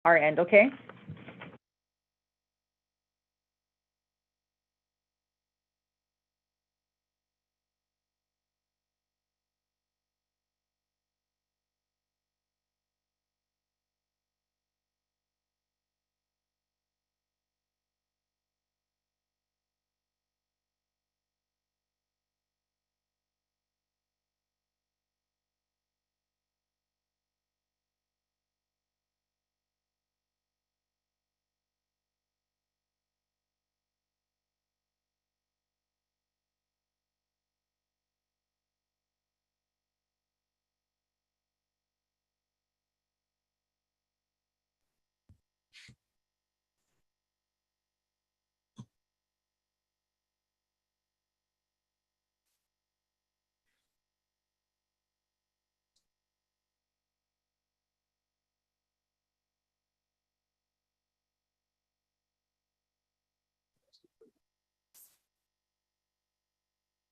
our end, okay?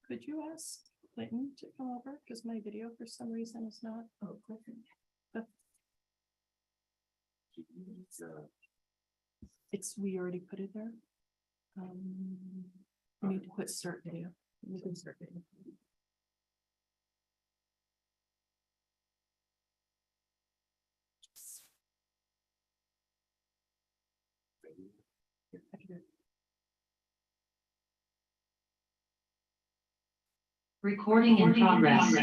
Could you ask Clinton to come over? Because my video for some reason is not. Oh, Clinton. We already put it there. We need to put start video. We can start video. Recording in progress.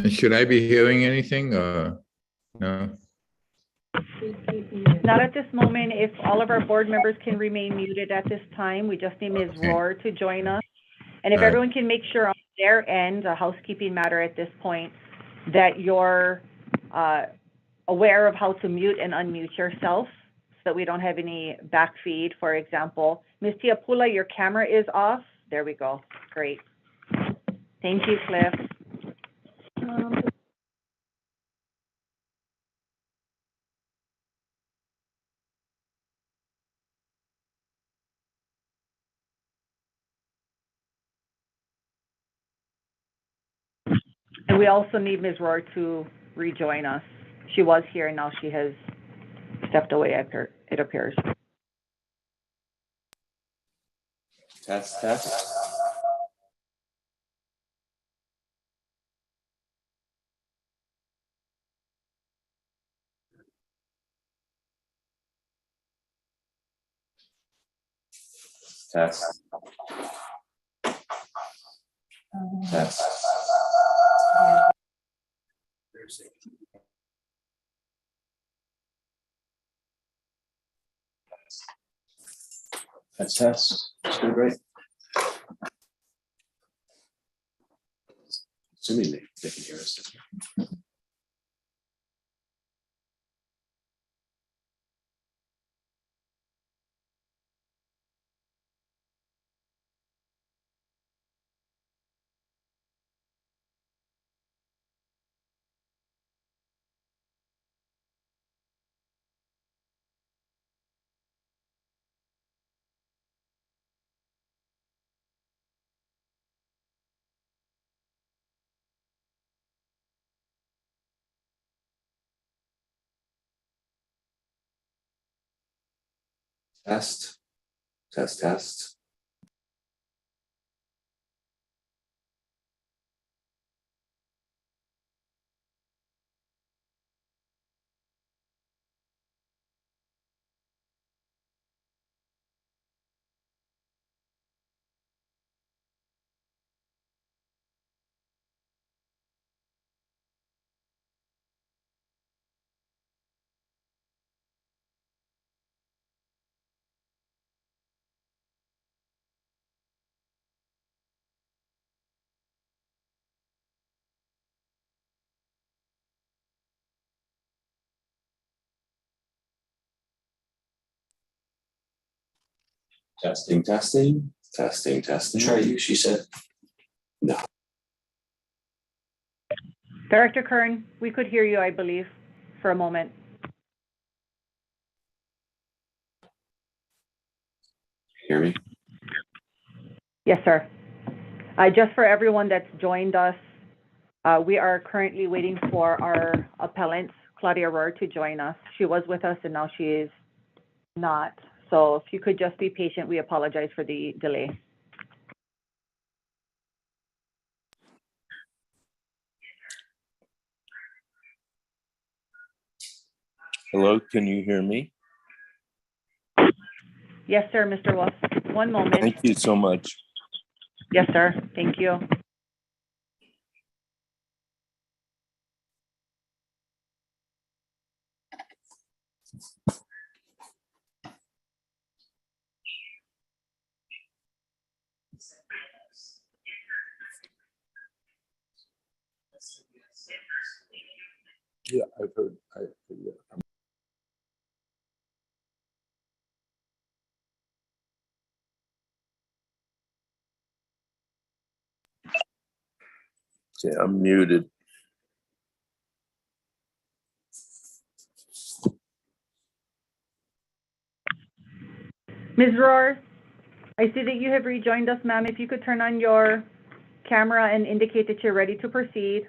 Should I be hearing anything? No. Not at this moment. If all of our board members can remain muted at this time, we just need Ms. Okay. Rohr to join us. And if All right. everyone can make sure on their end, a housekeeping matter at this point, that you're aware of how to mute and unmute yourself so that we don't have any back feed. For example, Ms. Tiapula, your camera is off. There we go. Great. Thank you, Cliff. And we also need Ms. Rohr to rejoin us. She was here and now she has stepped away, it appears. Test. Test. Test. Still great. Assuming they can hear us. Test. Testing, testing, testing, testing. Try you, she said. No. Director Kern, we could hear you, I believe, for a moment. Hear me? Yes, sir. Just for everyone that's joined us, we are currently waiting for our appellant, Claudia Rohr, to join us. She was with us and now she is not. So if you could just be patient, we apologize for the delay. Hello, can you hear me? Yes, sir, Mr. Wolf. One moment. Thank you so much. Yes, sir. Thank you. Yeah, I've heard. Yeah. Okay, I'm muted. Ms. Rohr, I see that you have rejoined us, ma'am. If you could turn on your camera and indicate that you're ready to proceed.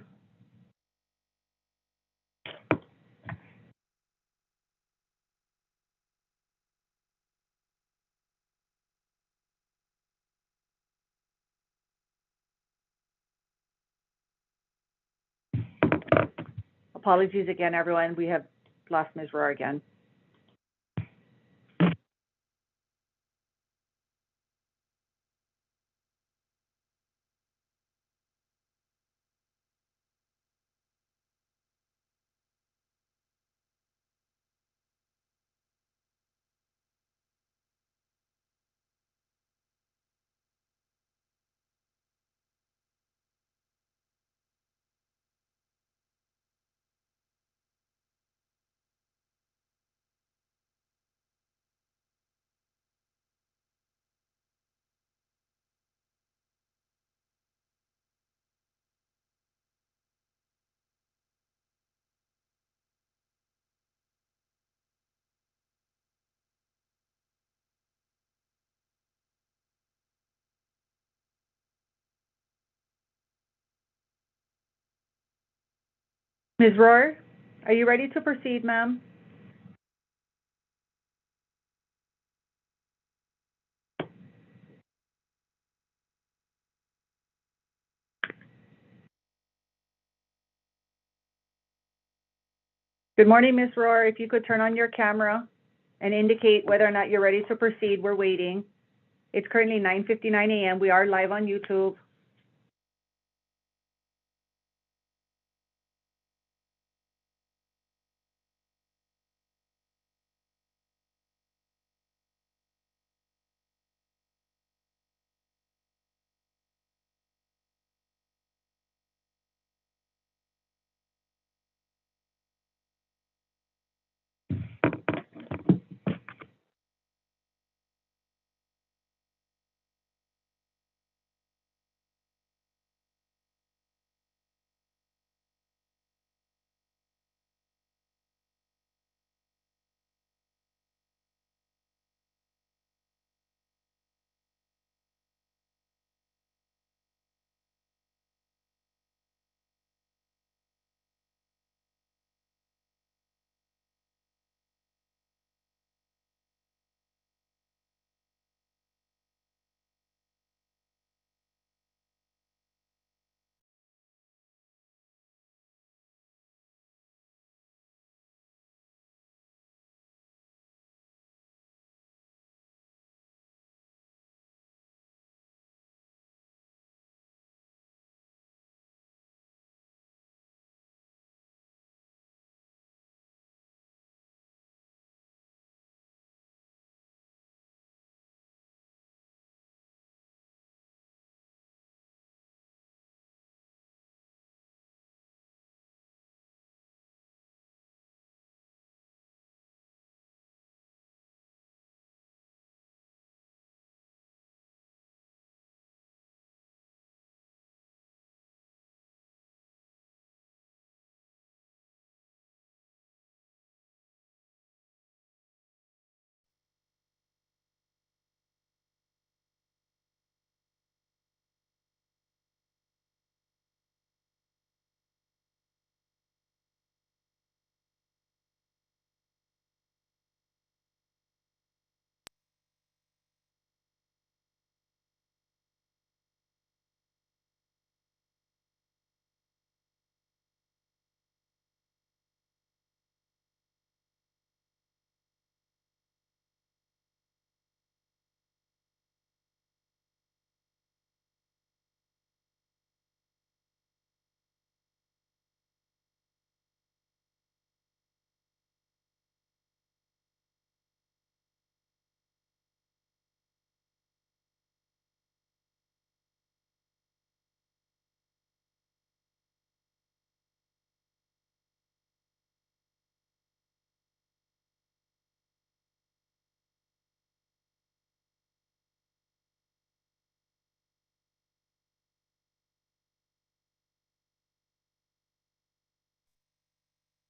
Apologies again, everyone. We have lost Ms. Rohr again. Ms. Rohr, are you ready to proceed, ma'am? Good morning, Ms. Rohr. If you could turn on your camera and indicate whether or not you're ready to proceed. We're waiting. It's currently 9:59 a.m. We are live on YouTube.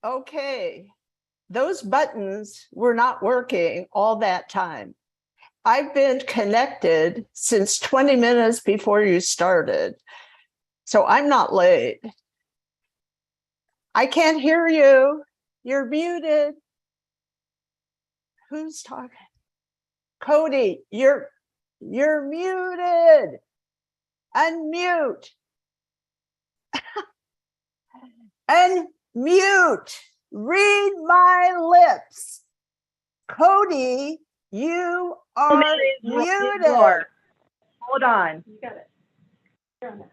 Okay, those buttons were not working all that time. I've been connected since 20 minutes before you started, so I'm not late. I can't hear you. You're muted. Who's talking? Cody, you're muted. Unmute. Unmute. Read my lips. Cody, you are muted. Hold on. You got it. You're on it.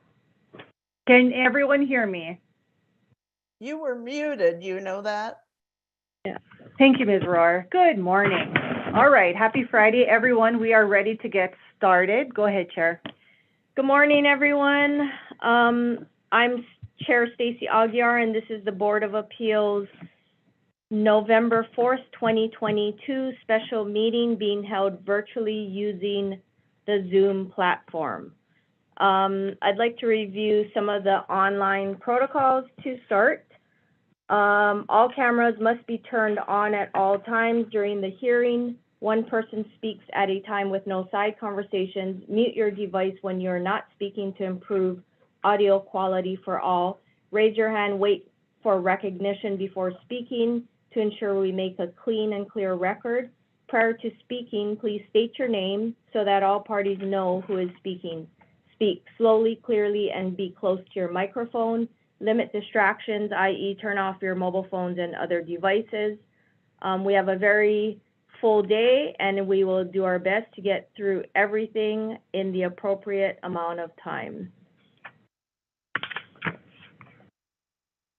Can everyone hear me? You were muted, you know that? Thank you, Ms. Rohr. Good morning. All right, happy Friday, everyone. We are ready to get started. Go ahead, Chair. Good morning, everyone. I'm Chair Stacy Aguiar, and this is the Board of Appeals November 4th, 2022 special meeting being held virtually using the Zoom platform. I'd like to review some of the online protocols to start. All cameras must be turned on at all times during the hearing. One person speaks at a time with no side conversations. Mute your device when you're not speaking to improve audio quality for all. Raise your hand, wait for recognition before speaking to ensure we make a clean and clear record. Prior to speaking, please state your name so that all parties know who is speaking. Speak slowly, clearly, and be close to your microphone. Limit distractions, i.e. turn off your mobile phones and other devices. We have a very full day, and we will do our best to get through everything in the appropriate amount of time.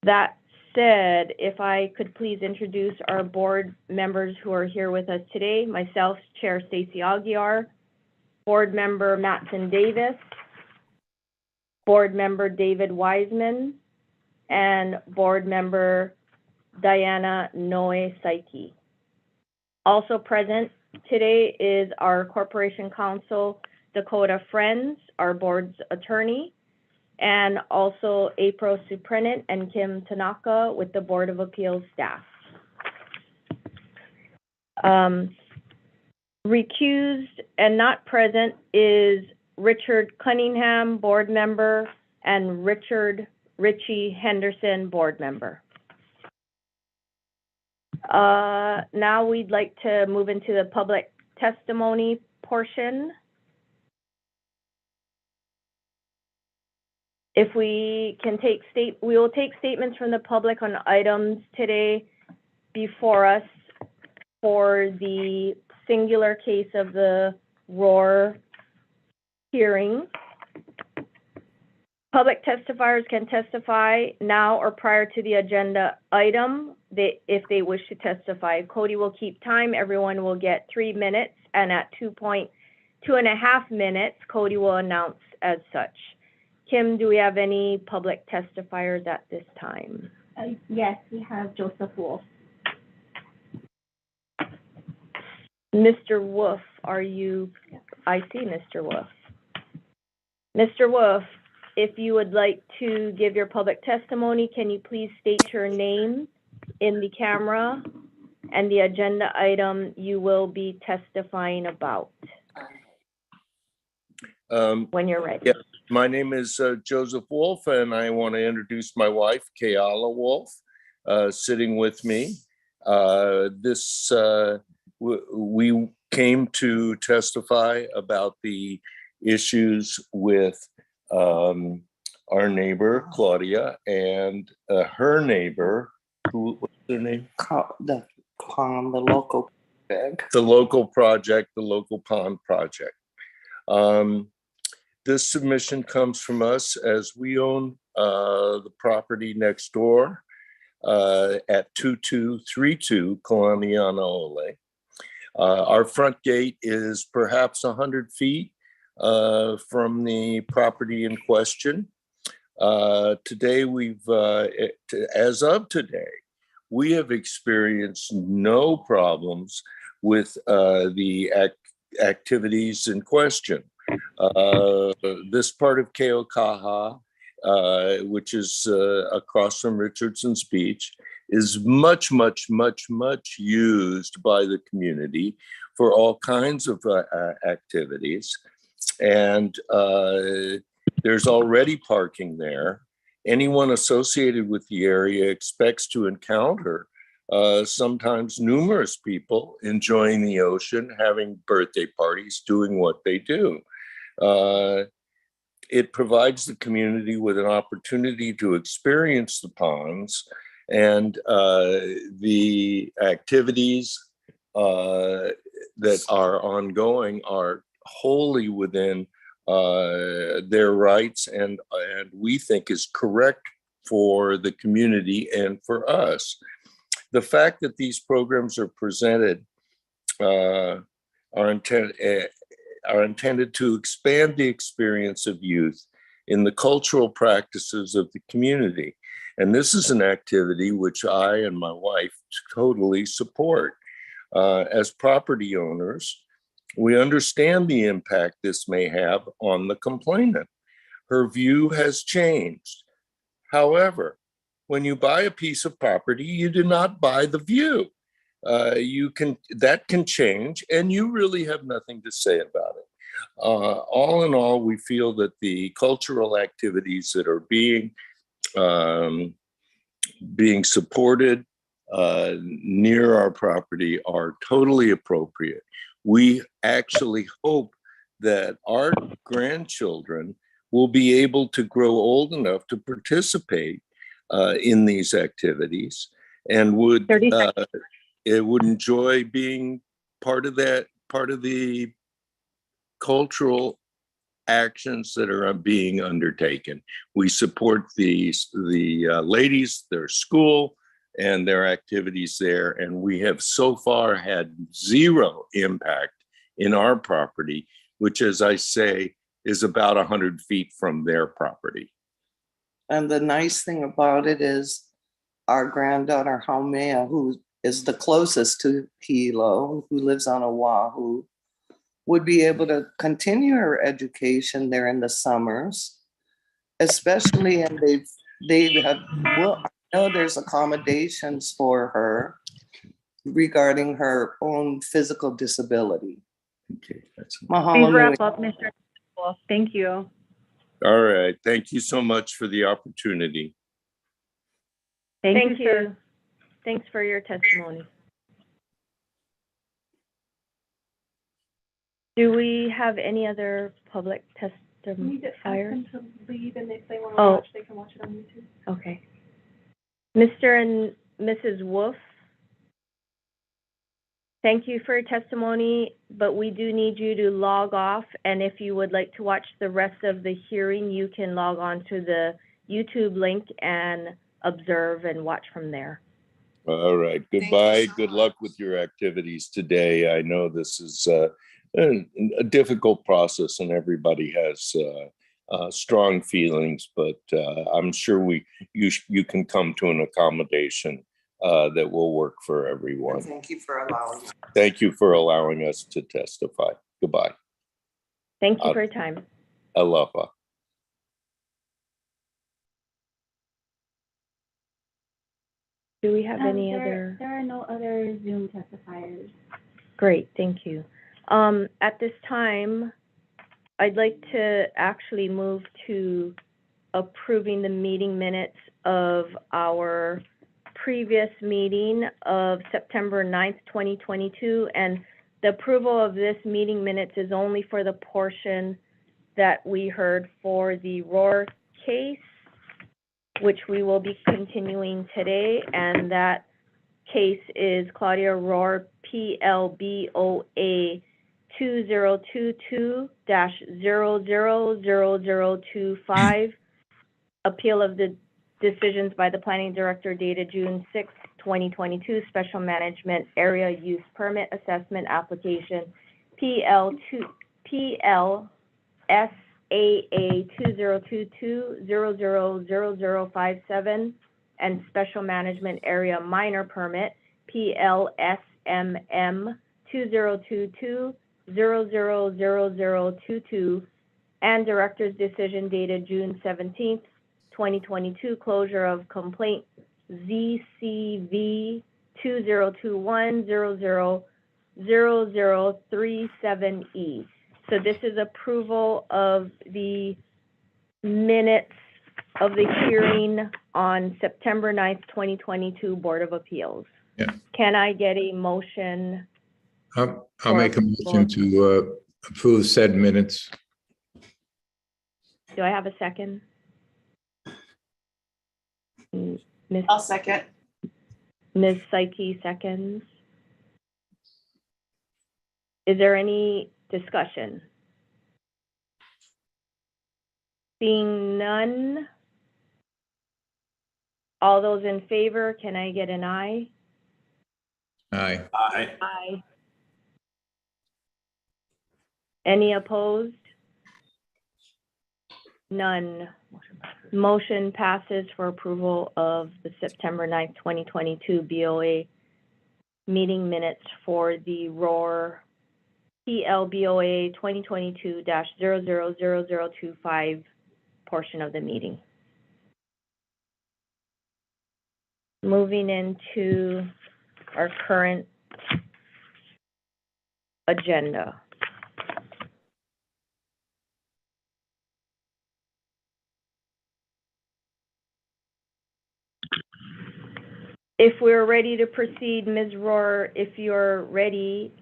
That said, if I could please introduce our board members who are here with us today. Myself, Chair Stacy Aguiar, Board Member Matson Davis, Board Member David Wiseman, and Board Member Diana Noe Saiki. Also present today is our Corporation Counsel, Dakota Friends, our board's attorney, and also April Suprenant and Kim Tanaka with the Board of Appeals staff. Recused and not present is Richard Cunningham, board member, and Richie Henderson, board member. Now we'd like to move into the public testimony portion. If we can we will take statements from the public on items today before us for the singular case of the Rohr hearing. Public testifiers can testify now or prior to the agenda item if they wish to testify. Cody will keep time. Everyone will get 3 minutes, and at 2.5 minutes, Cody will announce as such. Kim, do we have any public testifiers at this time? Yes, we have Joseph Wolf. Mr. Wolf, are you? I see Mr. Wolf. Mr. Wolf, if you would like to give your public testimony, can you please state your name in the camera and the agenda item you will be testifying about when you're ready. Yeah. My name is Joseph Wolf, and I want to introduce my wife, Kayala Wolf, sitting with me. We came to testify about the issues with our neighbor, Claudia, and her neighbor, what's their name? The local project. The local project, the local pond project. This submission comes from us as we own the property next door at 2232 Kalanianaole. Our front gate is perhaps 100 feet from the property in question. Today, as of today, we have experienced no problems with the activities in question. This part of Keokaha, which is across from Richardson's Beach, is much, much, much, much used by the community for all kinds of activities. And there's already parking there. Anyone associated with the area expects to encounter sometimes numerous people enjoying the ocean, having birthday parties, doing what they do. It provides the community with an opportunity to experience the ponds, and the activities that are ongoing are wholly within their rights, and we think is correct for the community and for us. The fact that these programs are presented are intended to expand the experience of youth in the cultural practices of the community. And this is an activity which I and my wife totally support. As property owners, we understand the impact this may have on the complainant. Her view has changed. However, when you buy a piece of property, you do not buy the view. That can change, and you really have nothing to say about it. All in all, we feel that the cultural activities that are being supported near our property are totally appropriate. We actually hope that our grandchildren will be able to grow old enough to participate in these activities, and would enjoy being part of the cultural actions that are being undertaken. We support the ladies, their school, and their activities there, and we have so far had zero impact in our property, which, as I say, is about 100 feet from their property. And the nice thing about it is our granddaughter, Haumea, who is the closest to Hilo, who lives on Oahu, would be able to continue her education there in the summers, especially, and I know there's accommodations for her regarding her own physical disability. Okay, that's Please wrap up, Mr. Wolf. Thank you. all right. Thank you so much for the opportunity. Thank you, you. sir. Thanks for your testimony. Do we have any other public We need to ask testifiers? them to leave, and if they want to Oh. watch, they can watch it on YouTube. Okay. Mr. and Mrs. Wolf, thank you for your testimony, but we do need you to log off. And if you would like to watch the rest of the hearing, you can log on to the YouTube link and observe and watch from there. All right. Goodbye. Good luck with your activities today. I know this is a difficult process, and everybody has strong feelings, but I'm sure you can come to an accommodation that will work for everyone. Thank you for allowing me. Thank you for allowing us to testify. Goodbye. Thank you for your time. Aloha. Do we have any other? There are no other Zoom testifiers. Great, thank you. At this time, I'd like to actually move to approving the meeting minutes of our previous meeting of September 9th, 2022. And the approval of this meeting minutes is only for the portion that we heard for the Rohr case, which we will be continuing today. And that case is Claudia Rohr, PLBOA 2022-000025, appeal of the decisions by the planning director dated June 6, 2022, special management area use permit assessment application PLSAA 2022-000057, and special management area minor permit PLSMM 2022-000022, and director's decision dated June 17th, 2022, closure of complaint ZCV 2021000037E. So this is approval of the minutes of the hearing on September 9th, 2022 Board of Appeals. Yeah. Can I get a motion? I'll make a motion to approve said minutes. Do I have a second? Ms. I'll second. Ms. Psyche seconds. Is there any discussion? Seeing none. All those in favor, can I get an aye? Aye. Aye. Aye. Any opposed? None. Motion passes for approval of the September 9th, 2022 BOA meeting minutes for the ROAR PLBOA 2022-000025 portion of the meeting. Moving into our current agenda. If we're ready to proceed, Ms. Rohr, if you're ready,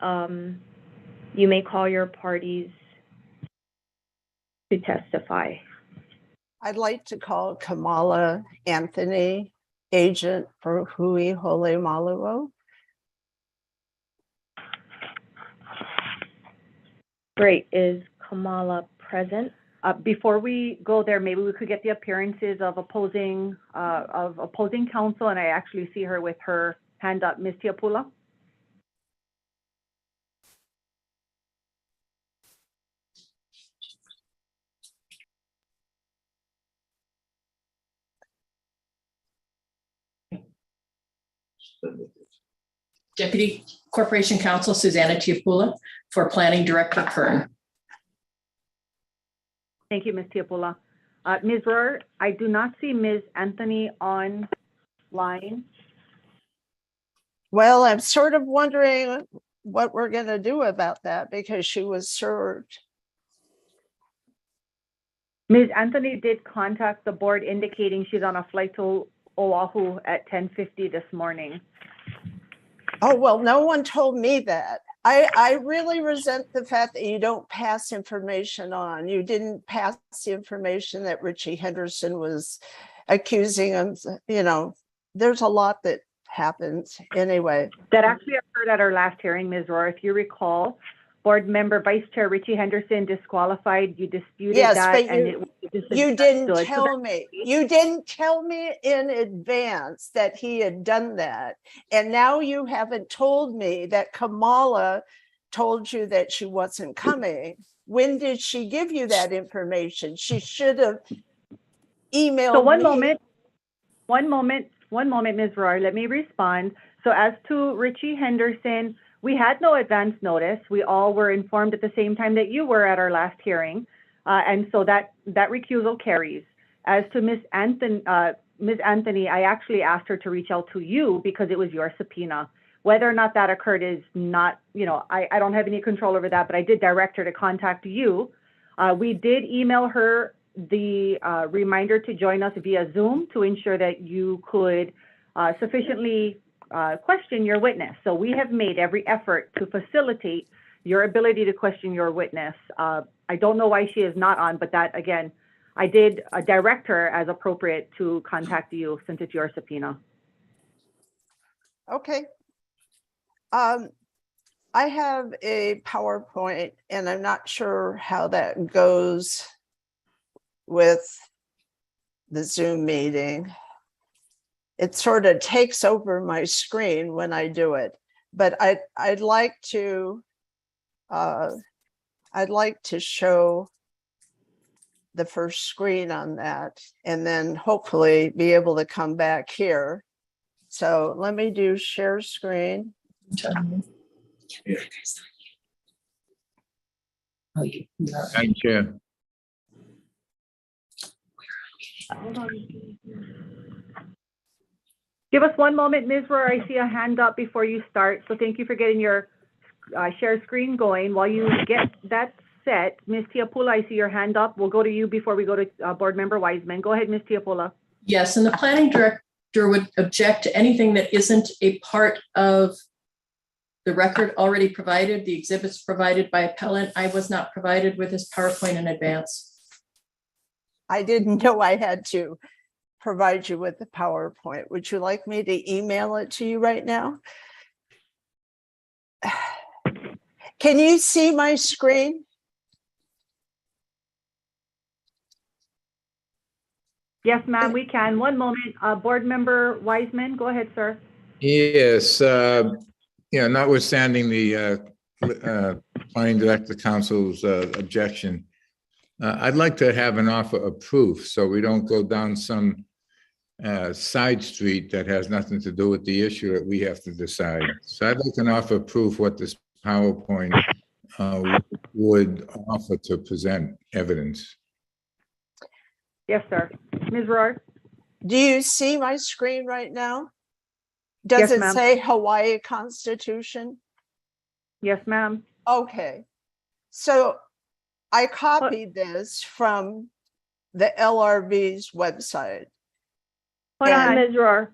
you may call your parties to testify. I'd like to call Kamala Anthony, agent for Hui Hole Maluo. Great. Is Kamala present? Before we go there, maybe we could get the appearances of opposing counsel, and I actually see her with her hand up. Ms. Tiapula? Deputy Corporation Counsel Susanna Tiapula for Planning Director Kern. Thank you, Ms. Tiapula. Ms. Rohr, I do not see Ms. Anthony online. Well, I'm sort of wondering what we're going to do about that because she was served. Ms. Anthony did contact the board indicating she's on a flight to Oahu at 10:50 this morning. Oh, well, no one told me that. I really resent the fact that you don't pass information on. You didn't pass the information that Richie Henderson was accusing him. You know, there's a lot that happens anyway. That actually occurred at our last hearing, Ms. Rohr. If you recall, board member Vice Chair Richie Henderson disqualified. You disputed yes, that, but and you didn't tell me. You didn't tell me in advance that he had done that. And now you haven't told me that Kamala told you that she wasn't coming. When did she give you that information? She should have emailed so me. One moment, Ms. Rohr, let me respond. So as to Richie Henderson, we had no advance notice. We all were informed at the same time that you were at our last hearing. And so that recusal carries. As to Ms. Anthony, I actually asked her to reach out to you because it was your subpoena. Whether or not that occurred is not, I don't have any control over that, but I did direct her to contact you. We did email her the reminder to join us via Zoom to ensure that you could sufficiently question your witness. So we have made every effort to facilitate your ability to question your witness. I don't know why she is not on, but that, again, I did direct her as appropriate to contact you since it's your subpoena. Okay. I have a PowerPoint and I'm not sure how that goes with the Zoom meeting. It sort of takes over my screen when I do it, but I'd like to show the first screen on that and then hopefully be able to come back here. So let me do share screen. Madam Chair. Give us one moment, Ms. Rohr. I see a hand up before you start, so thank you for getting your share screen going. While you get that set, Ms. Tiapula, I see your hand up. We'll go to you before we go to Board Member Wiseman. Go ahead, Ms. Tiapula. Yes, and the planning director would object to anything that isn't a part of the record already provided, the exhibits provided by appellant. I was not provided with his PowerPoint in advance. I didn't know I had to provide you with the PowerPoint. Would you like me to email it to you right now? Can you see my screen? Yes, ma'am, we can. One moment. Board Member Wiseman, go ahead, sir. Yes, notwithstanding the planning director council's objection, I'd like to have an offer of proof so we don't go down some side street that has nothing to do with the issue that we have to decide. So I'd like an offer of proof what this PowerPoint would offer to present evidence. Yes, sir. Ms. Rohr? Do you see my screen right now? Does Yes, it ma'am. say Hawaii Constitution? Yes, ma'am. Okay. So I copied this from the LRB's website. Hold on, And- Ms. Rohr.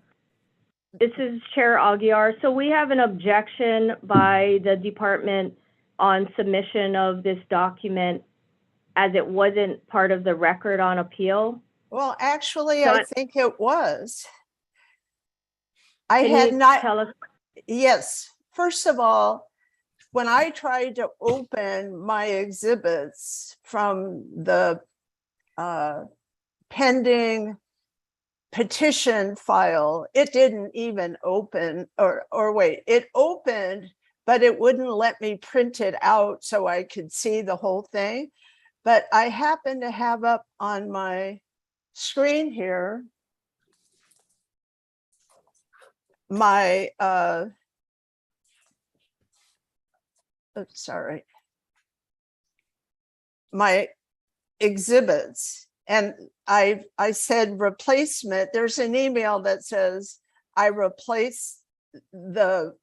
This is Chair Aguiar. So we have an objection by the department on submission of this document as it wasn't part of the record on appeal. Well, actually, So I think it was. I Can had you not, tell us? yes. First of all, when I tried to open my exhibits from the pending petition file, it didn't even open, or wait, it opened, but it wouldn't let me print it out so I could see the whole thing. But I happen to have up on my screen here my my exhibits, and I said replacement. There's an email that says I replaced the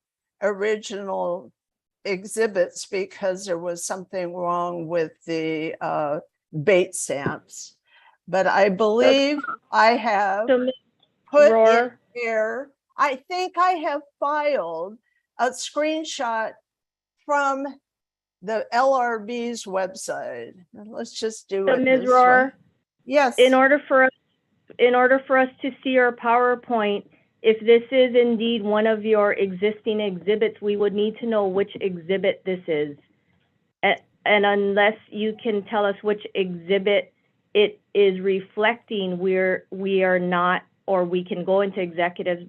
original exhibits because there was something wrong with the bait stamps. But I believe I have So, Ms. put in Rohr, here, I think I have filed a screenshot from the LRB's website. Let's just do so it Ms. this Rohr, way. Yes. in order for us to see your PowerPoint, if this is indeed one of your existing exhibits, we would need to know which exhibit this is. And unless you can tell us which exhibit it is reflecting, we are not, or we can go into executive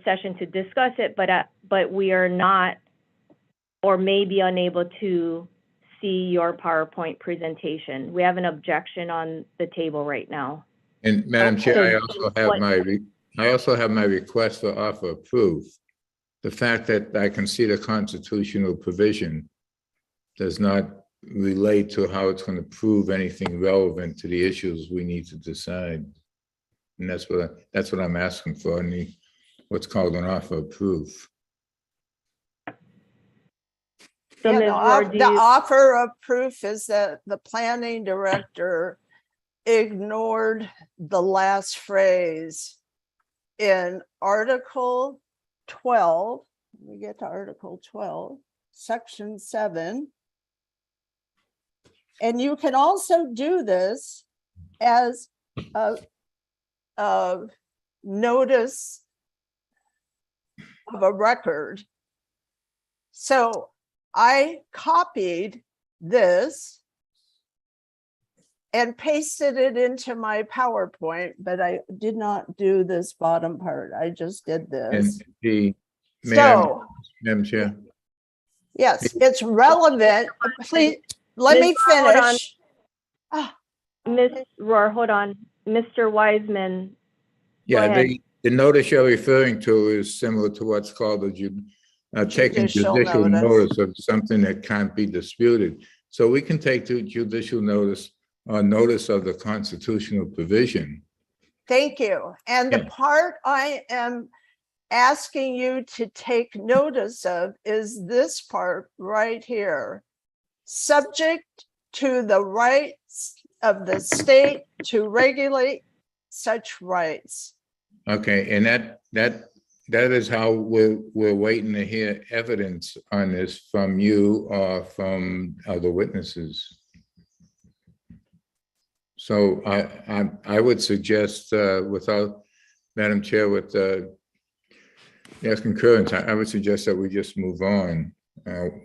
session to discuss it, but we are not, or may be unable to see your PowerPoint presentation. We have an objection on the table right now. And Madam Chair, I Okay. also have my request for offer of proof. The fact that I can see the constitutional provision does not relate to how it's going to prove anything relevant to the issues we need to decide. And that's what I'm asking for, what's called an offer of proof. So Yeah, Ms. Rohr, do the you, offer of proof is that the planning director ignored the last phrase in Article 12. Let me get to Article 12, Section 7. And you can also do this as a notice of a record. So I copied this and pasted it into my PowerPoint, but I did not do this bottom part. I just did this. And Madam Chair, Yes, it's relevant. Please, let me Hold on. finish. Ms. Rohr, hold on. Mr. Wiseman, go yeah, ahead. the notice you're referring to is similar to what's called taking Judicial judicial notice. notice of something that can't be disputed. So we can take the judicial notice or notice of the constitutional provision Thank you. And the Yeah. part I am asking you to take notice of is this part right here. Subject to the rights of the state to regulate such rights. Okay, and that is how we're waiting to hear evidence on this from you or from other witnesses. So I would suggest, without, Madam Chair, with yes, concurrence, I would suggest that we just move on.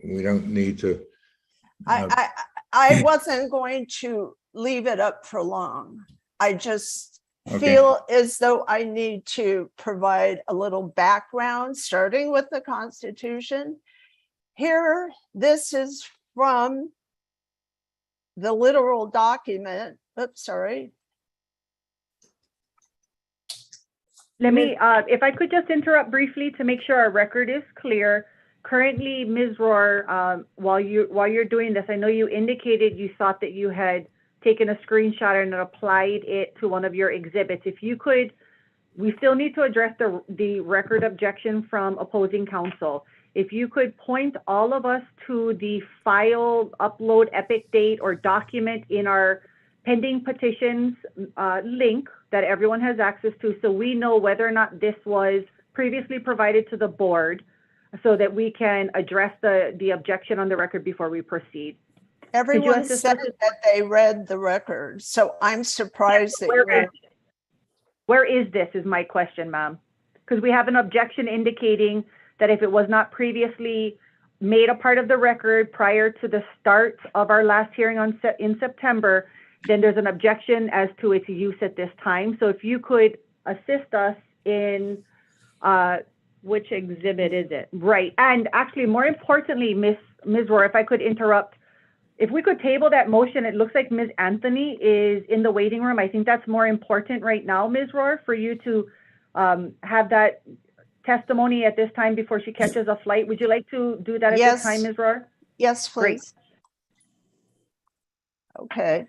We don't need to. I wasn't going to leave it up for long. I just Okay. feel as though I need to provide a little background, starting with the Constitution. Here, this is from the literal document. Oops, sorry. Let me, if I could just interrupt briefly to make sure our record is clear. Currently, Ms. Rohr, while you're doing this, I know you indicated you thought that you had taken a screenshot and applied it to one of your exhibits. If you could, we still need to address the record objection from opposing counsel. If you could point all of us to the file upload epic date or document in our pending petitions link that everyone has access to, so we know whether or not this was previously provided to the board, so that we can address the objection on the record before we proceed. Everyone assist said us? that they read the record, so I'm surprised that Where is this is my question, ma'am? Because we have an objection indicating that if it was not previously made a part of the record prior to the start of our last hearing in September, then there's an objection as to its use at this time. So if you could assist us in which exhibit is it? Right. And actually, more importantly, Ms. Rohr, if I could interrupt, if we could table that motion, it looks like Ms. Anthony is in the waiting room. I think that's more important right now, Ms. Rohr, for you to have that testimony at this time before she catches a flight. Would you like to do that at this time, Ms. Rohr? Yes, Great. please. Okay.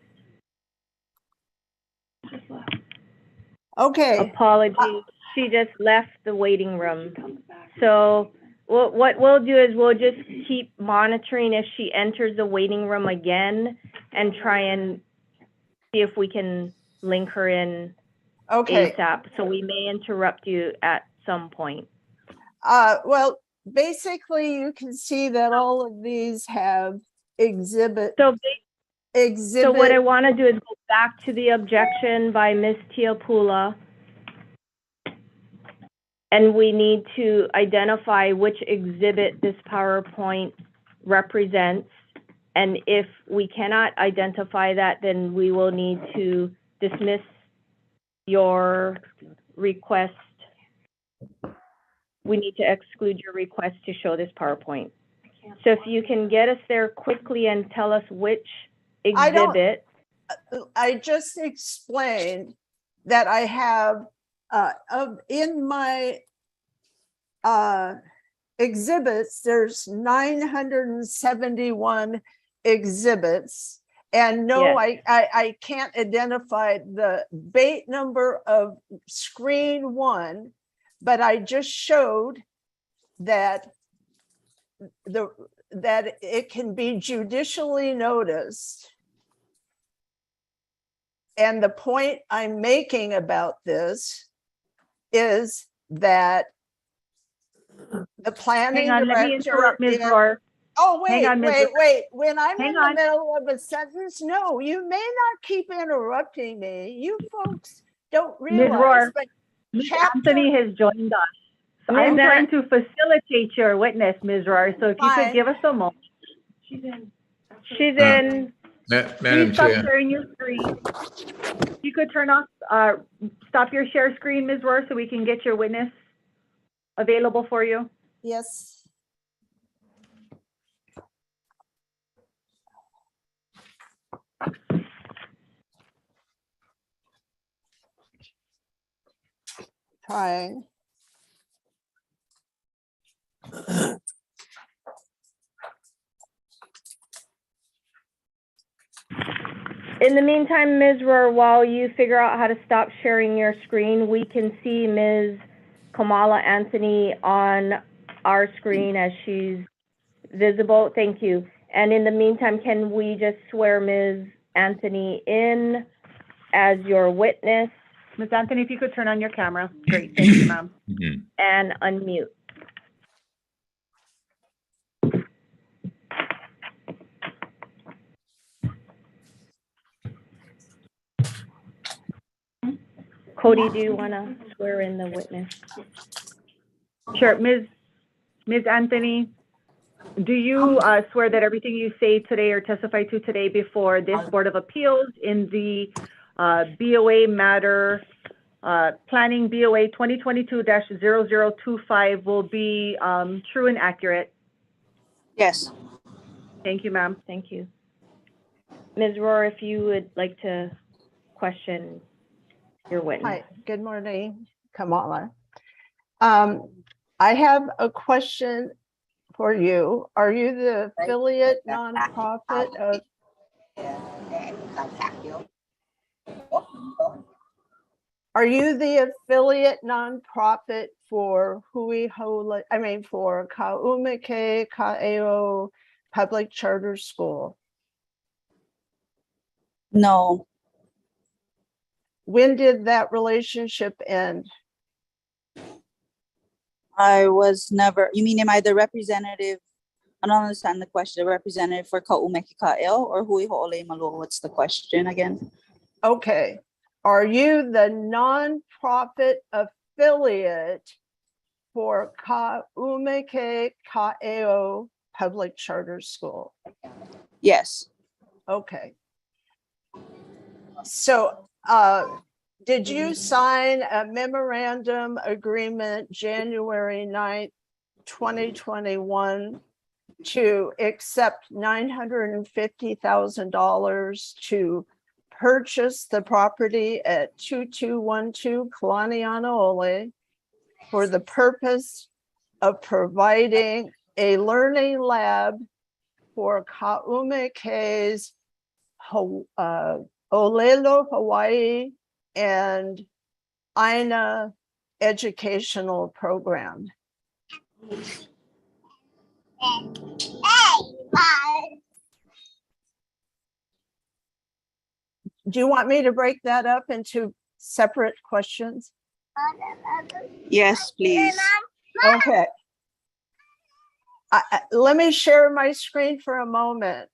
Okay. Apologies. She just left the waiting room. So what we'll do is we'll just keep monitoring if she enters the waiting room again and try and see if we can link her in Okay. ASAP. So we may interrupt you at some point. Well, basically, you can see that all of these have exhibit. So what I want to do is go back to the objection by Ms. Tiapula. And we need to identify which exhibit this PowerPoint represents. And if we cannot identify that, then we will need to dismiss your request. We need to exclude your request to show this PowerPoint. So if you can get us there quickly and tell us which exhibit. I just explained that I have in my exhibits, there's 971 exhibits. And no, Yes. I can't identify the bait number of screen 1, but I just showed that that it can be judicially noticed. And the point I'm making about this is that the planning Hang on, let me director. interrupt, Ms. Rohr. Oh, wait, Hang on, Ms. wait. When I'm Hang in on. the middle of a sentence, no, you may not keep interrupting me. You folks don't Ms. realize, Rohr, but Ms. chapter. Anthony has joined us. So I'm trying to facilitate your witness, Ms. Rohr. So if you could Fine. give us a moment. She's in. Madam Please stop Chair, sharing your screen. You could turn off, stop your share screen, Ms. Rohr, so we can get your witness available for you. Yes. Trying. In the meantime, Ms. Rohr, while you figure out how to stop sharing your screen, we can see Ms. Kamala Anthony on our screen as she's visible. Thank you. And in the meantime, can we just swear Ms. Anthony in as your witness Ms. Anthony, if you could turn on your camera. Great, thank you, ma'am. and unmute? Cody, do you want to swear in the witness? Sure, Ms. Anthony, do you swear that everything you say today or testify to today before this Board of Appeals in the BOA matter, planning BOA 2022-0025 will be true and accurate? Yes. Thank you, ma'am. Thank you. Ms. Rohr, if you would like to question your witness. Hi, good morning, Kamala. I have a question for you. Are you the affiliate nonprofit of? Are you the affiliate nonprofit for for Ka'umeke Ka'eo Public Charter School? No. When did that relationship end? I was never, you mean, am I the representative? I don't understand the question. The representative for Ka'umeke Ka'eo or Hui Ho'olei Malo? What's the question again? Okay. Are you the nonprofit affiliate for Ka'umeke Ka'eo Public Charter School? Yes. Okay. So, did you sign a memorandum agreement January 9th, 2021 to accept $950,000 to purchase the property at 2212 Kalanianaole for the purpose of providing a learning lab for Ka'umeke's Olelo, Hawaii, and Aina educational program? Do you want me to break that up into separate questions? Yes, please. Okay. Let me share my screen for a moment.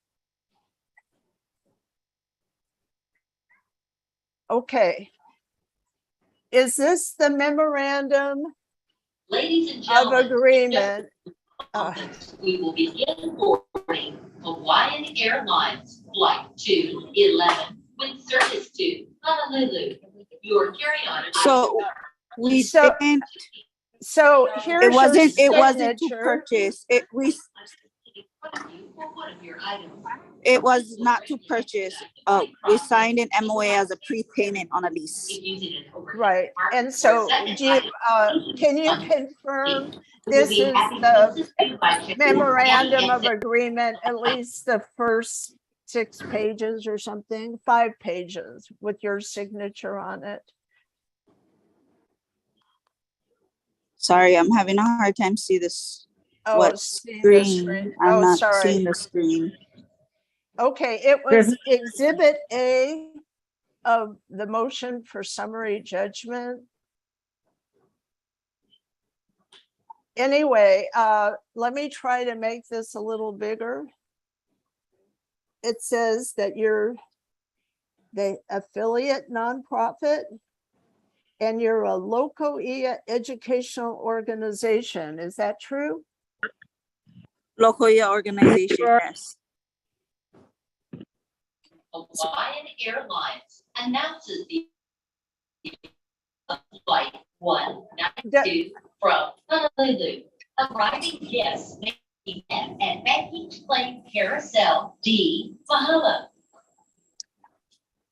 Okay. Is this the memorandum Ladies and of gentlemen, agreement? we will begin boarding Hawaiian Airlines Flight 211 with service to Honolulu. Your carry-on. So we didn't. So here's It wasn't your to signature. purchase. It was not to purchase. We signed an MOA as a prepayment on a lease. Right. And so do you, can you confirm this is the memorandum of agreement, at least the first 6 pages or something, 5 pages with your signature on it? Sorry, I'm having a hard time see this. Oh, What seeing the screen. I'm Oh, not sorry. seeing the screen. Okay, it was Exhibit A of the motion for summary judgment. Anyway, let me try to make this a little bigger. It says that you're the affiliate nonprofit and you're a local educational organization. Is that true? Lokoia organization, yes. Hawaiian Airlines announces the flight 192 from Honolulu. Arriving guests may be met at Baggage Claim Carousel D, Mahalo.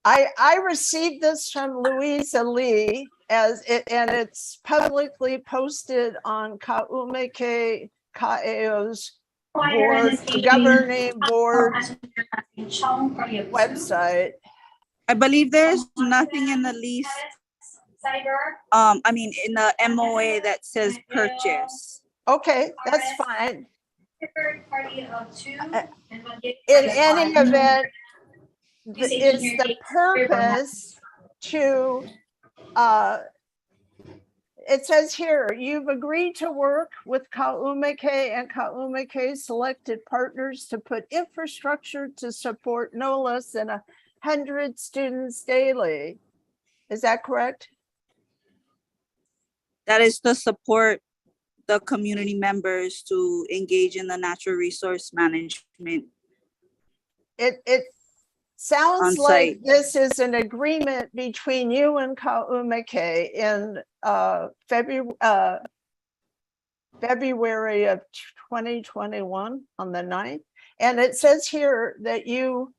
I received this from Louisa Lee and it's publicly posted on Ka'umeke Ka'eo's governing board website. I believe there's nothing in the lease, in the MOA that says purchase. Okay, that's fine. Third party of two. In any event, it's the purpose to, it says here, you've agreed to work with Ka'umeke and Ka'umeke selected partners to put infrastructure to support no less than 100 students daily. Is that correct? That is to support the community members to engage in the natural resource management. It sounds On like site. this is an agreement between you and Ka'umeke in February of 2021 on the 9th. And it says here that you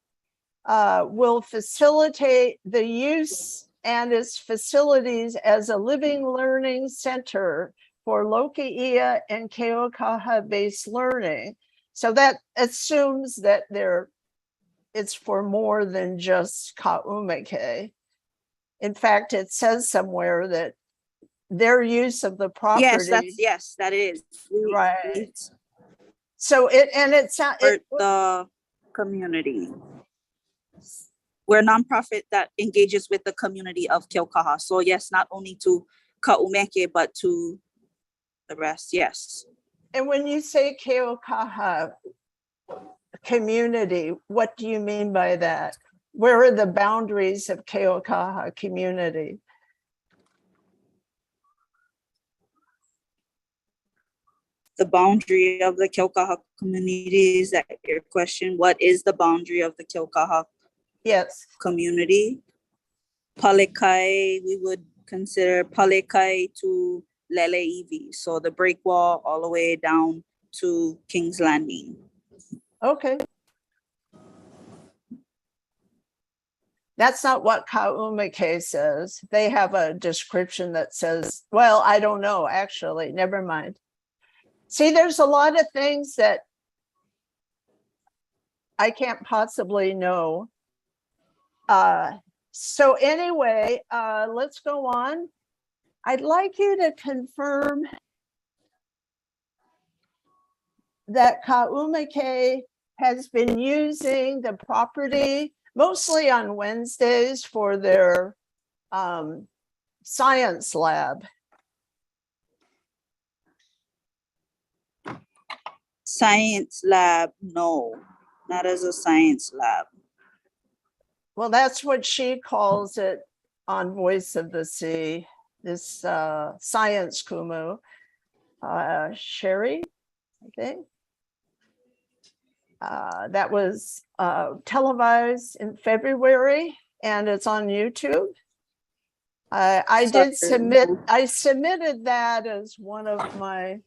will facilitate the use and its facilities as a living learning center for Loki'ia and Keokaha based learning. So that assumes that it's for more than just Ka'umeke. In fact, it says somewhere that their use of the property. Yes, that is. Right. So it's the community. We're a nonprofit that engages with the community of Keokaha. So yes, not only to Ka'umeke, but to the rest, yes. And when you say Keokaha community, what do you mean by that? Where are the boundaries of Keokaha community? The boundary of the Keokaha community, is that your question? What is the boundary of the Keokaha community? Palekai, we would consider Palekai to Lele'iwi. So the break wall all the way down to King's Landing. Okay. That's not what Ka'umeke says. They have a description that says, well, I don't know, actually, never mind. See, there's a lot of things that I can't possibly know. So anyway, let's go on. I'd like you to confirm that Ka'umeke has been using the property mostly on Wednesdays for their science lab. Science lab, no, not as a science lab. Well, that's what she calls it on Voice of the Sea, this science kumu. Sherry, I think. That was televised in February and it's on YouTube. I submitted that as one of my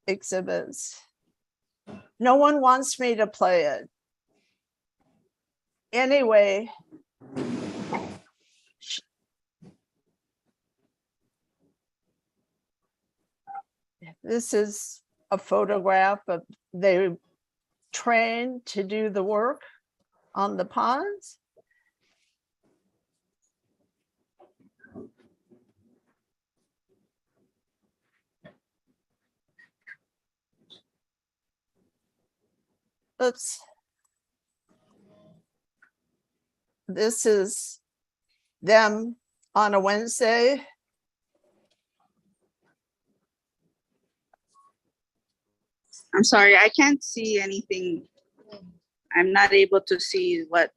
exhibits. No one wants me to play it. Anyway, this is a photograph of they trained to do the work on the ponds. Oops. This is them on a Wednesday. I'm sorry, I can't see anything. I'm not able to see what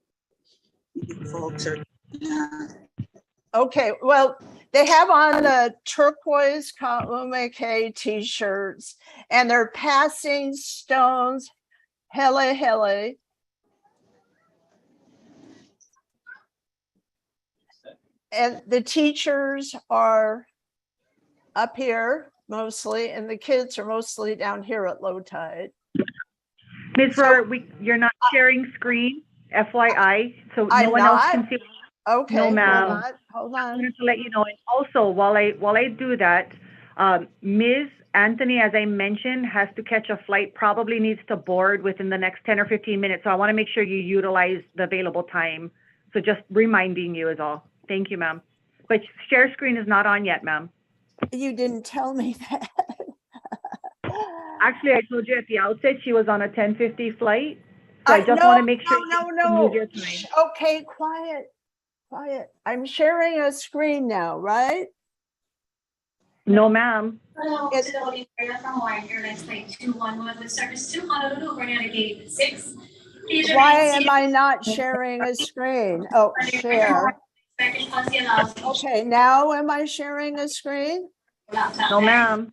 you folks are doing. Okay, well, they have on the turquoise Ka'umeke t-shirts and they're passing stones, hele hele. And the teachers are up here mostly, and the kids are mostly down here at low tide. Ms. Rohr, you're not sharing screen, FYI, so no one else can see. Okay, no, ma'am. hold on. I wanted to let you know. And also, while I do that, Ms. Anthony, as I mentioned, has to catch a flight, probably needs to board within the next 10 or 15 minutes. So I want to make sure you utilize the available time. So just reminding you is all. Thank you, ma'am. But share screen is not on yet, ma'am. You didn't tell me that. Actually, I told you at the outset she was on a 10:50 flight. So I just want to make sure you use your time. Okay, quiet. I'm sharing a screen now, right? No, ma'am. Hello, to the Holy Area from Hawaiian Airlines Flight 211 with service to Honolulu, running on a gate 6. Please Why remain am seated. I not sharing a screen? Oh, share. Package policy allows each Okay, now am I sharing a screen? laptop No, bag. ma'am.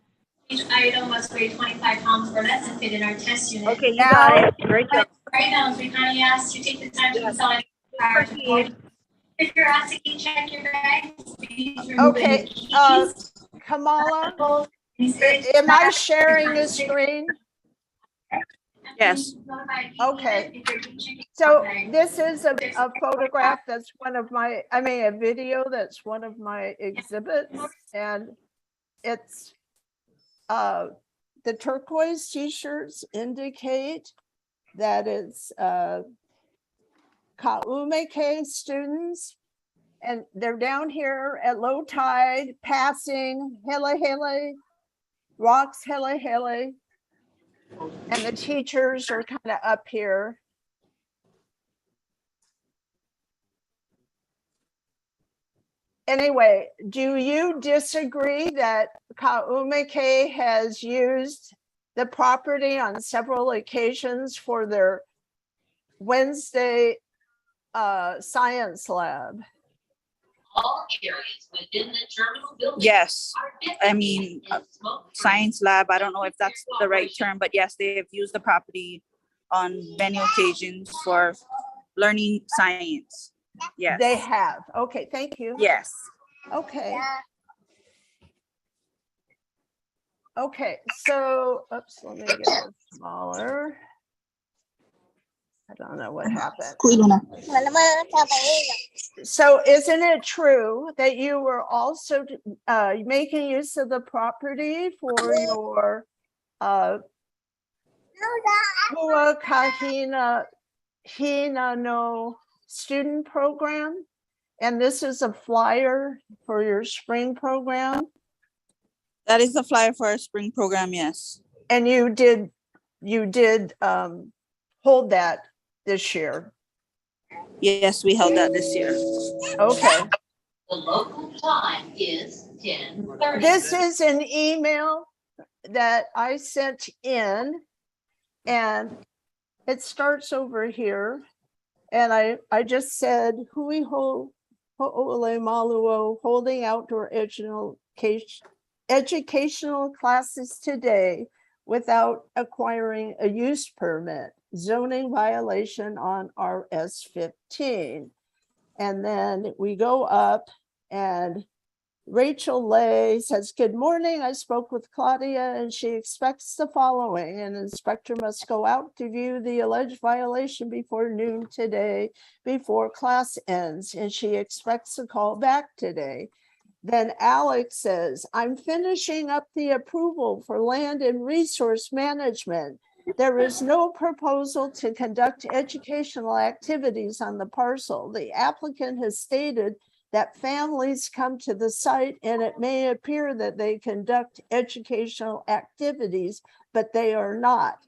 Each item must weigh 25 pounds or less and fit in our test unit. Okay, you got it. Great job. Right now, we kindly ask you take the time to consolidate prior to boarding. If you're asked to key check your bag, please remove any Okay, keys. Kamala, am I sharing a screen? Yes. Okay. So this is a photograph that's one of my, a video that's one of my exhibits, and it's the turquoise t-shirts indicate that it's Ka'umeke students, and they're down here at low tide passing hele, rocks hele, and the teachers are kind of up here. Anyway, do you disagree that Ka'umeke has used the property on several occasions for their Wednesday science lab? All areas within the terminal building. Yes. are I mean, designated as smoke-free. Science lab, I don't know if that's the right term, but yes, they have used the property on many occasions for learning science. Yes. They have. Okay, thank you. Yes. Okay. Okay, so, oops, let me get this smaller. I don't know what happened. So isn't it true that you were also making use of the property for your Hua Kahina Hina no student program? And this is a flyer for your spring program? That is the flyer for our spring program, yes. And you did hold that this year? Yes, we held that this year. Okay. The local time is 10:30. This is an email that I sent in, and it starts over here. And I just said, hui ho ho'ole maluo, holding outdoor educational classes today without acquiring a use permit, zoning violation on RS 15. And then we go up, and Rachel Lay says, good morning. I spoke with Claudia and she expects the following. An inspector must go out to view the alleged violation before noon today, before class ends, and she expects a call back today. Then Alex says, I'm finishing up the approval for land and resource management. There is no proposal to conduct educational activities on the parcel. The applicant has stated that families come to the site and it may appear that they conduct educational activities, but they are not.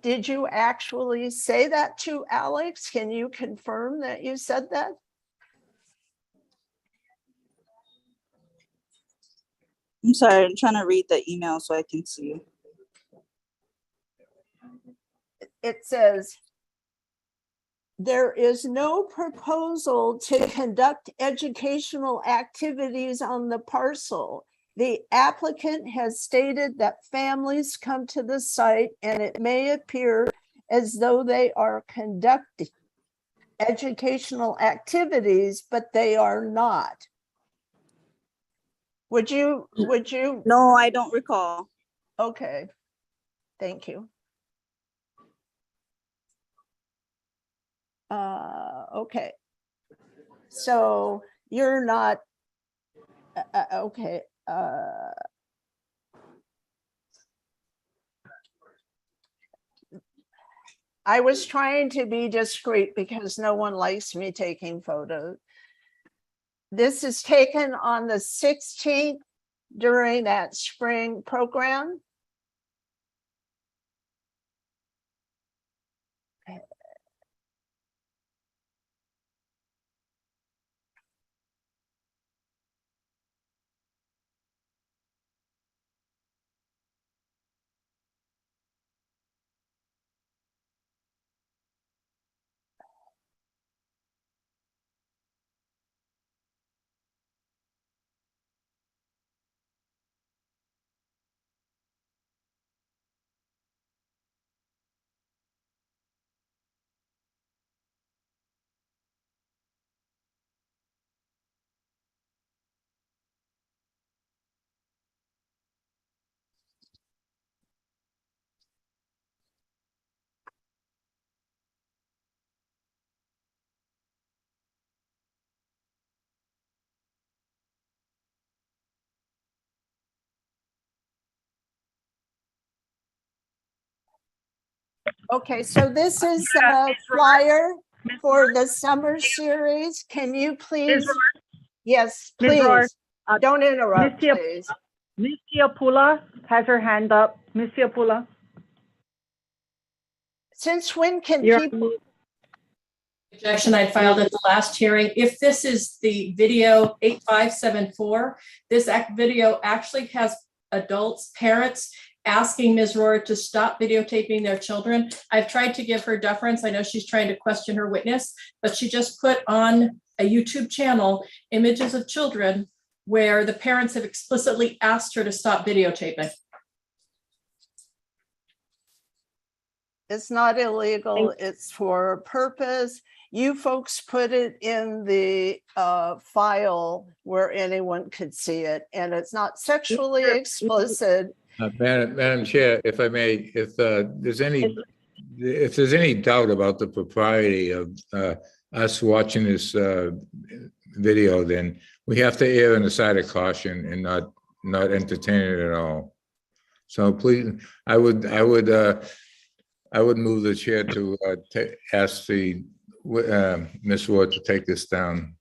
Did you actually say that to Alex? Can you confirm that you said that? I'm sorry, I'm trying to read the email so I can see. It says, there is no proposal to conduct educational activities on the parcel. The applicant has stated that families come to the site and it may appear as though they are conducting educational activities, but they are not. Would you? No, I don't recall. Okay, thank you. Okay, so you're not, okay. I was trying to be discreet because no one likes me taking photos. This is taken on the 16th during that spring program. Okay, so this is a flyer for the summer series. Can you please? Yes, Ms. Rohr, please. Don't interrupt, Ms. please. Ms. Tiapula has her hand up. Ms. Tiapula. Since when can You're- people? Objection I filed at the last hearing. If this is the video 8574, this video actually has adults, parents asking Ms. Rohr to stop videotaping their children. I've tried to give her deference. I know she's trying to question her witness, but she just put on a YouTube channel images of children where the parents have explicitly asked her to stop videotaping. It's not illegal. It's for a purpose. You folks put it in the file where anyone could see it, and it's not sexually explicit. Madam Chair, if I may, if there's any doubt about the propriety of us watching this video, then we have to err on the side of caution and not entertain it at all. So please, I would move the chair to ask the Ms. Ward to take this down.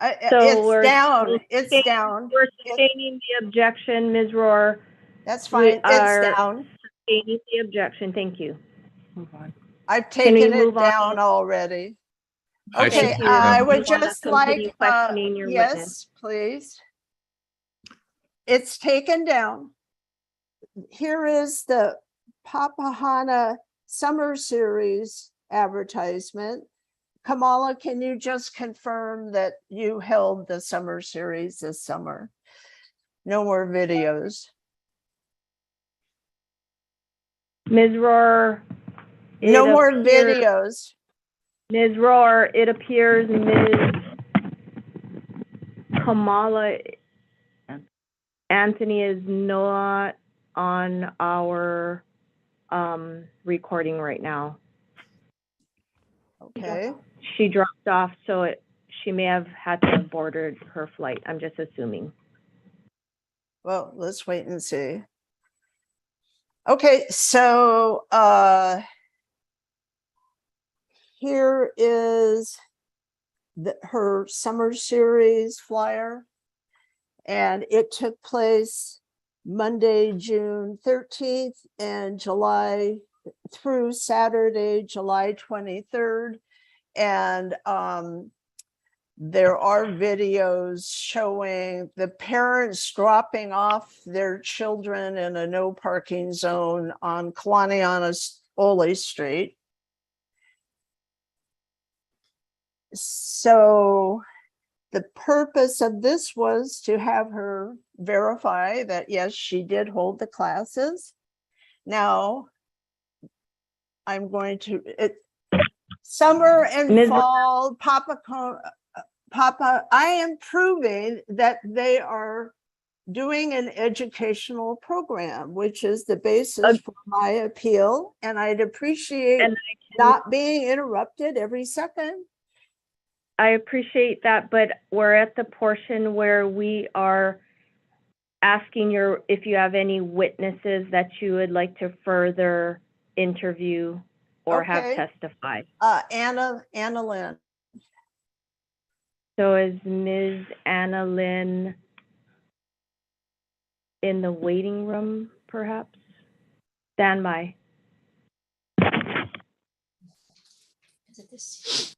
It's down. It's down. We're sustaining the objection, Ms. Rohr. That's fine. It's down. Sustaining the objection. Thank you. I've taken it down already. Okay, I would just like, yes, please. It's taken down. Here is the Papahana Summer Series advertisement. Kamala, can you just confirm that you held the summer series this summer? No more videos. Ms. Rohr. No more videos. Ms. Rohr, it appears Ms. Kamala Anthony is not on our recording right now. Okay. She dropped off, so she may have had to have boarded her flight. I'm just assuming. Well, let's wait and see. Okay, so here is her summer series flyer, and it took place Monday, June 13th and July through Saturday, July 23rd. And there are videos showing the parents dropping off their children in a no parking zone on Kalaniana Street. So the purpose of this was to have her verify that, yes, she did hold the classes. Now, I'm going to, summer and fall, Papa, I am proving that they are doing an educational program, which is the basis for my appeal. And I'd appreciate not being interrupted every second. I appreciate that, but we're at the portion where we are asking if you have any witnesses that you would like to further interview or have Okay. testified. Anna Lynn. So is Ms. Anna Lynn in the waiting room, perhaps? Stand by. Is it this?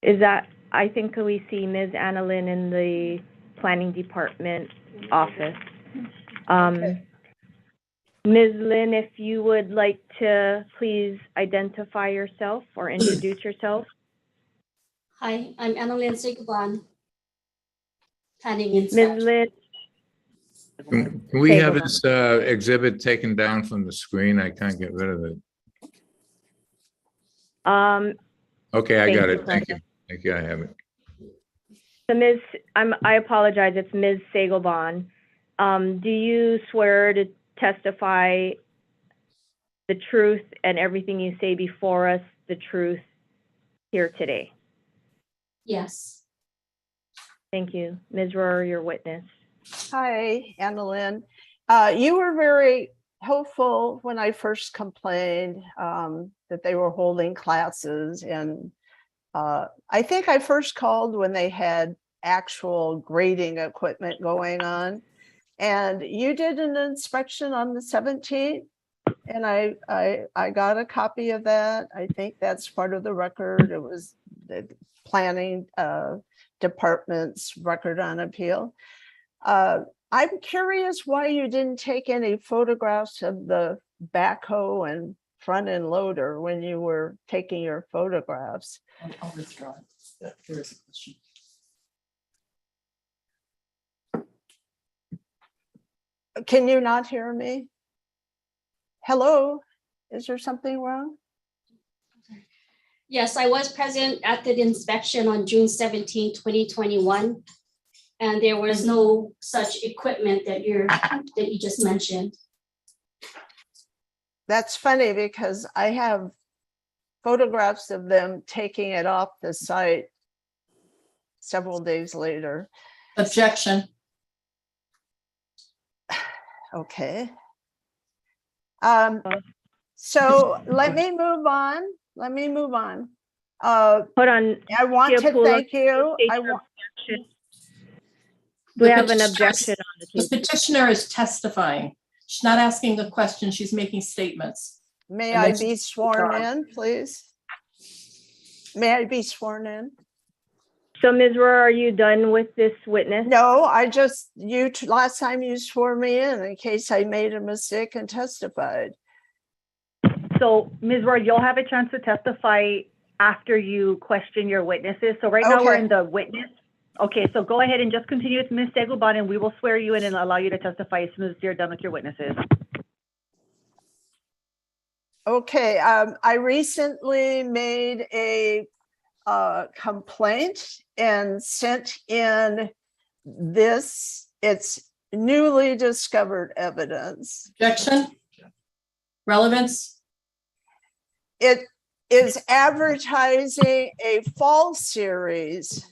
Is that, I think we see Ms. Anna Lynn in the planning department office. Okay. Ms. Lynn, if you would like to please identify yourself or introduce yourself. Hi, I'm Annalyn Sigban, planning Ms. inspector. Lynn, Can we have Table this exhibit taken down from the screen? I can't get rid of it. Okay, I Thank got you, it. Thank you. Brenda. Thank you. I have it. So Ms., I apologize, it's Ms. Sagelban. Do you swear to testify the truth and everything you say before us, the truth here today? Yes. Thank you. Ms. Rohrer, your witness. Hi, Anna Lynn. You were very helpful when I first complained that they were holding classes, and I think I first called when they had actual grading equipment going on, and you did an inspection on the 17th, and I got a copy of that. I think that's part of the record. It was the planning department's record on appeal. I'm curious why you didn't take any photographs of the backhoe and front end loader when you were taking your photographs. I'll withdraw it. Yeah, there is a question. Can you not hear me? Hello, is there something wrong? Yes, I was present at the inspection on June 17, 2021. And there was no such equipment that you just mentioned. That's funny because I have photographs of them taking it off the site several days later. Objection. Okay. So let me move on. Hold on. I want to Teopula, thank you. state I your want. objection. We have an petitioner objection is- on the The table. petitioner is testifying. She's not asking a question, she's making statements. May And I then be she's sworn withdrawn. in, please? May I be sworn in? So Ms. Rohrer, are you done with this witness? No, I just, last time you swore me in case I made a mistake and testified. So, Ms. Roy, you'll have a chance to testify after you question your witnesses. So right now we're Okay. in the witness. Okay, so go ahead and just continue with Ms. Sagelban, and we will swear you in and allow you to testify as soon as you're done with your witnesses. Okay, I recently made a complaint and sent in this, it's newly discovered evidence. Objection. Relevance. It is advertising a fall series.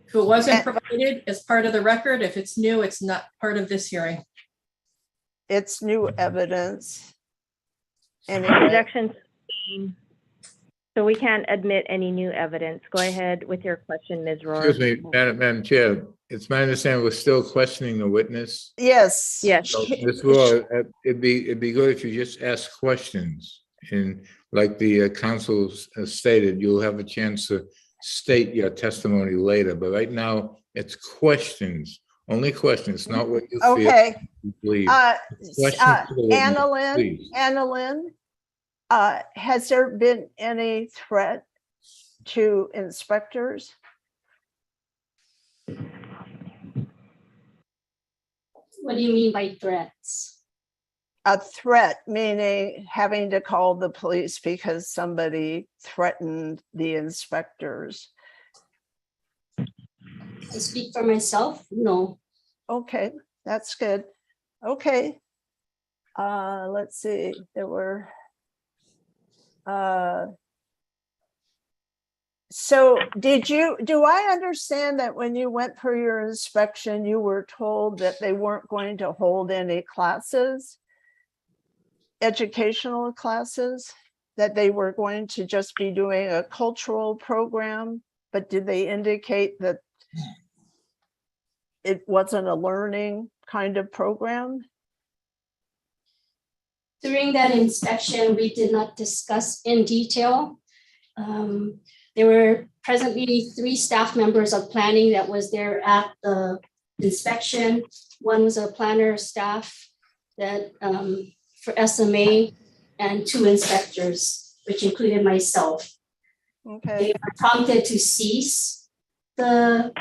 If it wasn't provided as part of the record, if it's new, it's not part of this hearing. It's new evidence. Anyway, Objection sustained. So we can't admit any new evidence. Go ahead with your question, Ms. Rohrer. Excuse me, Madam Chair. It's my understanding we're still questioning the witness. yes. Yes. So, Ms. Roy, it'd be good if you just ask questions. And like the council stated, you'll have a chance to state your testimony later. But right now, it's questions, only questions, not what you feel. Okay. You believe. Questions to the witness, please. Anna Lynn, has there been any threat to inspectors? What do you mean by threats? A threat meaning having to call the police because somebody threatened the inspectors. I speak for myself? No. Okay, that's good. Okay. Let's see, there were So do I understand that when you went for your inspection, you were told that they weren't going to hold any classes, educational classes, that they were going to just be doing a cultural program? But did they indicate that it wasn't a learning kind of program? During that inspection, we did not discuss in detail. There were presently 3 staff members of planning that was there at the inspection. One was a planner staff that for SMA, and 2 inspectors, which included myself. Okay. They were prompted to cease the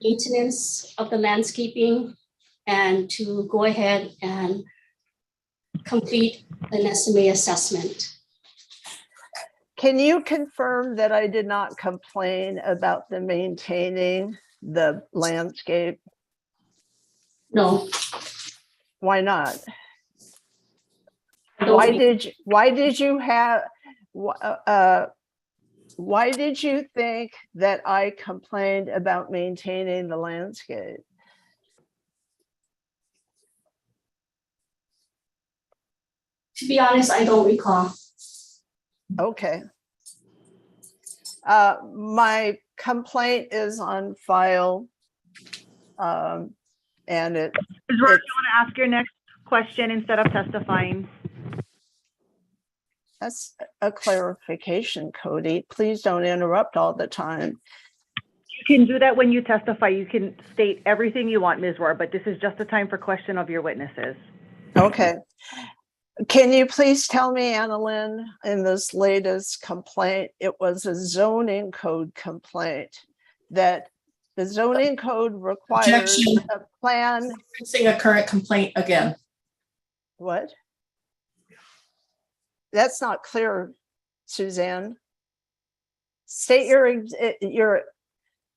maintenance of the landscaping and to go ahead and complete an SMA assessment. Can you confirm that I did not complain about the maintaining the landscape? No. Why not? Why did you think that I complained about maintaining the landscape? To be honest, I don't recall. Okay. My complaint is on file. And it. Ms. Rohr, you want to ask your next question instead of testifying? That's a clarification, Cody. Please don't interrupt all the time. You can do that when you testify. You can state everything you want, Ms. Rohr, but this is just the time for question of your witnesses. Okay. Can you please tell me, Annalyn, in this latest complaint, it was a zoning code complaint, that the zoning code requires Objection. a plan. Referencing a current complaint again. What? That's not clear, Suzanne. State your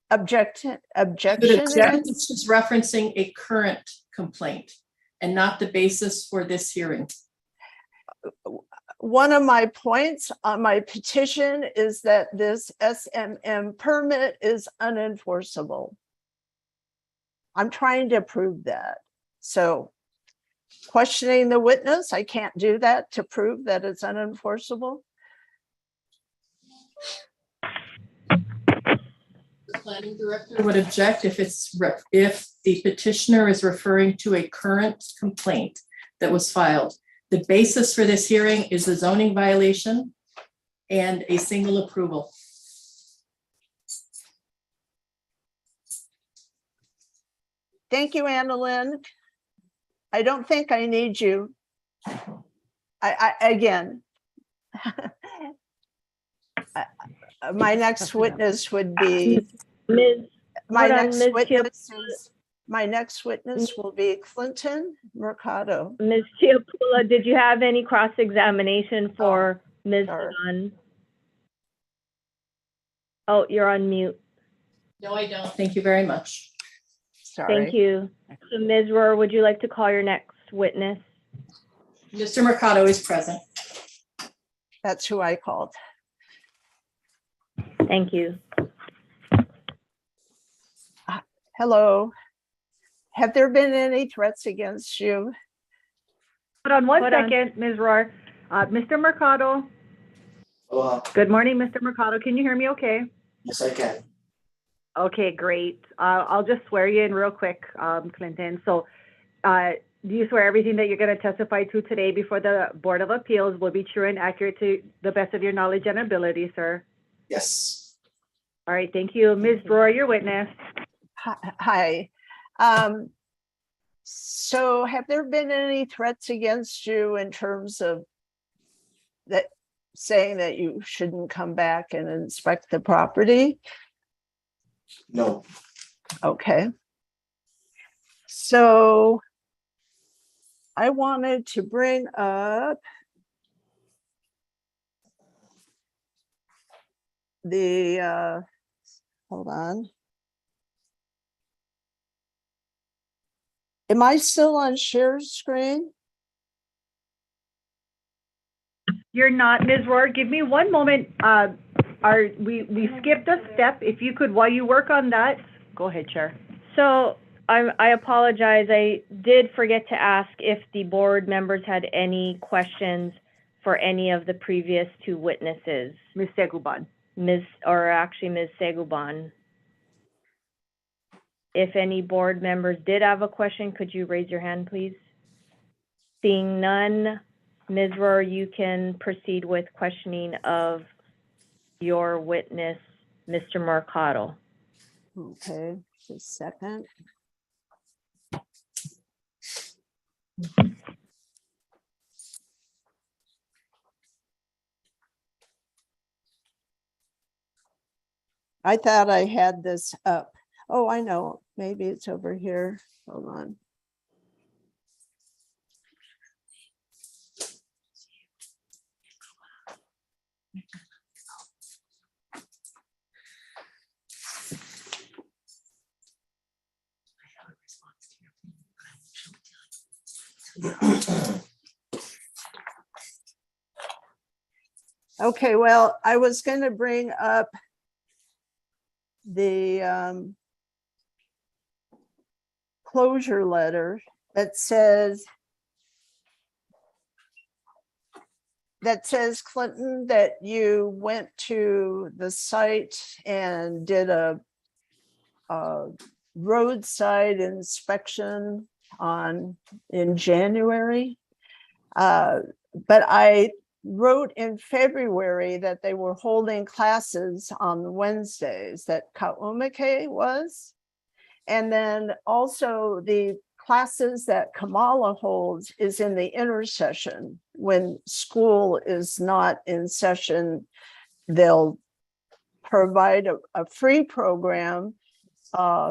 objection. This is referencing a current complaint and not the basis for this hearing. One of my points on my petition is that this SMM permit is unenforceable. I'm trying to prove that. So questioning the witness, I can't do that to prove that it's unenforceable. The planning director would object if the petitioner is referring to a current complaint that was filed. The basis for this hearing is the zoning violation and a single approval. Thank you, Annalyn. I don't think I need you. Again, my next witness would be my next witness will be Clinton Mercado. Ms. Chiapula, did you have any cross-examination for Ms. Dunn? Oh, you're on mute. No, I don't. Thank you very much. Sorry. Thank you. So Ms. Rohr, would you like to call your next witness? Mr. Mercado is present. That's who I called. Thank you. Hello. Have there been any threats against you? Hold on one second, Ms. Rohr. Mr. Mercado. Hello. Good morning, Mr. Mercado. Can you hear me okay? Yes, I can. Okay, great. I'll just swear you in real quick, Clinton. So do you swear everything that you're going to testify to today before the Board of Appeals will be true and accurate to the best of your knowledge and ability, sir? Yes. All right, thank you. Ms. Rohr, your witness. Hi. So have there been any threats against you in terms of that saying that you shouldn't come back and inspect the property? No. Okay. So I wanted to bring up the, hold on. Am I still on share screen? You're not, Ms. Rohr. Give me one moment. we skipped a step. If you could, while you work on that, go ahead, Chair. So I apologize. I did forget to ask if the board members had any questions for any of the previous two witnesses. Ms. Seguban. Ms. Seguban. If any board members did have a question, could you raise your hand, please? Seeing none, Ms. Rohr, you can proceed with questioning of your witness, Mr. Mercado. Okay, just a second. I thought I had this up. Oh, I know. Maybe it's over here. Hold on. Okay, well, I was going to bring up the closure letter that says Clinton, that you went to the site and did a roadside inspection in January. But I wrote in February that they were holding classes on Wednesdays, that Kaumake was. And then also the classes that Kamala holds is in the intersession. When school is not in session, they'll provide a free program.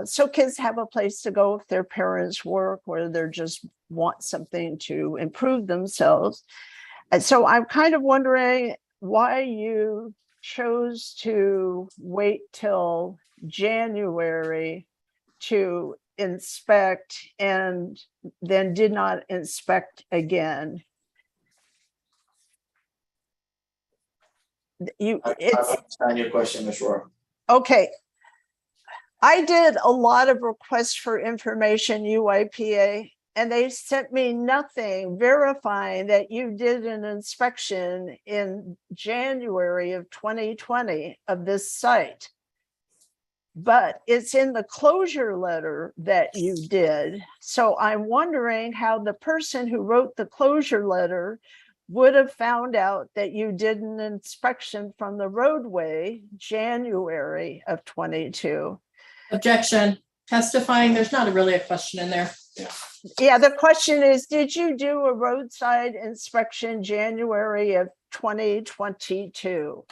So kids have a place to go if their parents work or they're just want something to improve themselves. And so I'm kind of wondering why you chose to wait till January to inspect and then did not inspect again. I understand your question, Ms. Rohr. Okay. I did a lot of requests for information, UIPA, and they sent me nothing verifying that you did an inspection in January of 2020 of this site. But it's in the closure letter that you did. So I'm wondering how the person who wrote the closure letter would have found out that you did an inspection from the roadway January of 22. Objection. Testifying, there's not really a question in there. Yeah, the question is, did you do a roadside inspection January of 2022?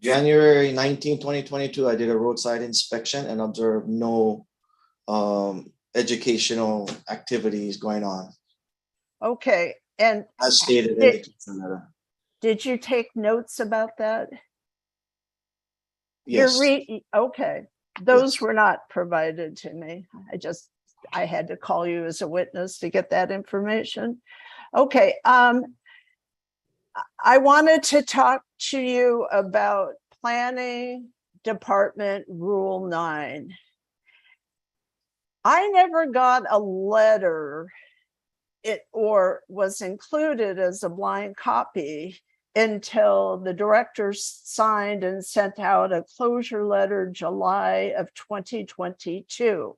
January 19, 2022, I did a roadside inspection and observed no educational activities going on. Okay, and as stated in the closure letter. Did you take notes about that? Yes. Okay, those were not provided to me. I had to call you as a witness to get that information. Okay, I wanted to talk to you about Planning Department Rule 9. I never got a letter or was included as a blind copy until the director signed and sent out a closure letter July of 2022.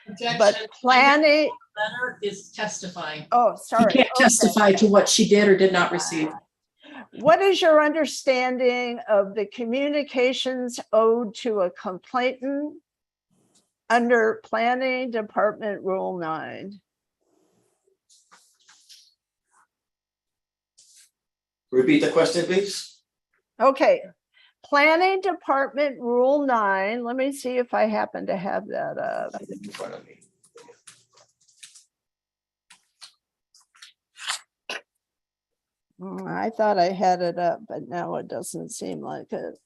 Objection. But planning Letter is testifying. Oh, sorry. You can't testify to what she did or did not receive. What is your understanding of the communications owed to a complainant under Planning Department Rule 9? Repeat the question, please. Okay. Planning Department Rule 9. Let me see if I happen to have that up. In front of me. I thought I had it up, but now it doesn't seem like it.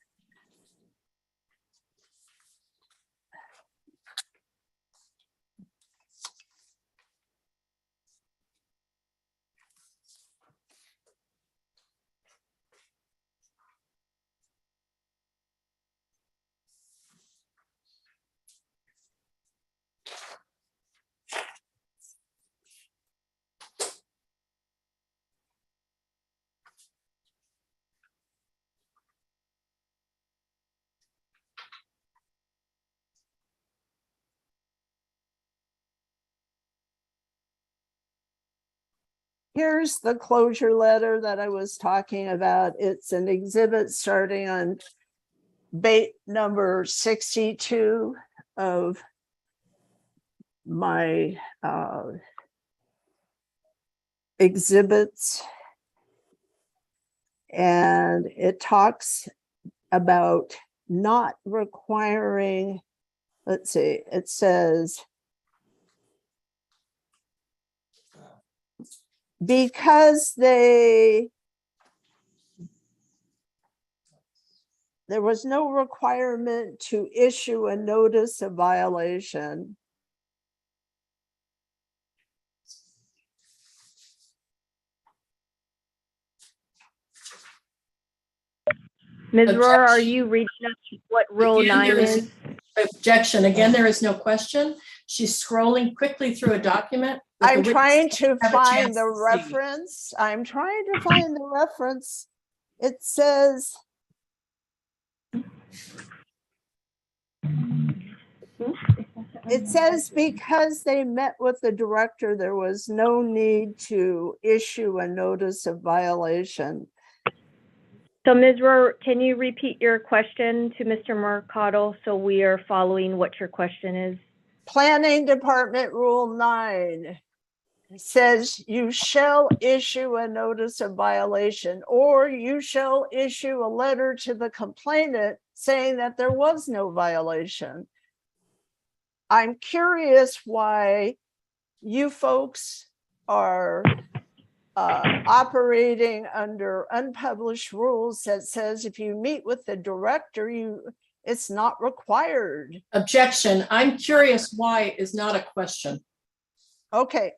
Here's the closure letter that I was talking about. It's an exhibit starting on bait number 62 of my exhibits. And it talks about not requiring, let's see, it says, because there was no requirement to issue a notice of violation. Ms. Rohr, are you reading us what Rule Again, 9 there is? Objection. Again, there is no question. She's scrolling quickly through a document. that the I'm trying witness to have a find chance the to see. reference. I'm trying to find the reference. It says, because they met with the director, there was no need to issue a notice of violation. So Ms. Rohr, can you repeat your question to Mr. Mercado so we are following what your question is? Planning Department Rule 9 says you shall issue a notice of violation, or you shall issue a letter to the complainant saying that there was no violation. I'm curious why you folks are operating under unpublished rules that says if you meet with the director, it's not required. Objection. I'm curious why is not a question. Okay.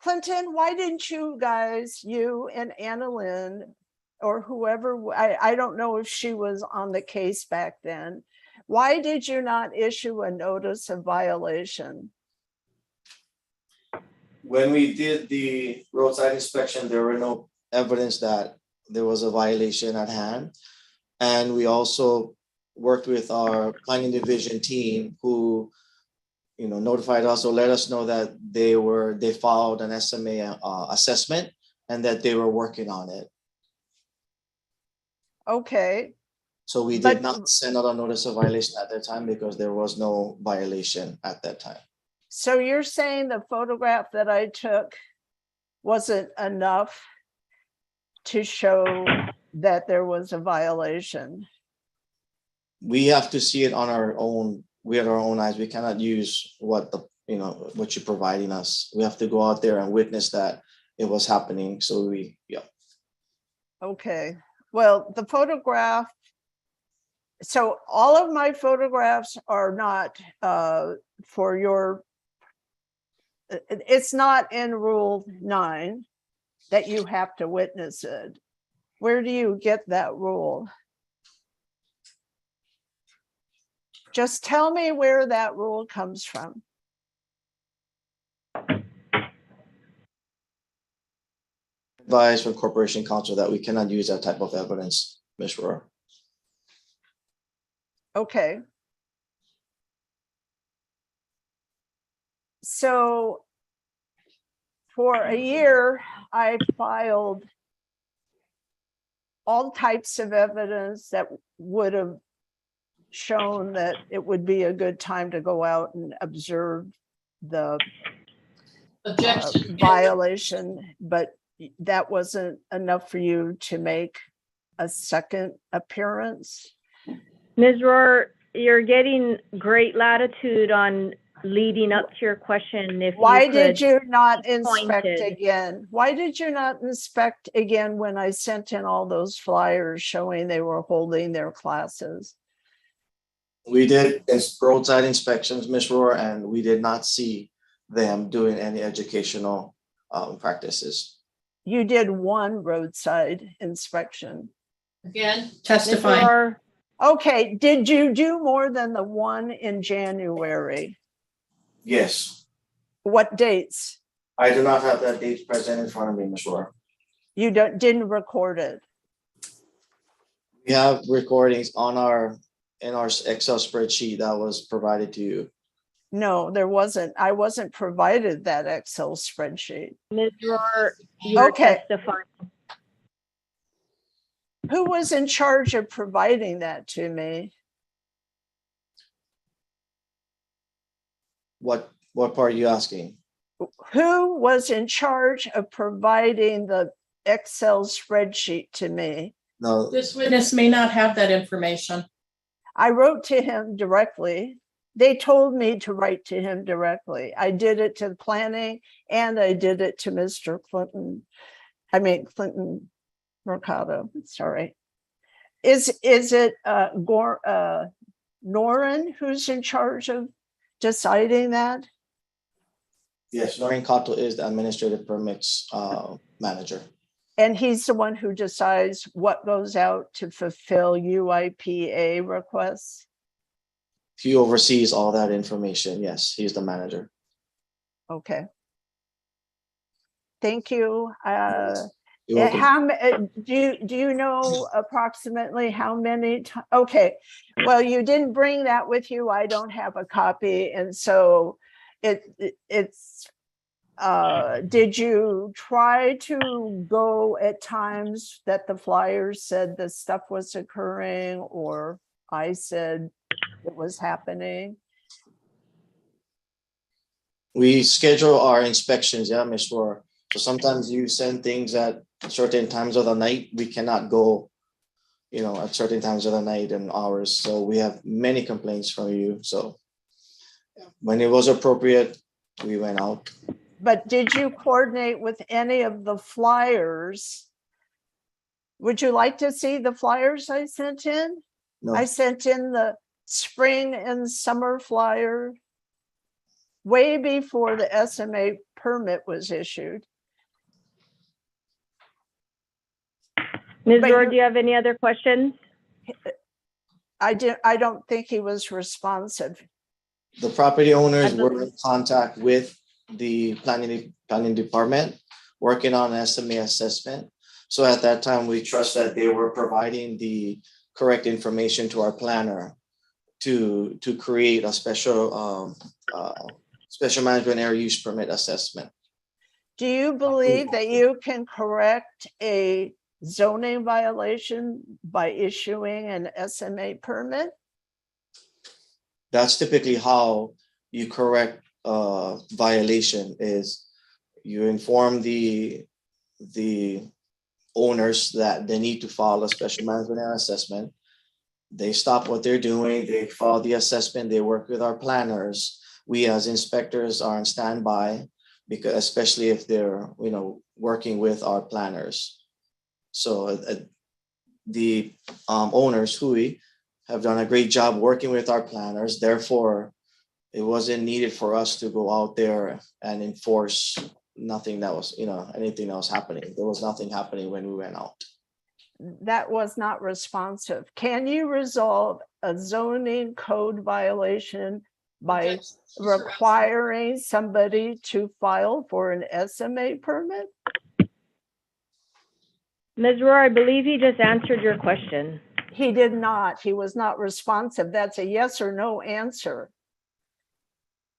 Clinton, why didn't you guys, you and Anna Lynn, or whoever, I don't know if she was on the case back then, why did you not issue a notice of violation? When we did the roadside inspection, there were no evidence that there was a violation at hand. And we also worked with our planning division team who, notified us or let us know that they filed an SMA assessment and that they were working on it. Okay. So we did not send out a notice of violation at that time because there was no violation at that time. So you're saying the photograph that I took wasn't enough to show that there was a violation? We have to see it on our own. We have our own eyes. We cannot use what you're providing us. We have to go out there and witness that it was happening. So Okay. Well, the photograph, so all of my photographs are not for your, it's not in Rule 9 that you have to witness it. Where do you get that rule? Just tell me where that rule comes from. Advise from Corporation Counsel that we cannot use that type of evidence, Ms. Rohr. Okay. So for a year, I filed all types of evidence that would have shown that it would be a good time to go out and observe the violation, but that wasn't enough for you to make a second appearance? Ms. Rohr, you're getting great latitude on leading up to your question. Why did you not inspect again? Why did you not inspect again when I sent in all those flyers showing they were holding their classes? We did roadside inspections, Ms. Rohr, and we did not see them doing any educational practices. You did one roadside inspection. Again, testify. Okay, did you do more than the one in January? Yes. What dates? I do not have that date present in front of me, Ms. Rohr. You didn't record it? We have recordings in our Excel spreadsheet that was provided to you. No, there wasn't. I wasn't provided that Excel spreadsheet. Ms. Rohr, you're Okay. testifying. Who was in charge of providing that to me? What part are you asking? Who was in charge of providing the Excel spreadsheet to me? No, This witness may not have that information. I wrote to him directly. They told me to write to him directly. I did it to the planning and I did it to Mr. Clinton. Clinton Mercado, sorry. Is it Norin who's in charge of deciding that? yes, Noreen Cotto is the administrative permits manager. And he's the one who decides what goes out to fulfill UIPA requests? He oversees all that information. Yes, he's the manager. Okay. Thank you. You're welcome. Do you know approximately how many? Okay, well, you didn't bring that with you. I don't have a copy, and so it's. Did you try to go at times that the flyers said the stuff was occurring, or I said it was happening? We schedule our inspections, yeah, Ms. Rohr. So sometimes you send things at certain times of the night. We cannot go, at certain times of the night and hours. So we have many complaints from you. So when it was appropriate, we went out. But did you coordinate with any of the flyers? Would you like to see the flyers I sent in? No. I sent in the spring and summer flyer way before the SMA permit was issued. Ms. Rohr, do you have any other questions? I don't think he was responsive. The property owners were in contact with the planning department, working on an SMA assessment. So at that time, we trust that they were providing the correct information to our planner to create a special management area use permit assessment. Do you believe that you can correct a zoning violation by issuing an SMA permit? That's typically how you correct violation. Is you inform the owners that they need to file a special management area assessment. They stop what they're doing, they file the assessment, they work with our planners. We as inspectors are on standby, because especially if they're working with our planners. So the owners, Hui, have done a great job working with our planners. Therefore, it wasn't needed for us to go out there and enforce nothing that was, anything that was happening. There was nothing happening when we went out. That was not responsive. Can you resolve a zoning code violation by requiring somebody to file for an SMA permit? Ms. Rohr, I believe he just answered your question. He did not. He was not responsive. That's a yes or no answer.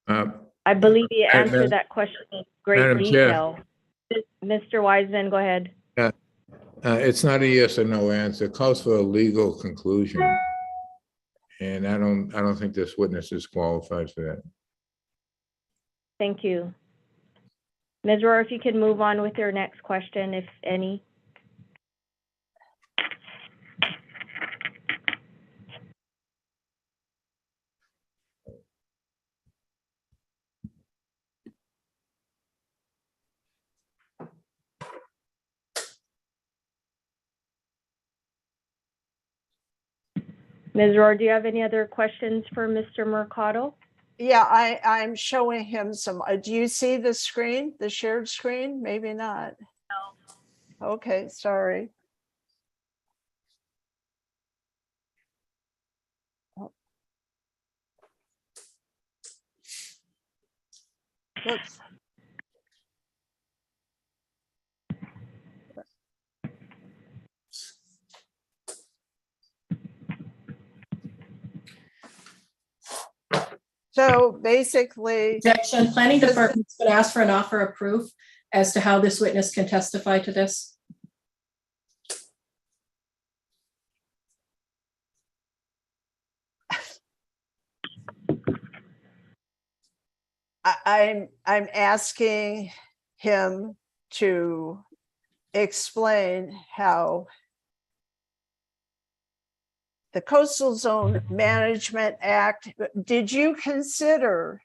I believe he answered that question in great Madam detail. Mr. Wiseman, go ahead. It's not a yes or no answer. It calls for a legal conclusion. And I don't think this witness is qualified for that. Thank you. Ms. Rohr, if you could move on with your next question, if any. Ms. Rohr, do you have any other questions for Mr. Mercado? Yeah, I'm showing him some. Do you see the screen, the shared screen? Maybe not. No. Okay, sorry. Oops. So basically, Objection, planning department's been asked for an offer of proof as to how this witness can testify to this. I'm asking him to explain how the Coastal Zone Management Act, did you consider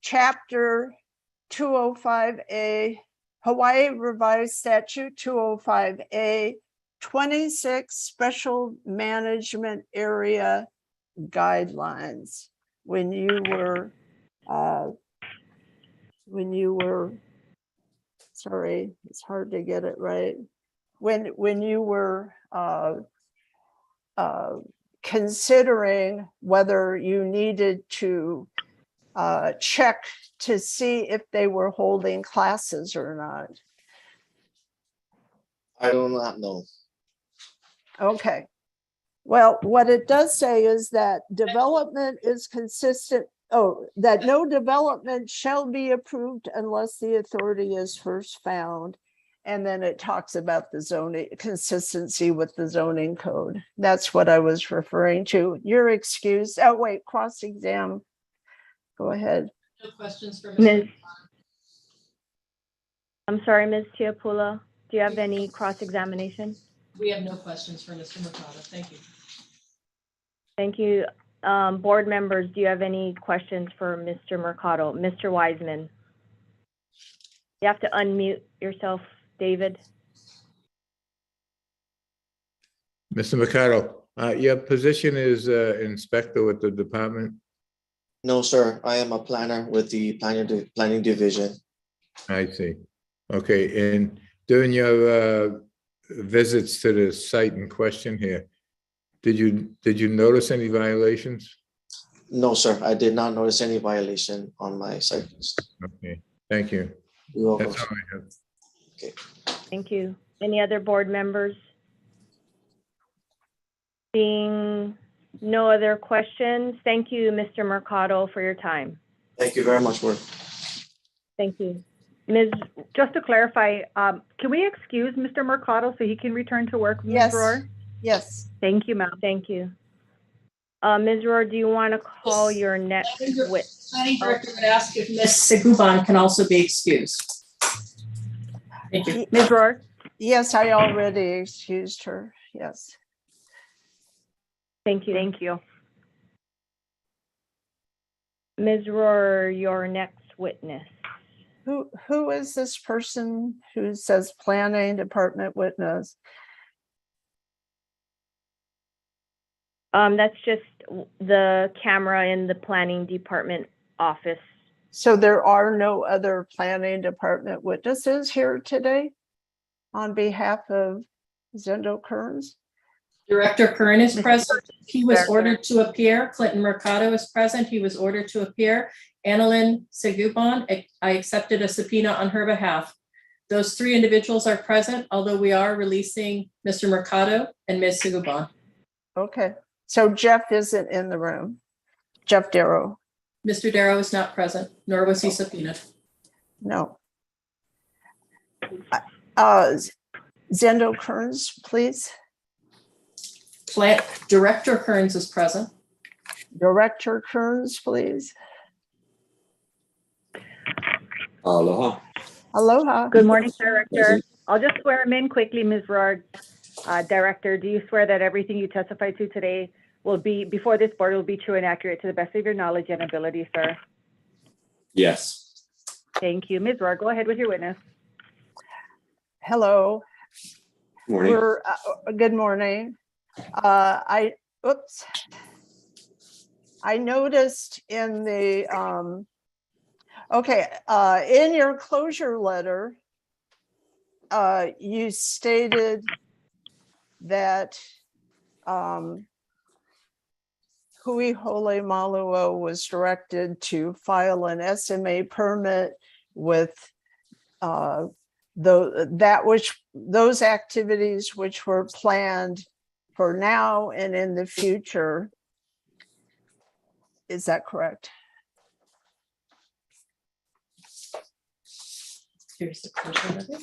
Chapter 205A, Hawaii Revised Statute 205A, 26 Special Management Area Guidelines when you were, sorry, it's hard to get it right. When you were considering whether you needed to check to see if they were holding classes or not? I do not know. Okay. Well, what it does say is that development is consistent, that no development shall be approved unless the authority is first found. And then it talks about the zoning consistency with the zoning code. That's what I was referring to. You're excused. Oh, wait, cross-exam. Go ahead. No questions for Ms. I'm sorry, Ms. Tiapula, do you have any cross-examination? We have no questions for Mr. Mercado. Thank you. Thank you. Board members, do you have any questions for Mr. Mercado? Mr. Wiseman? You have to unmute yourself, David. Mr. Mercado, your position is inspector with the department? No, sir. I am a planner with the planning division. I see. Okay, and during your visits to the site in question here, did you notice any violations? No, sir. I did not notice any violation on my site list. Okay, thank you. You're welcome. That's all I have. Okay. Thank you. Any other board members? Seeing no other questions, thank you, Mr. Mercado, for your time. Thank you very much, Board. Thank you. Ms., just to clarify, can we excuse Mr. Mercado so he can return to work, Ms. Yes. Rohr? Yes. Thank you, ma'am. Thank you. Ms. Rohr, do you want to call your next witness? Planning director would ask if Ms. Seguban can also be excused. Thank you. Ms. Rohr? Yes, I already excused her. Yes. Thank you. Thank you. Ms. Rohr, your next witness. Who is this person who says planning department witness? That's just the camera in the planning department office. So there are no other planning department witnesses here today on behalf of Zendo Kearns? Director Kern is present. He was ordered to appear. Clinton Mercado is present. He was ordered to appear. Annalyn Seguban, I accepted a subpoena on her behalf. Those three individuals are present, although we are releasing Mr. Mercado and Ms. Seguban. Okay, so Jeff isn't in the room. Jeff Darrow. Mr. Darrow is not present, nor was he subpoenaed. No. Zendo Kearns, please. Director Kearns is present. Director Kearns, please. Aloha. Aloha. Good morning, Director. I'll just swear him in quickly, Ms. Rohr. Director, do you swear that everything you testified to today will be, before this board, will be true and accurate to the best of your knowledge and ability, sir? Yes. Thank you. Ms. Rohr, go ahead with your witness. Hello. Morning. Good morning. I noticed in the, in your closure letter, you stated that Hui Hole Maluo was directed to file an SMA permit with those activities which were planned for now and in the future. Is that correct? Here's the portion of it.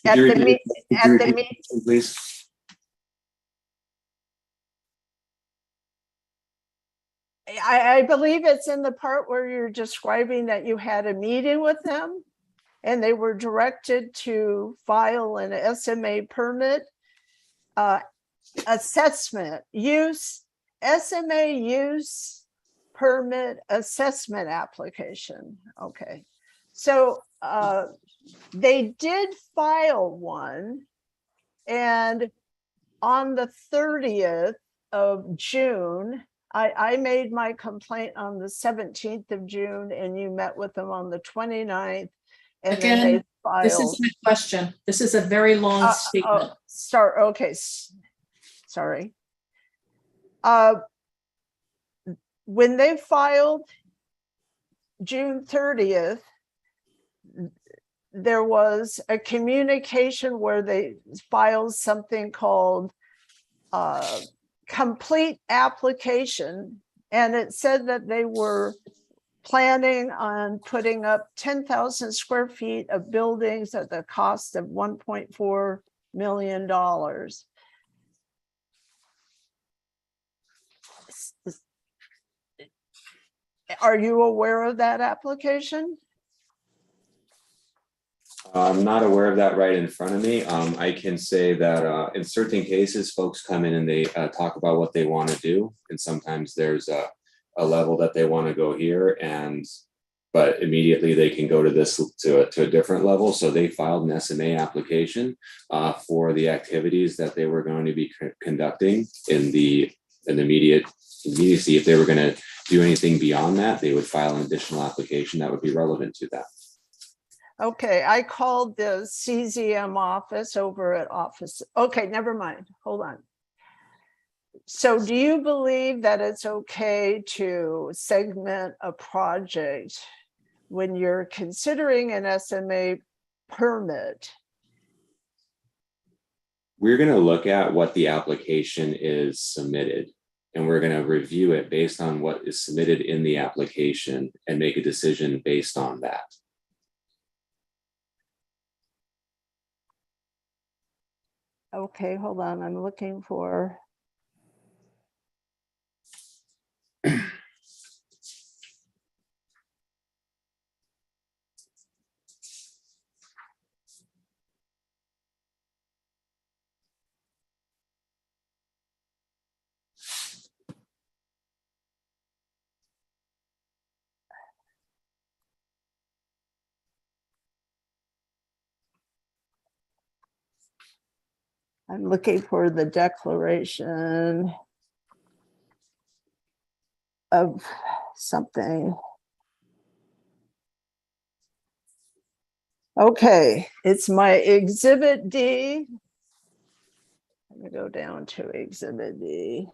At Could you the repeat meet, could you at the repeat meet, the question, please? I believe it's in the part where you're describing that you had a meeting with them and they were directed to file an SMA permit, assessment use, SMA use permit assessment application. Okay. So they did file one, and on the 30th of June, I made my complaint on the 17th of June, and you met with them on the 29th. And then they Again, filed. this is my question. This is a very long statement. Okay, sorry. When they filed June 30th, there was a communication where they filed something called complete application, and it said that they were planning on putting up 10,000 square feet of buildings at the cost of $1.4 million. Are you aware of that application? I'm not aware of that right in front of me. I can say that in certain cases, folks come in and they talk about what they want to do. And sometimes there's a level that they want to go here, but immediately they can go to a different level. So they filed an SMA application for the activities that they were going to be conducting in the immediacy. If they were going to do anything beyond that, they would file an additional application that would be relevant to that. Okay, I called the CZM office over at office. Okay, never mind. Hold on. So do you believe that it's okay to segment a project when you're considering an SMA permit? We're going to look at what the application is submitted, and we're going to review it based on what is submitted in the application and make a decision based on that. Okay, hold on. I'm looking for. I'm looking for the declaration of something. Okay, it's my Exhibit D. I'm going to go down to Exhibit D.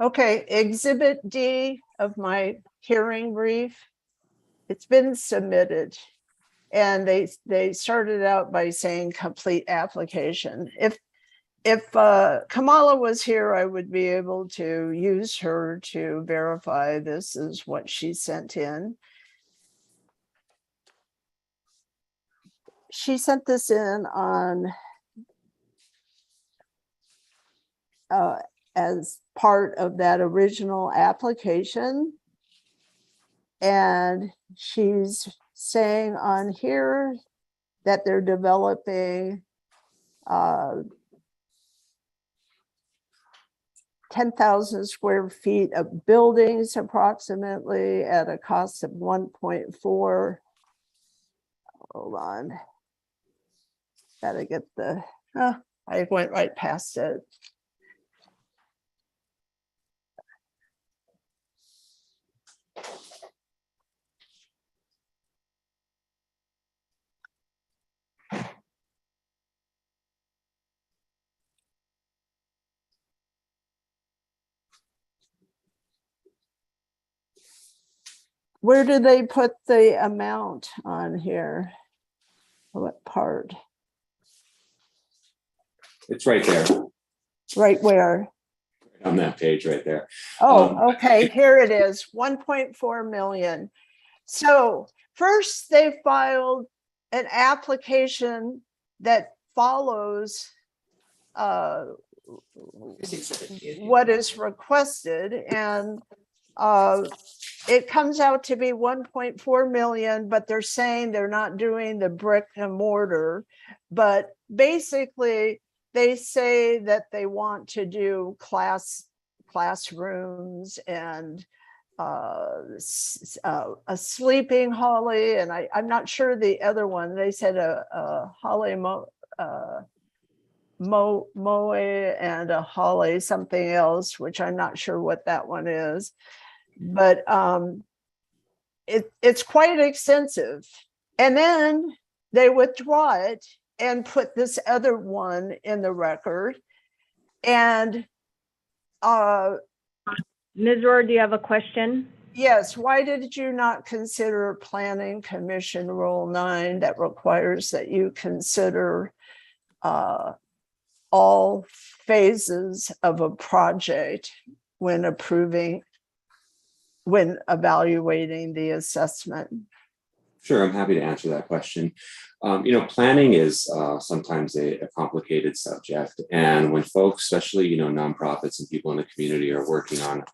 Okay, Exhibit D of my hearing brief. It's been submitted, and they started out by saying complete application. If Kamala was here, I would be able to use her to verify this is what she sent in. She sent this in on as part of that original application. And she's saying on here that they're developing 10,000 square feet of buildings approximately at a cost of 1.4. Hold on. Gotta get the, oh, I went right past it. Where do they put the amount on here? What part? It's right there Right where? on that page right there. Oh, okay, here it is, 1.4 million. So first they filed an application that follows what is requested, and it comes out to be 1.4 million, but they're saying they're not doing the brick and mortar. But basically, they say that they want to do classrooms and a sleeping holly, and I'm not sure the other one. They said a holly moe and a holly something else, which I'm not sure what that one is. But it's quite extensive. And then they withdraw it and put this other one in the record. And Ms. Rohr, do you have a question? yes, why did you not consider Planning Commission Rule 9 that requires that you consider all phases of a project when evaluating the assessment? Sure, I'm happy to answer that question. Planning is sometimes a complicated subject, and when folks, especially nonprofits and people in the community, are working on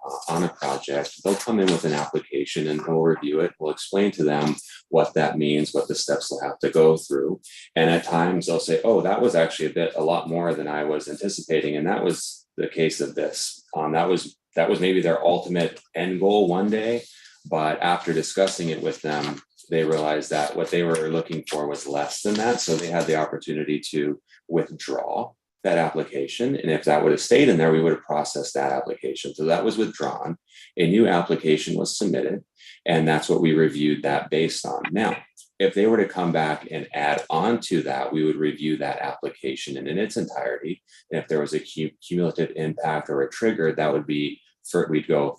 a project, they'll come in with an application and we'll review it. We'll explain to them what that means, what the steps they'll have to go through, and at times they'll say, "Oh, that was actually a lot more than I was anticipating," and that was the case of this. That was maybe their ultimate end goal one day, but after discussing it with them, they realized that what they were looking for was less than that. So they had the opportunity to withdraw that application. And if that would have stayed in there, we would have processed that application. So that was withdrawn. A new application was submitted. And that's what we reviewed that based on. Now, if they were to come back and add on to that, we would review that application in its entirety. And if there was a cumulative impact or a trigger, that would be we'd go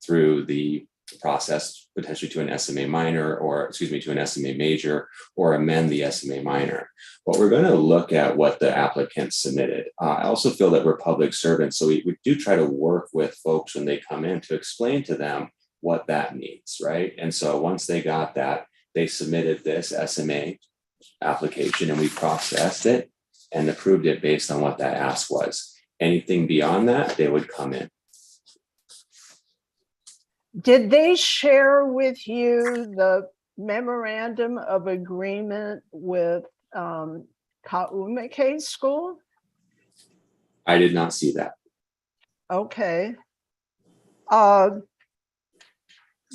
through the process potentially to an SMA minor, or to an SMA major, or amend the SMA minor. But we're going to look at what the applicant submitted. I also feel that we're public servants, so we do try to work with folks when they come in to explain to them what that means, right? And so once they got that, they submitted this SMA application and we processed it and approved it based on what that ask was. Anything beyond that, they would come in. Did they share with you the memorandum of agreement with Ka'umeke School? I did not see that. Okay. But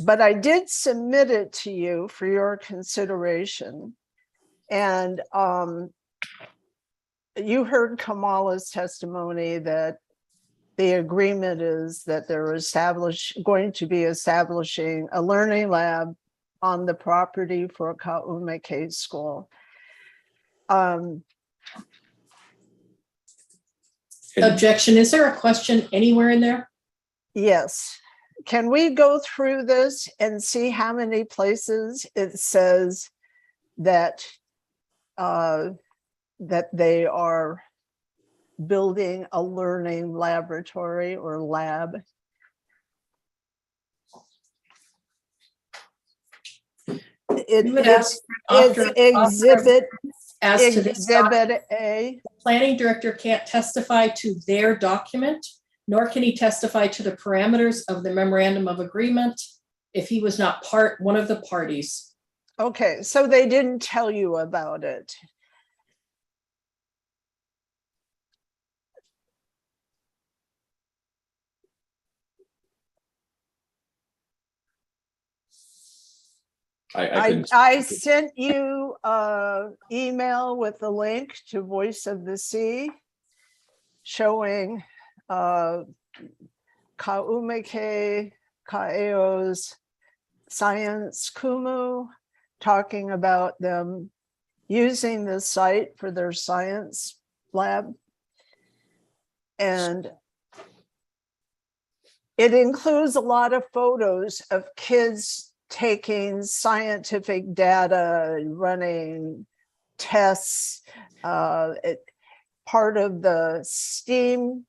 I did submit it to you for your consideration. And you heard Kamala's testimony that the agreement is that they're going to be establishing a learning lab on the property for Ka'umeke School. Objection. Is there a question anywhere in there? Yes. Can we go through this and see how many places it says that that they are building a learning laboratory or lab? It's exhibit A. Planning director can't testify to their document, nor can he testify to the parameters of the memorandum of agreement if he was not one of the parties. Okay, so they didn't tell you about it. I sent you email with the link to Voice of the Sea showing Kaumeke Kaeo's Science Kumu, talking about them using the site for their science lab. And it includes a lot of photos of kids taking scientific data, running tests, part of the STEAM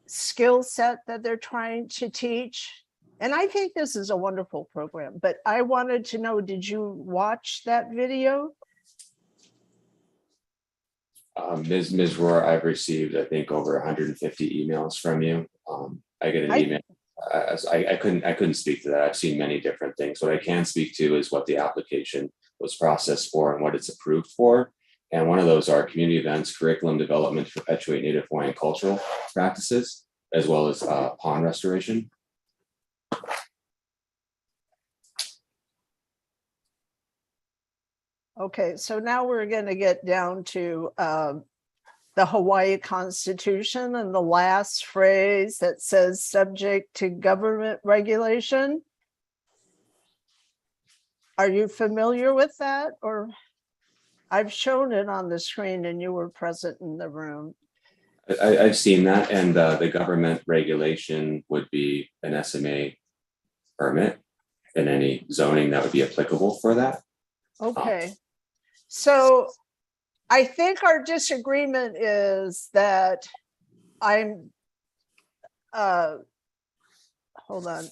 skill set that they're trying to teach. And I think this is a wonderful program, but I wanted to know, did you watch that video? Ms. Rohr, I've received, I think, over 150 emails from you. I get an email. I couldn't speak to that. I've seen many different things. What I can speak to is what the application was processed for and what it's approved for. And one of those are community events, curriculum development to perpetuate Native Hawaiian cultural practices, as well as pond restoration. Okay, so now we're going to get down to the Hawaii Constitution and the last phrase that says subject to government regulation. Are you familiar with that? Or I've shown it on the screen and you were present in the room. I've seen that, and the government regulation would be an SMA permit and any zoning that would be applicable for that. Okay. So I think our disagreement is that hold on.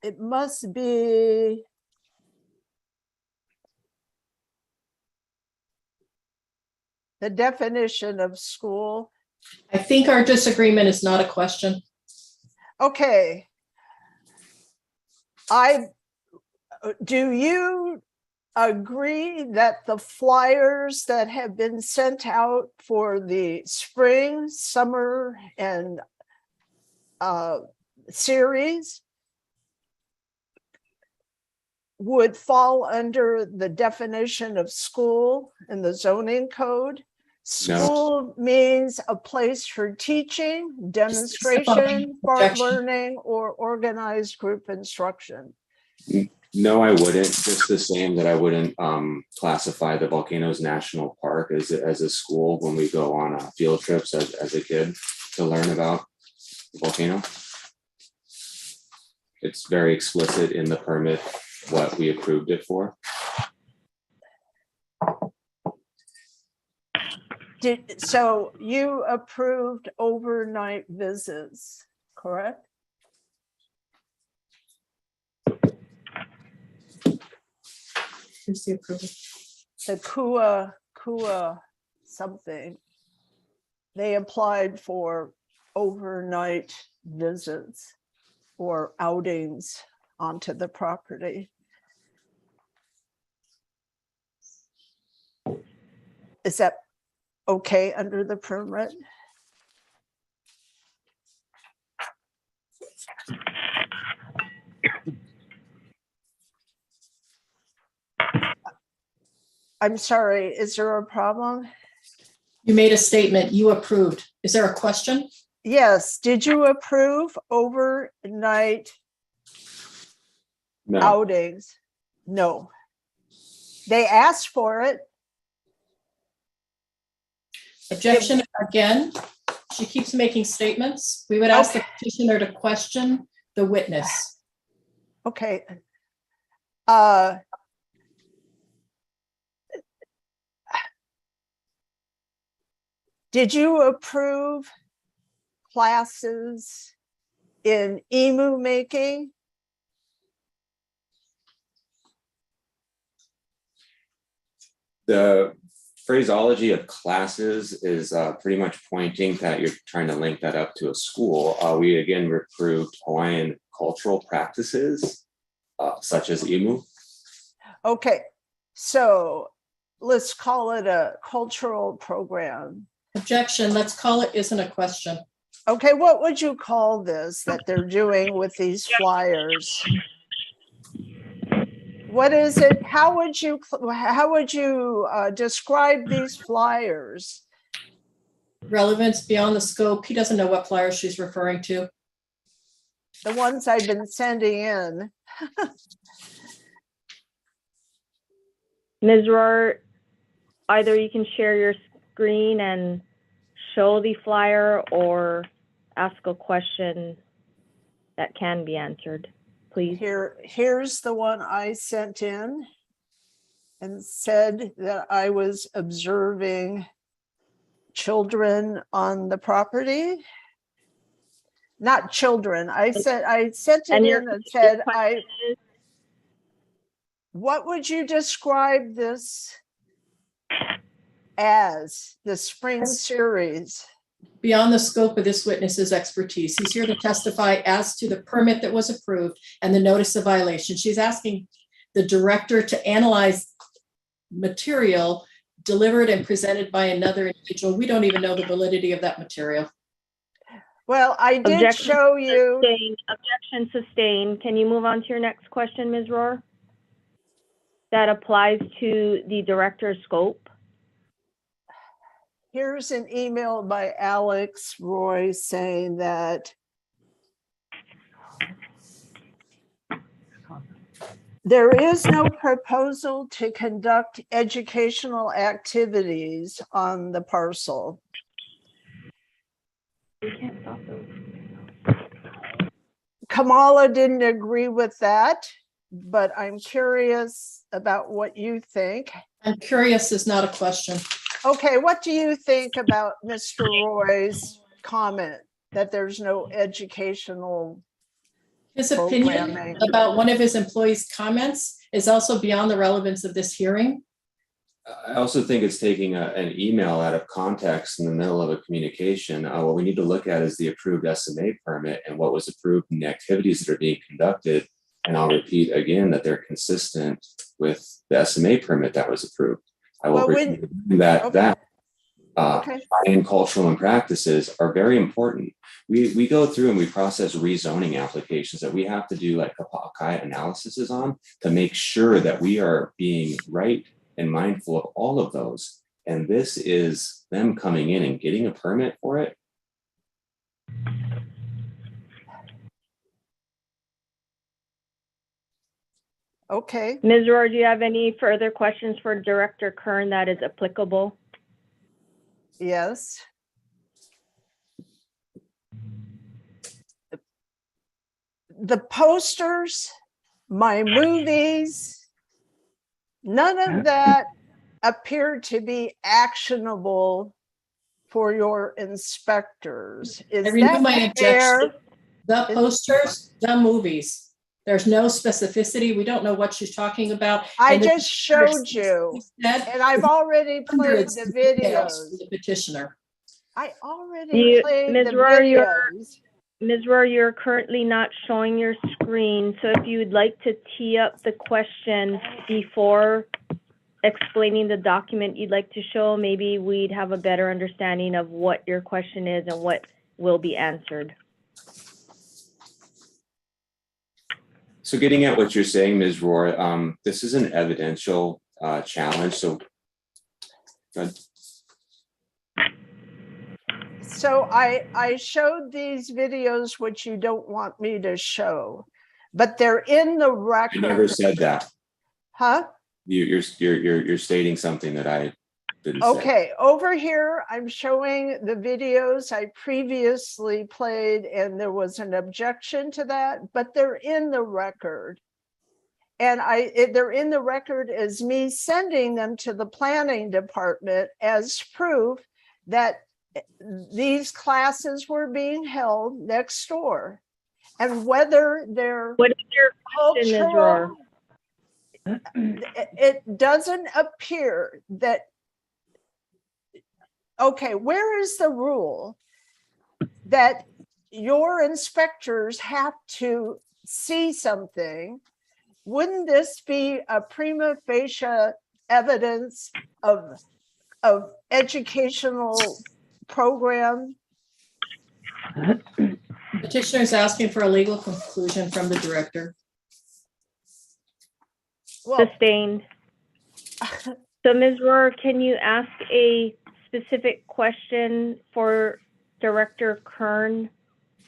It must be the definition of school. I think our disagreement is not a question. Okay. Do you agree that the flyers that have been sent out for the spring, summer, and series would fall under the definition of school in the zoning code? School means a place for teaching, demonstration, part learning, or organized group instruction. No, I wouldn't. Just the same that I wouldn't classify the Volcanoes National Park as a school when we go on field trips as a kid to learn about the volcano. It's very explicit in the permit what we approved it for. So you approved overnight visits, correct? Here's the approval. The Kua something. They applied for overnight visits or outings onto the property. Is that okay under the permit? I'm sorry, is there a problem? You made a statement, you approved. Is there a question? Yes, did you approve overnight outings? No. They asked for it. Objection again. She keeps making statements. We would ask the petitioner to question the witness. Okay. Did you approve classes in emu making? The phraseology of classes is pretty much pointing that you're trying to link that up to a school. We again approved Hawaiian cultural practices such as emu. Okay, so let's call it a cultural program. Objection, let's call it isn't a question. Okay, what would you call this that they're doing with these flyers? What is it? How would you describe these flyers? Relevance beyond the scope. He doesn't know what flyer she's referring to. The ones I've been sending in. Ms. Rohr, either you can share your screen and show the flyer or ask a question that can be answered, please. Here's the one I sent in and said that I was observing children on the property. Not children. I sent it in and said, what would you describe this as, the spring series? Beyond the scope of this witness's expertise. He's here to testify as to the permit that was approved and the notice of violation. She's asking the director to analyze material delivered and presented by another individual. We don't even know the validity of that material. Well, I did show you. Objection sustained. Can you move on to your next question, Ms. Rohr? That applies to the director's scope. Here's an email by Alex Roy saying that there is no proposal to conduct educational activities on the parcel. Kamala didn't agree with that, but I'm curious about what you think. I'm curious is not a question. Okay, what do you think about Mr. Roy's comment that there's no educational His opinion about one of his employees' comments is also beyond the relevance of this hearing. I also think it's taking an email out of context in the middle of a communication. What we need to look at is the approved SMA permit and what was approved and the activities that are being conducted. And I'll repeat again that they're consistent with the SMA permit that was approved. I will repeat that Hawaiian cultural and practices are very important. We go through and we process rezoning applications that we have to do like Kapakai analysis on to make sure that we are being right and mindful of all of those. And this is them coming in and getting a permit for it. Okay. Ms. Rohr, do you have any further questions for Director Kern that is applicable? Yes. The posters, my movies, none of that appeared to be actionable for your inspectors. Is I renew my fair? objection. The posters, the movies. There's no specificity. We don't know what she's talking about. I just showed you, and I've already played the videos. The petitioner. I already played the videos. Ms. Rohr, you're currently not showing your screen, so if you would like to tee up the question before explaining the document you'd like to show, maybe we'd have a better understanding of what your question is and what will be answered. So getting at what you're saying, Ms. Rohr, this is an evidential challenge. So good. So I showed these videos, which you don't want me to show, but they're in the record. I never said that. Huh? You're stating something that I didn't say. Okay, over here, I'm showing the videos I previously played, and there was an objection to that, but they're in the record. And they're in the record as me sending them to the planning department as proof that these classes were being held next door. And whether they're what is your question, Ms. Rohr? It doesn't appear that, okay, where is the rule that your inspectors have to see something? Wouldn't this be a prima facie evidence of educational program? Petitioner is asking for a legal conclusion from the director. Sustained. So Ms. Rohr, can you ask a specific question for Director Kern?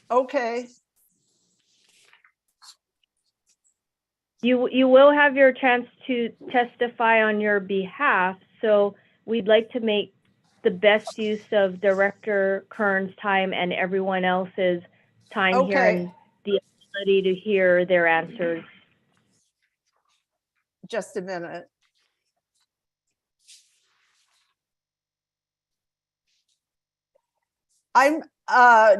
Okay. You will have your chance to testify on your behalf, so we'd like to make the best use of Director Kern's time and everyone else's time here and the ability to hear their answers. Just a minute.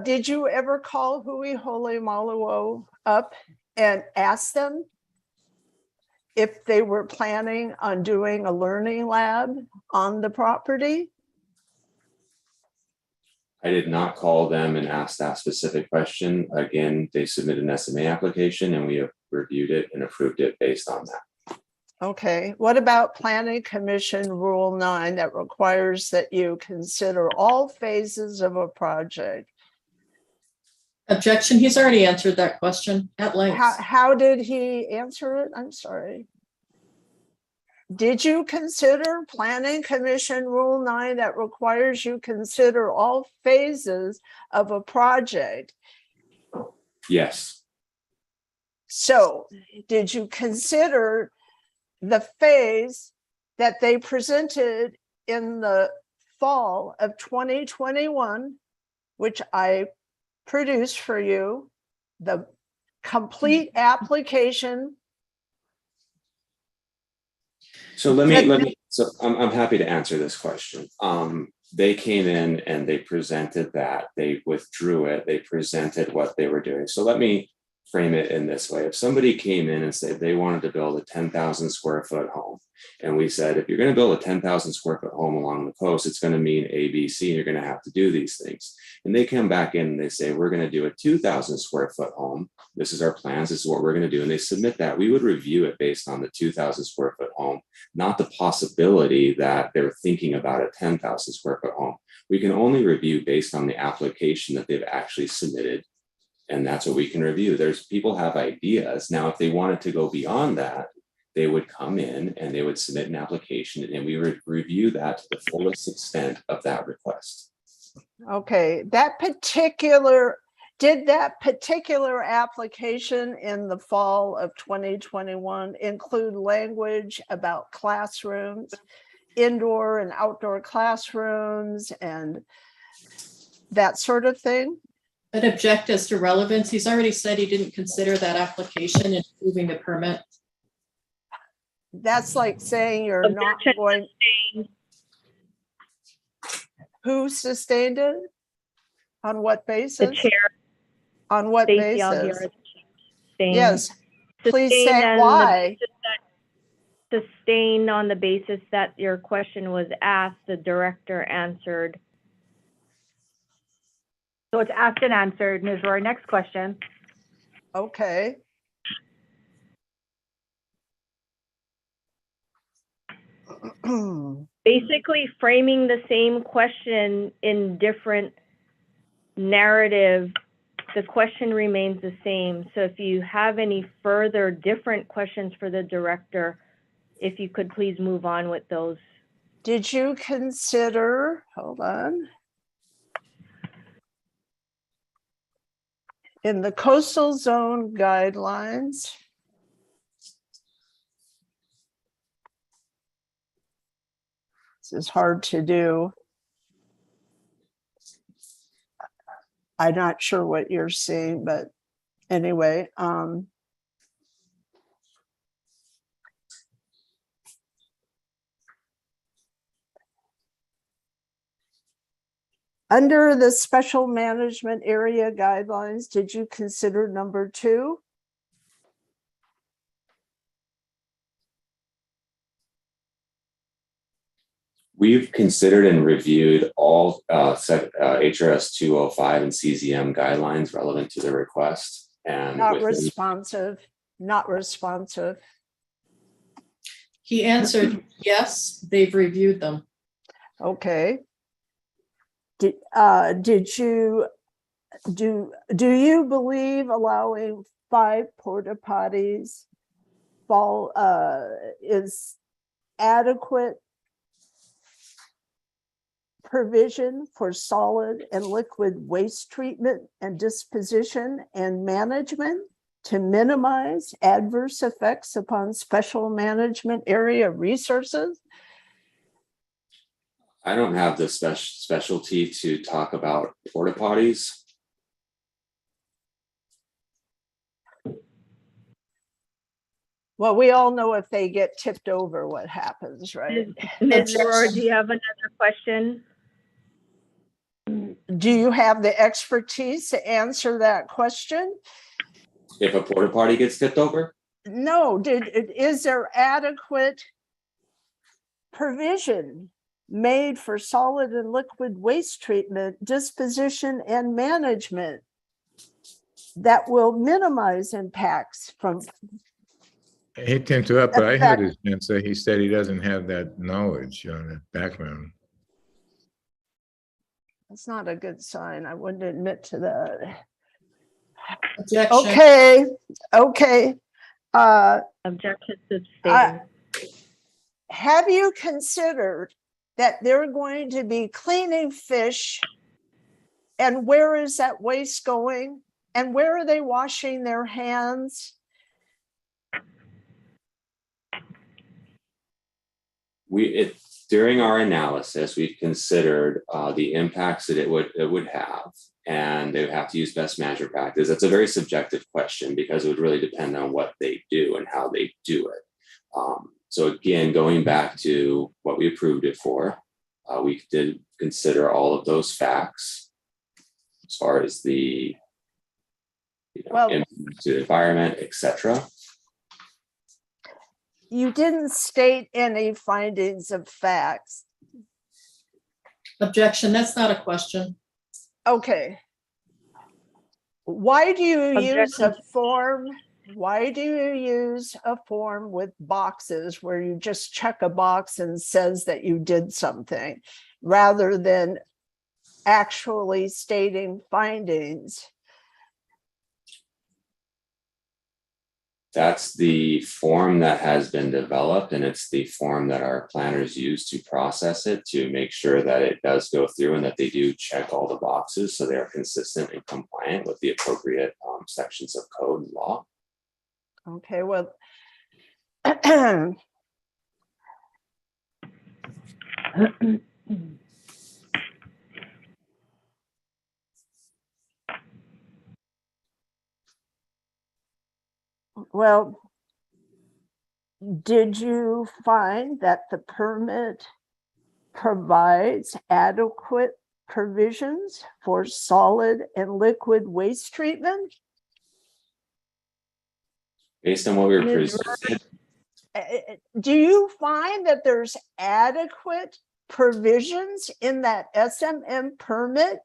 Did you ever call Hui Hole Maluo up and ask them if they were planning on doing a learning lab on the property? I did not call them and ask that specific question. Again, they submitted an SMA application and we have reviewed it and approved it based on that. Okay, what about Planning Commission Rule 9 that requires that you consider all phases of a project? Objection, he's already answered that question at length. How did he answer it? I'm sorry. Did you consider Planning Commission Rule 9 that requires you consider all phases of a project? Yes. So did you consider the phase that they presented in the fall of 2021, which I produced for you, the complete application? So I'm happy to answer this question. They came in and they presented that, they withdrew it, they presented what they were doing. So let me frame it in this way. If somebody came in and said they wanted to build a 10,000 square foot home, and we said, if you're going to build a 10,000 square foot home along the coast, it's going to mean A, B, C, and you're going to have to do these things. And they come back in and they say, we're going to do a 2,000 square foot home. This is our plans. This is what we're going to do. And they submit that. We would review it based on the 2,000 square foot home, not the possibility that they're thinking about a 10,000 square foot home. We can only review based on the application that they've actually submitted. And that's what we can review. People have ideas. Now, if they wanted to go beyond that, they would come in and they would submit an application and we would review that to the fullest extent of that request. Okay, did that particular application in the fall of 2021 include language about classrooms, indoor and outdoor classrooms and that sort of thing? I'd object as to relevance. He's already said he didn't consider that application in approving the permit. That's like saying you're not going. Who sustained it? On what basis? The chair. On what Stacey basis? Aguirre, Yes, please say why. Sustained on the basis that your question was asked, the director answered. So it's asked and answered. Ms. Rohr, next question. Okay. Basically framing the same question in different narrative, the question remains the same. So if you have any further different questions for the director, if you could please move on with those. Did you consider, hold on. In the coastal zone guidelines, this is hard to do. I'm not sure what you're seeing, but anyway, under the special management area guidelines, did you consider number 2? We've considered and reviewed all HRS 205 and CZM guidelines relevant to the request. And not responsive. He answered, yes, they've reviewed them. Okay. Do you believe allowing 5 porta potties is adequate provision for solid and liquid waste treatment and disposition and management to minimize adverse effects upon special management area resources? I don't have the specialty to talk about porta potties. Well, we all know if they get tipped over, what happens, right? Ms. Rohr, do you have another question? Do you have the expertise to answer that question? If a porta potty gets tipped over? No, is there adequate provision made for solid and liquid waste treatment, disposition, and management that will minimize impacts from? I hate to interrupt, but I heard his answer. He said he doesn't have that knowledge on that background. That's not a good sign. I wouldn't admit to that. Objection. Okay. Objection sustained. Have you considered that they're going to be cleaning fish? And where is that waste going? And where are they washing their hands? During our analysis, we've considered the impacts that it would have, and they would have to use best management practice. That's a very subjective question because it would really depend on what they do and how they do it. So again, going back to what we approved it for, we did consider all of those facts as far as the impact to the environment, etc. You didn't state any findings of facts. Objection, that's not a question. Okay. Why do you use a form? Why do you use a form with boxes where you just check a box and says that you did something rather than actually stating findings? That's the form that has been developed, and it's the form that our planners use to process it to make sure that it does go through and that they do check all the boxes so they are consistent and compliant with the appropriate sections of code and law. Okay, well, well, did you find that the permit provides adequate provisions for solid and liquid waste treatment? Based on what we were presented, Do you find that there's adequate provisions in that SMM permit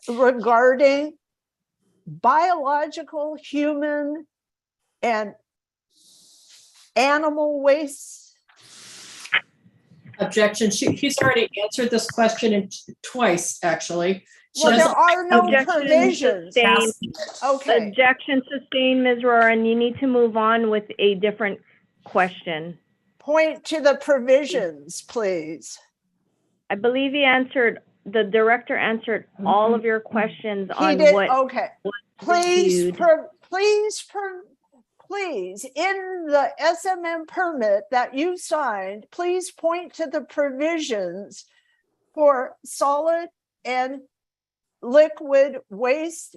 regarding biological, human, and animal waste? Objection. He's already answered this question twice, actually. Well, there are no provisions. Sustained. Okay. Objection sustained, Ms. Rohr, and you need to move on with a different question. Point to the provisions, please. I believe the director answered all of your questions on what. Okay. Please, please, in the SMM permit that you signed, please point to the provisions for solid and liquid waste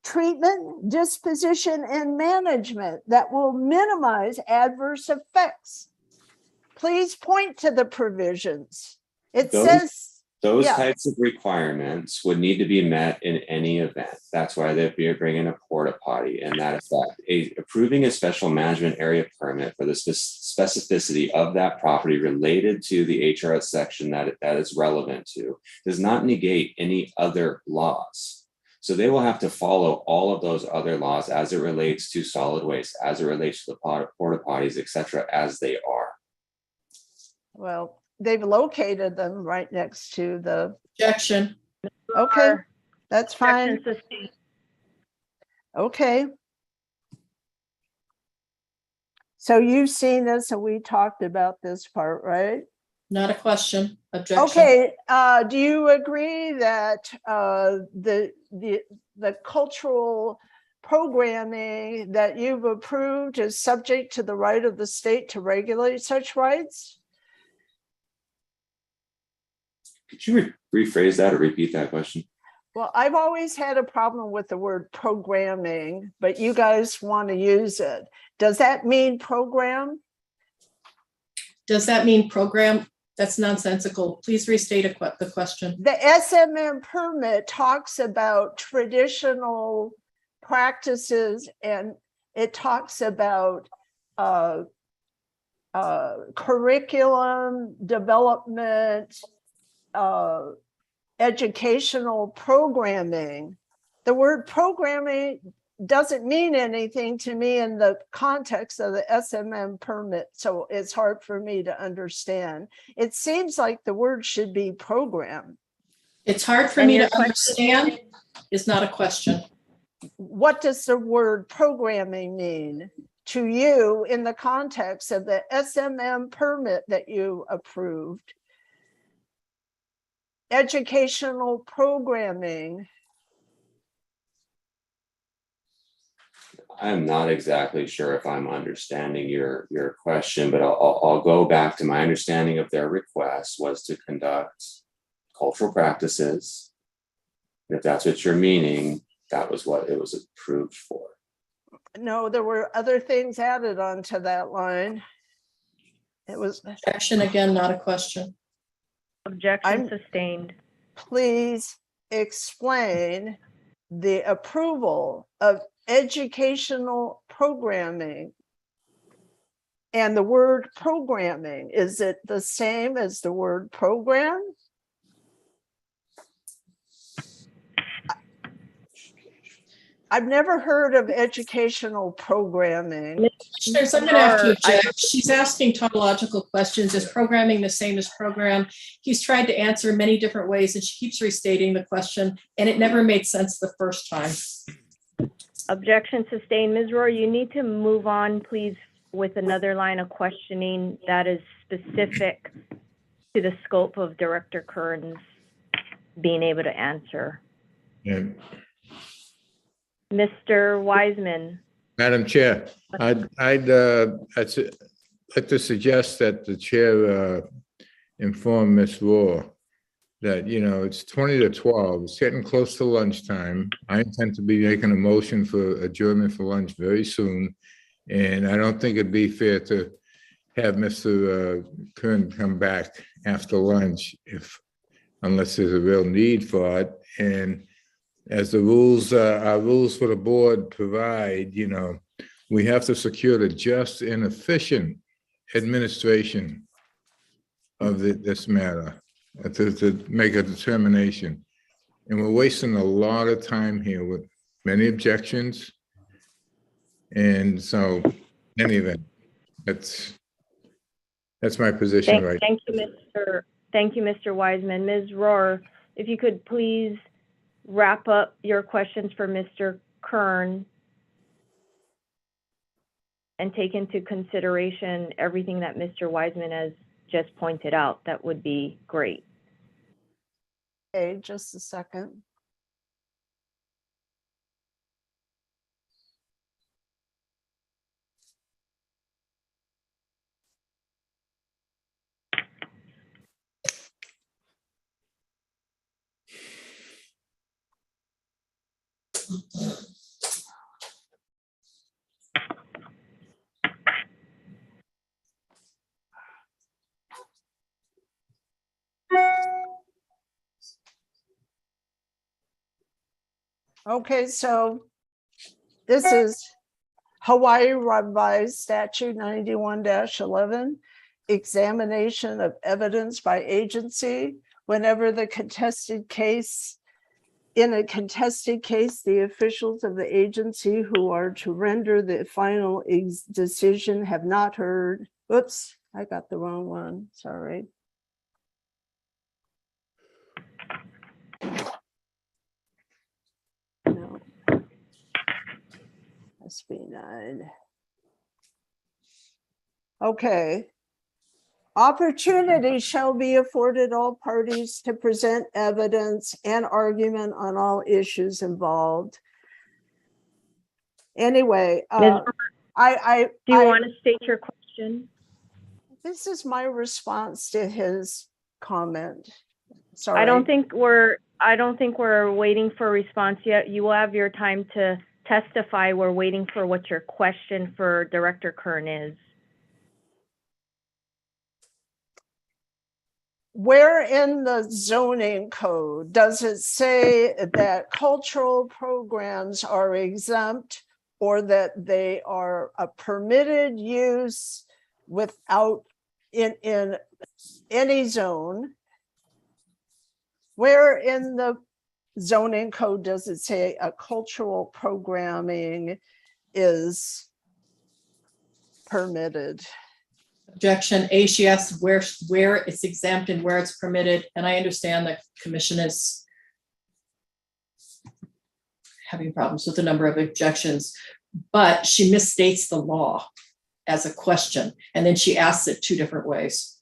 treatment, disposition, and management that will minimize adverse effects. Please point to the provisions. Those types of requirements would need to be met in any event. That's why they'd be bringing a porta potty in that effect. Approving a special management area permit for the specificity of that property related to the HRS section that is relevant to does not negate any other laws. So they will have to follow all of those other laws as it relates to solid waste, as it relates to the porta potties, etc., as they are. Well, they've located them right next to the. Objection. Okay, that's fine. Okay. So you've seen this and we talked about this part, right? Not a question. Objection. Okay, do you agree that the cultural programming that you've approved is subject to the right of the state to regulate such rights? Could you rephrase that or repeat that question? Well, I've always had a problem with the word programming, but you guys want to use it. Does that mean program? Does that mean program? That's nonsensical. Please restate the question. The SMM permit talks about traditional practices and it talks about curriculum development, educational programming. The word programming doesn't mean anything to me in the context of the SMM permit, so it's hard for me to understand. It seems like the word should be program. It's hard for me to understand. Is not a question. What does the word programming mean to you in the context of the SMM permit that you approved? Educational programming. I'm not exactly sure if I'm understanding your question, but I'll go back to my understanding of their request was to conduct cultural practices. If that's what you're meaning, that was what it was approved for. No, there were other things added onto that line. It was Objection again, not a question. Objection sustained. Please explain the approval of educational programming and the word programming. Is it the same as the word program? I've never heard of educational programming. Commissioners, I'm going to have to object. She's asking tautological questions. Is programming the same as program? He's tried to answer many different ways and she keeps restating the question and it never made sense the first time. Objection sustained. Ms. Rohr, you need to move on, please, with another line of questioning that is specific to the scope of Director Kern's being able to answer. Yeah. Mr. Wiseman. Madam Chair, I'd like to suggest that the chair inform Ms. Rohr that, you know, it's 20 to 12, it's getting close to lunchtime. I intend to be making a motion for adjournment for lunch very soon. And I don't think it'd be fair to have Mr. Kern come back after lunch unless there's a real need for it. And as the rules, our rules for the board provide, you know, we have to secure the just and efficient administration of this matter to make a determination. And we're wasting a lot of time here with many objections. And so, in any event, that's my position right now. Thank you, Mr. Wiseman. Ms. Rohr, if you could please wrap up your questions for Mr. Kern and take into consideration everything that Mr. Wiseman has just pointed out, that would be great. Okay, just a second. Okay, so this is Hawaii Revised Statute 91-11, examination of evidence by agency. Whenever the in a contested case, the officials of the agency who are to render the final decision have not heard. Oops, I got the wrong one, sorry. No. SB 9. Okay. Opportunity shall be afforded all parties to present evidence and argument on all issues involved. Anyway, Ms. I Do you want to state your question? this is my response to his comment. Sorry. I don't think we're waiting for a response yet. You will have your time to testify. We're waiting for what your question for Director Kern is. Where in the zoning code does it say that cultural programs are exempt or that they are a permitted use without in any zone? Where in the zoning code does it say a cultural programming is permitted? Objection. A, she asked where it's exempt and where it's permitted, and I understand the commission is having problems with the number of objections, but she misstates the law as a question, and then she asks it two different ways.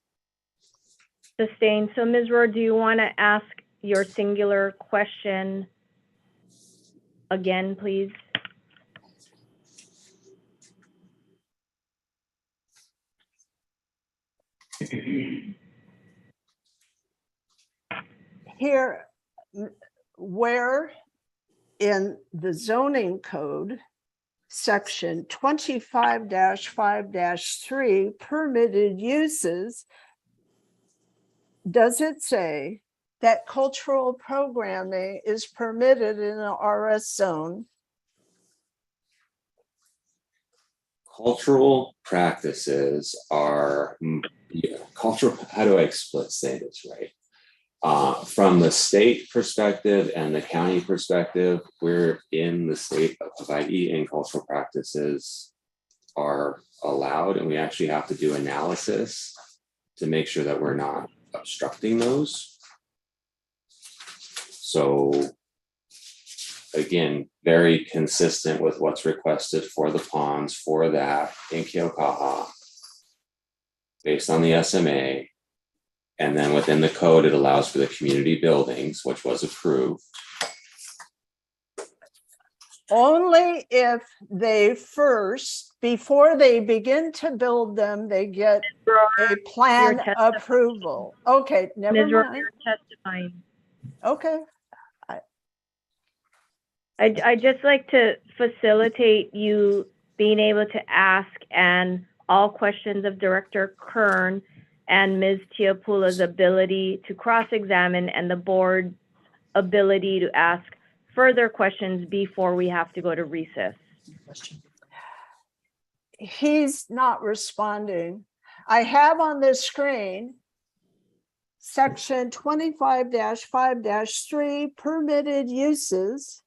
Sustained. So Ms. Rohr, do you want to ask your singular question again, please? Here, where in the zoning code, section 25-5-3 permitted uses, does it say that cultural programming is permitted in an RS zone? Cultural practices are cultural. How do I say this right? From the state perspective and the county perspective, we're in the state of Hawaiʻi and cultural practices are allowed, and we actually have to do analysis to make sure that we're not obstructing those. So again, very consistent with what's requested for the ponds for that in Keaukaha based on the SMA. And then within the code, it allows for the community buildings, which was approved. Only if they first, before they begin to build them, they get a plan approval. Okay, never mind. You're testifying. Okay. I'd just like to facilitate you being able to ask and all questions of Director Kern and Ms. Tiapula's ability to cross-examine and the board's ability to ask further questions before we have to go to recess. He's not responding. I have on the screen section 25-5-3 permitted uses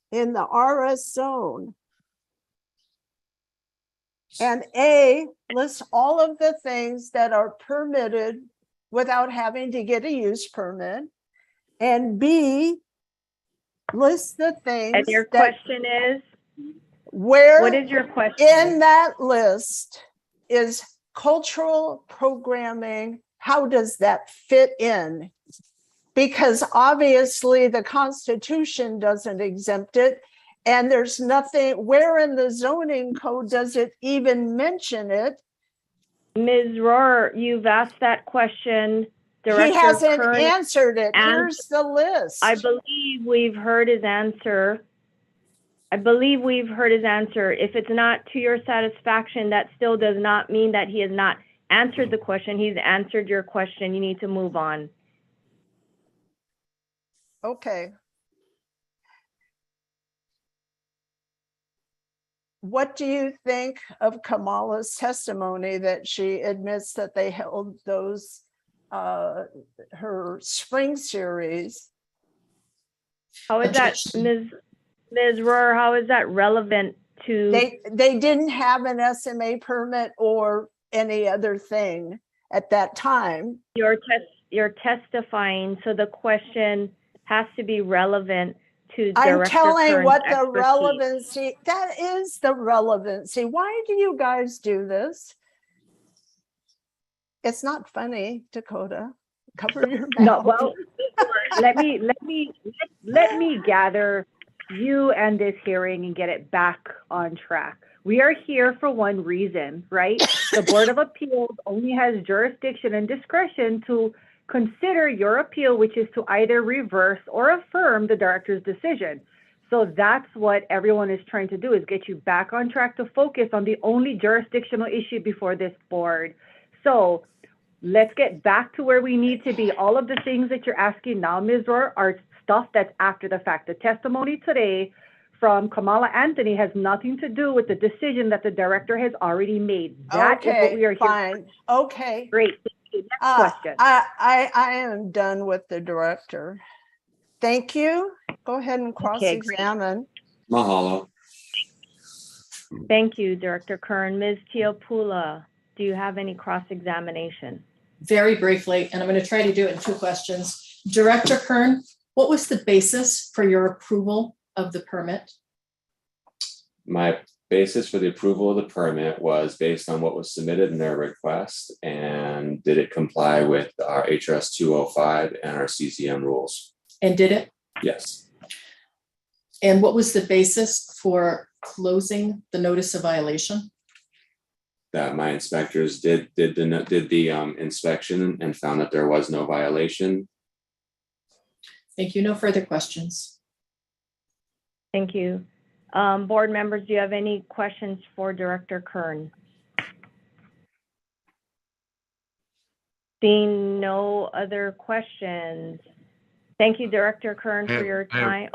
in the RS zone. And A lists all of the things that are permitted without having to get a use permit. And B lists the things. And your question is? Where? What is your question? In that list is cultural programming. How does that fit in? Because obviously the Constitution doesn't exempt it. And there's nothing, where in the zoning code does it even mention it? Ms. Rohr, you've asked that question. Director He hasn't Kern answered it. Here's the list. I believe we've heard his answer. If it's not to your satisfaction, that still does not mean that he has not answered the question. He's answered your question. You need to move on. Okay. What do you think of Kamala's testimony that she admits that they held those, her spring series? How is that, Ms. Rohr, how is that relevant to? They didn't have an SMA permit or any other thing at that time. You're testifying, so the question has to be relevant to I'm Director telling Kern's what the expertise. relevancy, that is the relevancy. Why do you guys do this? It's not funny, Dakota. Cover your mouth. No, well, let me gather you and this hearing and get it back on track. We are here for one reason, right? The Board of Appeals only has jurisdiction and discretion to consider your appeal, which is to either reverse or affirm the director's decision. So that's what everyone is trying to do, is get you back on track to focus on the only jurisdictional issue before this board. So let's get back to where we need to be. All of the things that you're asking now, Ms. Rohr, are stuff that's after the fact. The testimony today from Kamala Anthony has nothing to do with the decision that the director has already made. That is what we are here fine. for. Okay. Great. Next question. I am done with the director. Thank you. Go ahead and cross-examine. Mahalo. Thank you, Director Kern. Ms. Tiapula, do you have any cross-examination? Very briefly, and I'm going to try to do it in 2 questions. Director Kern, what was the basis for your approval of the permit? My basis for the approval of the permit was based on what was submitted in their request, and did it comply with our HRS 205 and our CCM rules? And did it? Yes. And what was the basis for closing the notice of violation? That my inspectors did the inspection and found that there was no violation. Thank you. No further questions. Thank you. Board members, do you have any questions for Director Kern? Seeing no other questions. Thank you, Director Kern, for your time.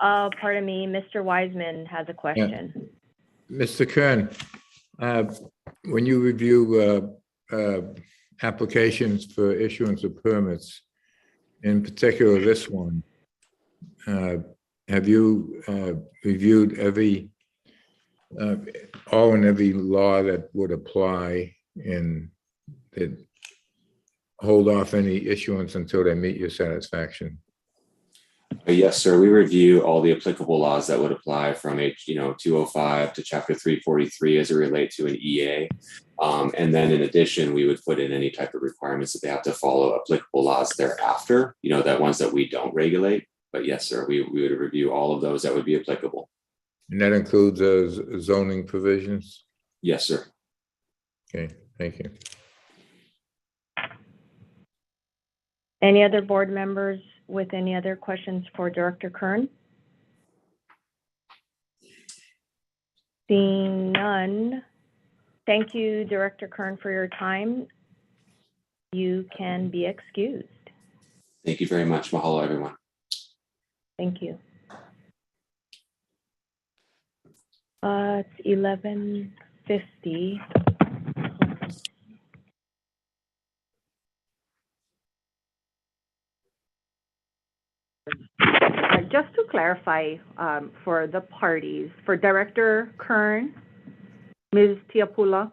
Pardon me, Mr. Wiseman has a question. Mr. Kern, when you review applications for issuance of permits, in particular this one, have you reviewed all and every law that would apply and that hold off any issuance until they meet your satisfaction? Yes, sir. We review all the applicable laws that would apply from 205 to Chapter 343 as it relates to an EA. And then in addition, we would put in any type of requirements that they have to follow applicable laws thereafter, that ones that we don't regulate. But yes, sir, we would review all of those that would be applicable. And that includes zoning provisions? Yes, sir. Okay, thank you. Any other board members with any other questions for Director Kern? Seeing none, thank you, Director Kern, for your time. You can be excused. Thank you very much. Mahalo, everyone. Thank you. It's 11:50. Just to clarify for the parties, for Director Kern, Ms. Tiapula,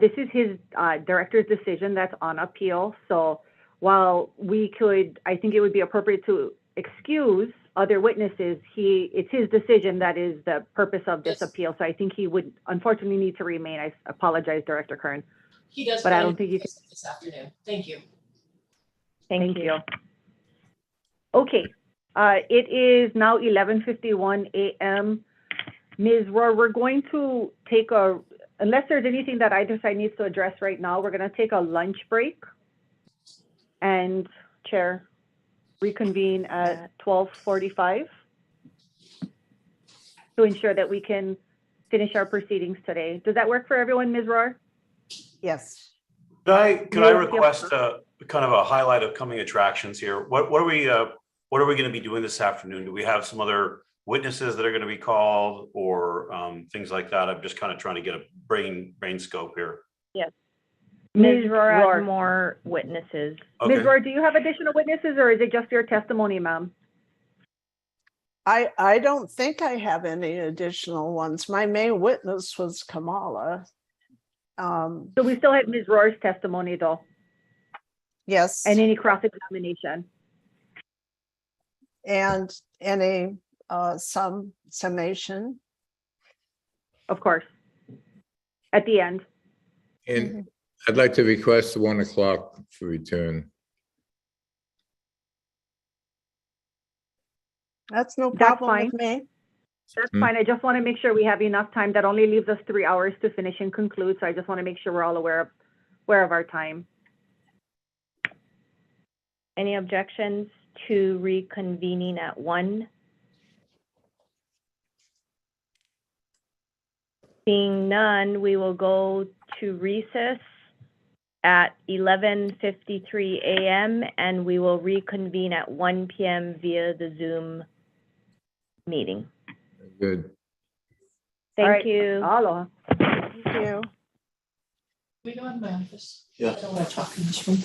this is his director's decision that's on appeal. So while we could, I think it would be appropriate to excuse other witnesses, it's his decision that is the purpose of this appeal. So I think he would unfortunately need to remain. I apologize, Director Kern. He does, but I don't think you can this afternoon. Thank you. Thank you. Okay. It is now 11:51 a.m. Ms. Rohr, we're going to take unless there's anything that either side needs to address right now, we're going to take a lunch break and Chair, reconvene at 12:45 to ensure that we can finish our proceedings today. Does that work for everyone, Ms. Rohr? Yes. Can I request kind of a highlight of coming attractions here? What are we going to be doing this afternoon? Do we have some other witnesses that are going to be called or things like that? I'm just kind of trying to get a brain scope here. Yes. Ms. Rohr has more witnesses. Okay. Ms. Rohr, do you have additional witnesses or is it just your testimony, ma'am? I don't think I have any additional ones. My main witness was Kamala. So we still have Ms. Rohr's testimony though? Yes. And any cross-examination? and any summation. Of course. At the end. And I'd like to request 1 o'clock for return. That's no That's problem fine. with me. That's fine. I just want to make sure we have enough time. That only leaves us 3 hours to finish and conclude. So I just want to make sure we're all aware of our time. Any objections to reconvening at 1? Seeing none, we will go to recess at 11:53 a.m. and we will reconvene at 1 p.m. via the Zoom meeting. Good. Thank you. Aloha. Thank you. We go in my office. Yeah. I don't want to talk in this room.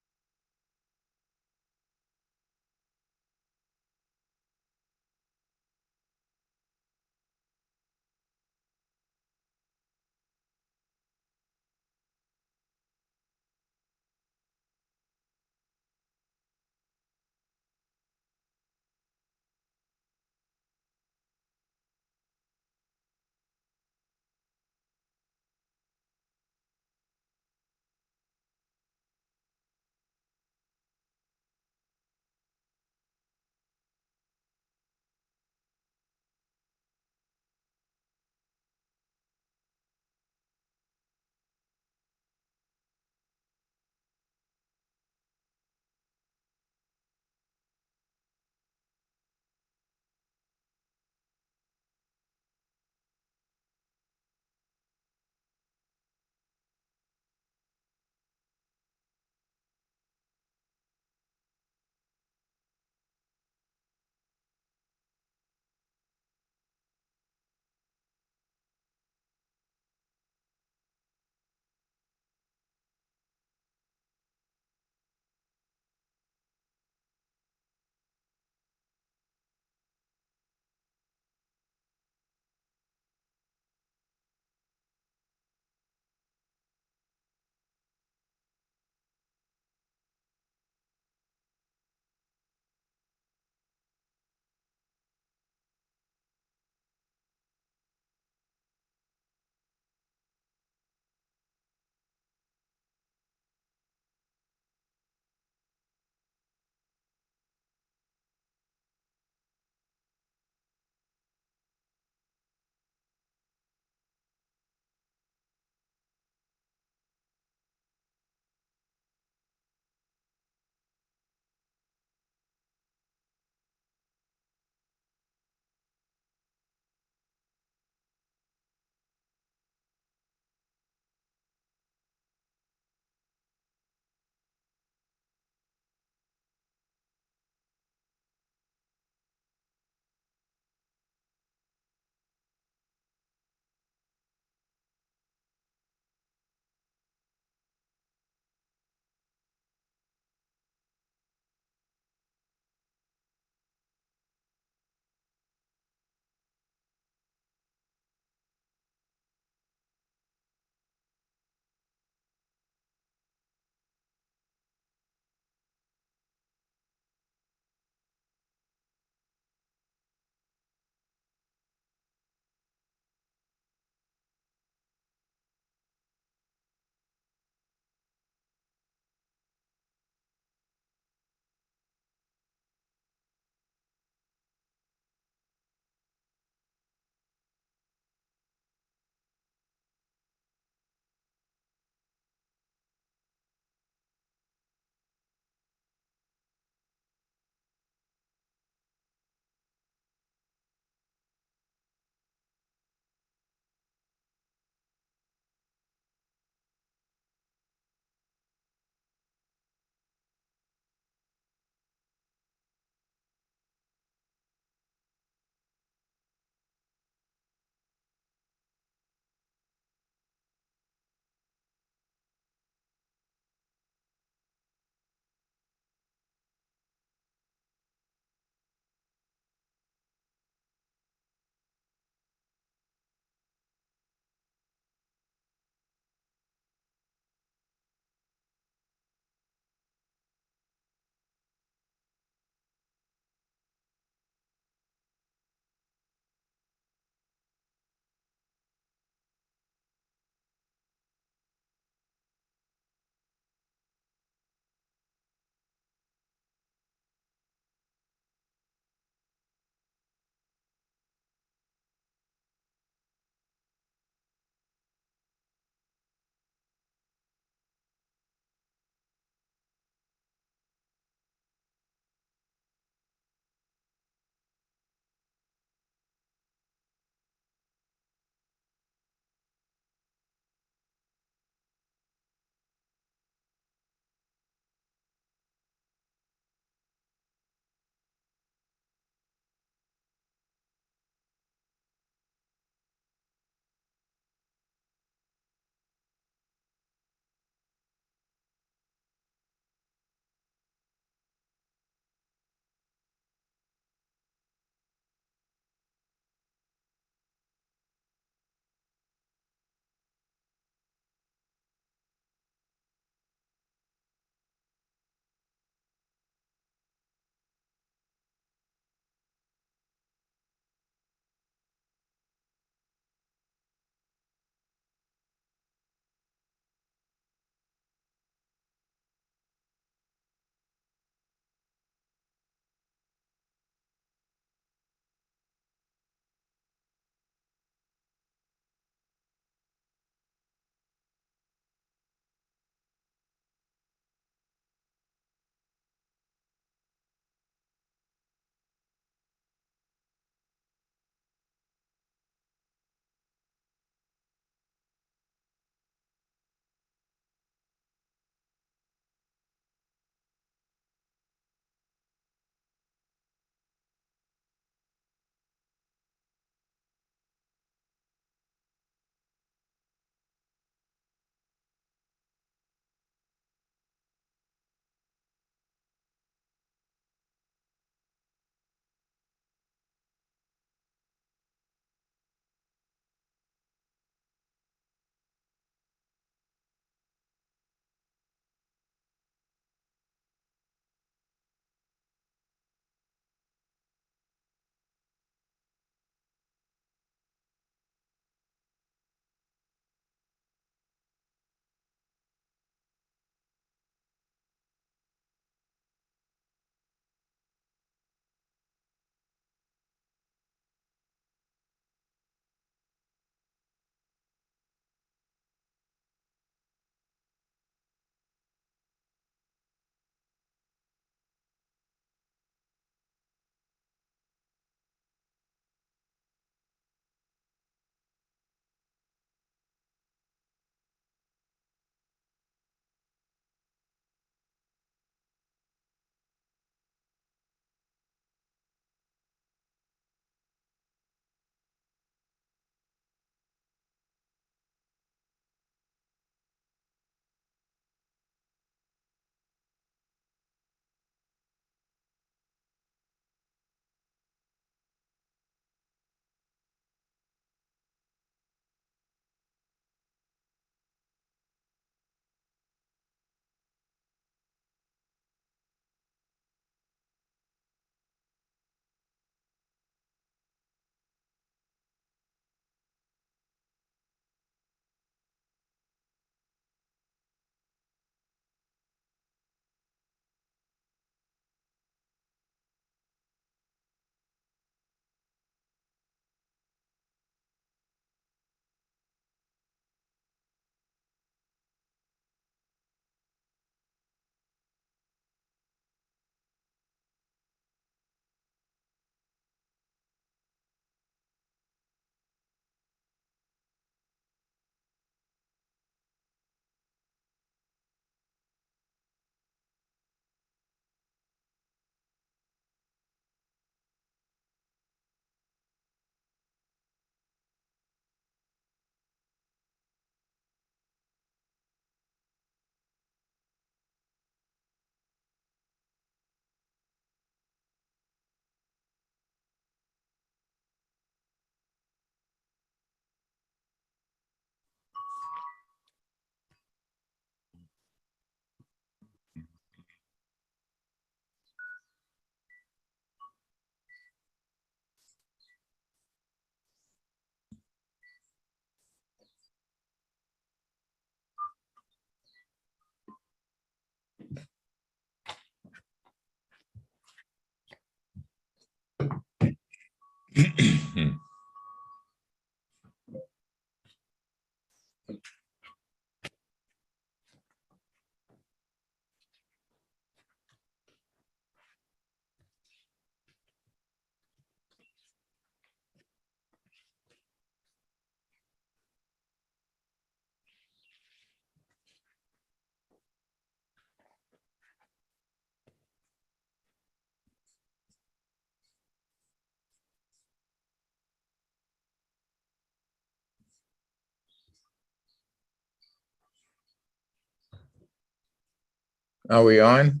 Are we on?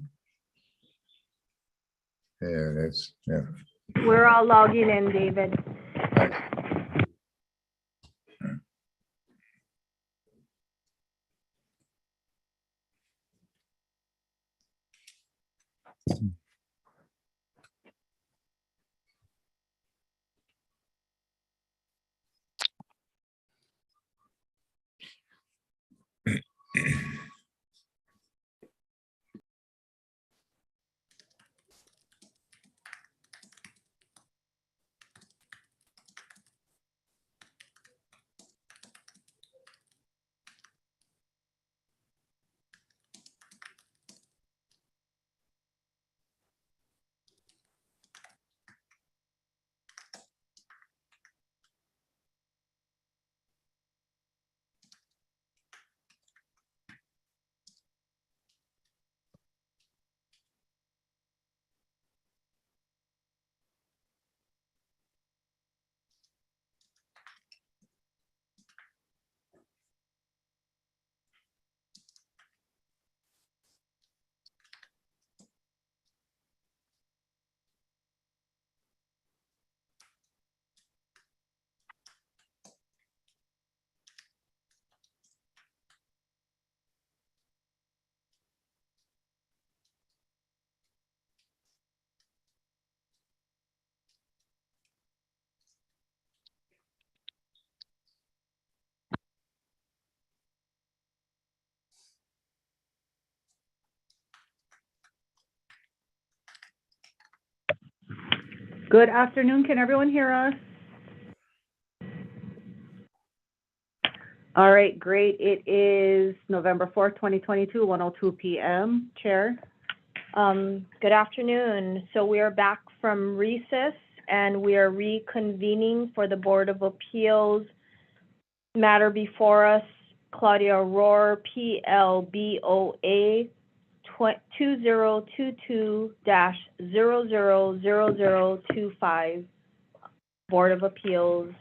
There it is. Yeah. We're all logging in, David. Good afternoon. Can everyone hear us? All right, great. It is November 4th, 2022, 1:02 p.m. Chair. Good afternoon. So we are back from recess and we are reconvening for the Board of Appeals. Matter before us, Claudia Rohr, PLBOA 2022-000025, Board of Appeals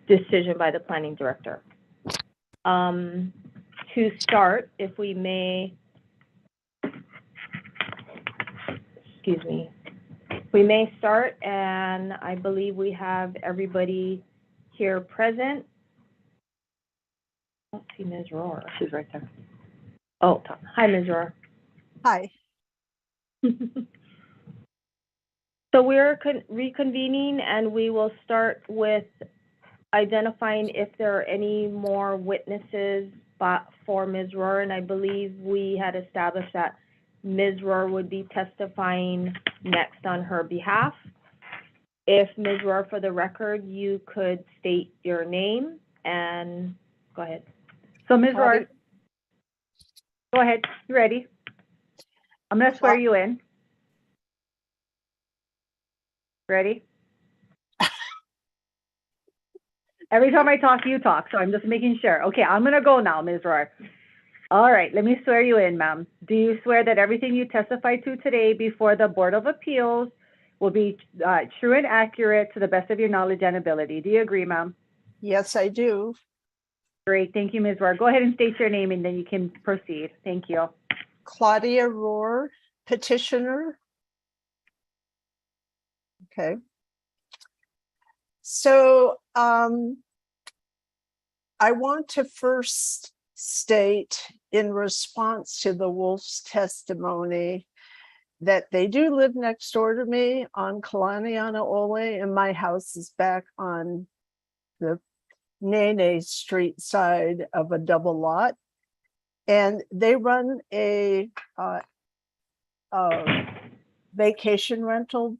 decision by the Planning Director. To start, if we may, excuse me, we may start, and I believe we have everybody here present. I don't see Ms. Rohr. She's right there. Oh, hi, Ms. Rohr. Hi. So we're reconvening, and we will start with identifying if there are any more witnesses for Ms. Rohr, and I believe we had established that Ms. Rohr would be testifying next on her behalf. If Ms. Rohr, for the record, you could state your name and go ahead. So Ms. Rohr, go ahead. You ready? I'm going to swear you in. Ready? Every time I talk, you talk, so I'm just making sure. Okay, I'm going to go now, Ms. Rohr. All right, let me swear you in, ma'am. Do you swear that everything you testify to today before the Board of Appeals will be true and accurate to the best of your knowledge and ability? Do you agree, ma'am? Yes, I do. Great, thank you, Ms. Rohr. Go ahead and state your name and then you can proceed. Thank you. Claudia Rohr, petitioner. Okay. So I want to first state in response to the Wolf's testimony that they do live next door to me on Kalaniana Ole, and my house is back on the Nene Street side of a double lot. And they run a vacation rental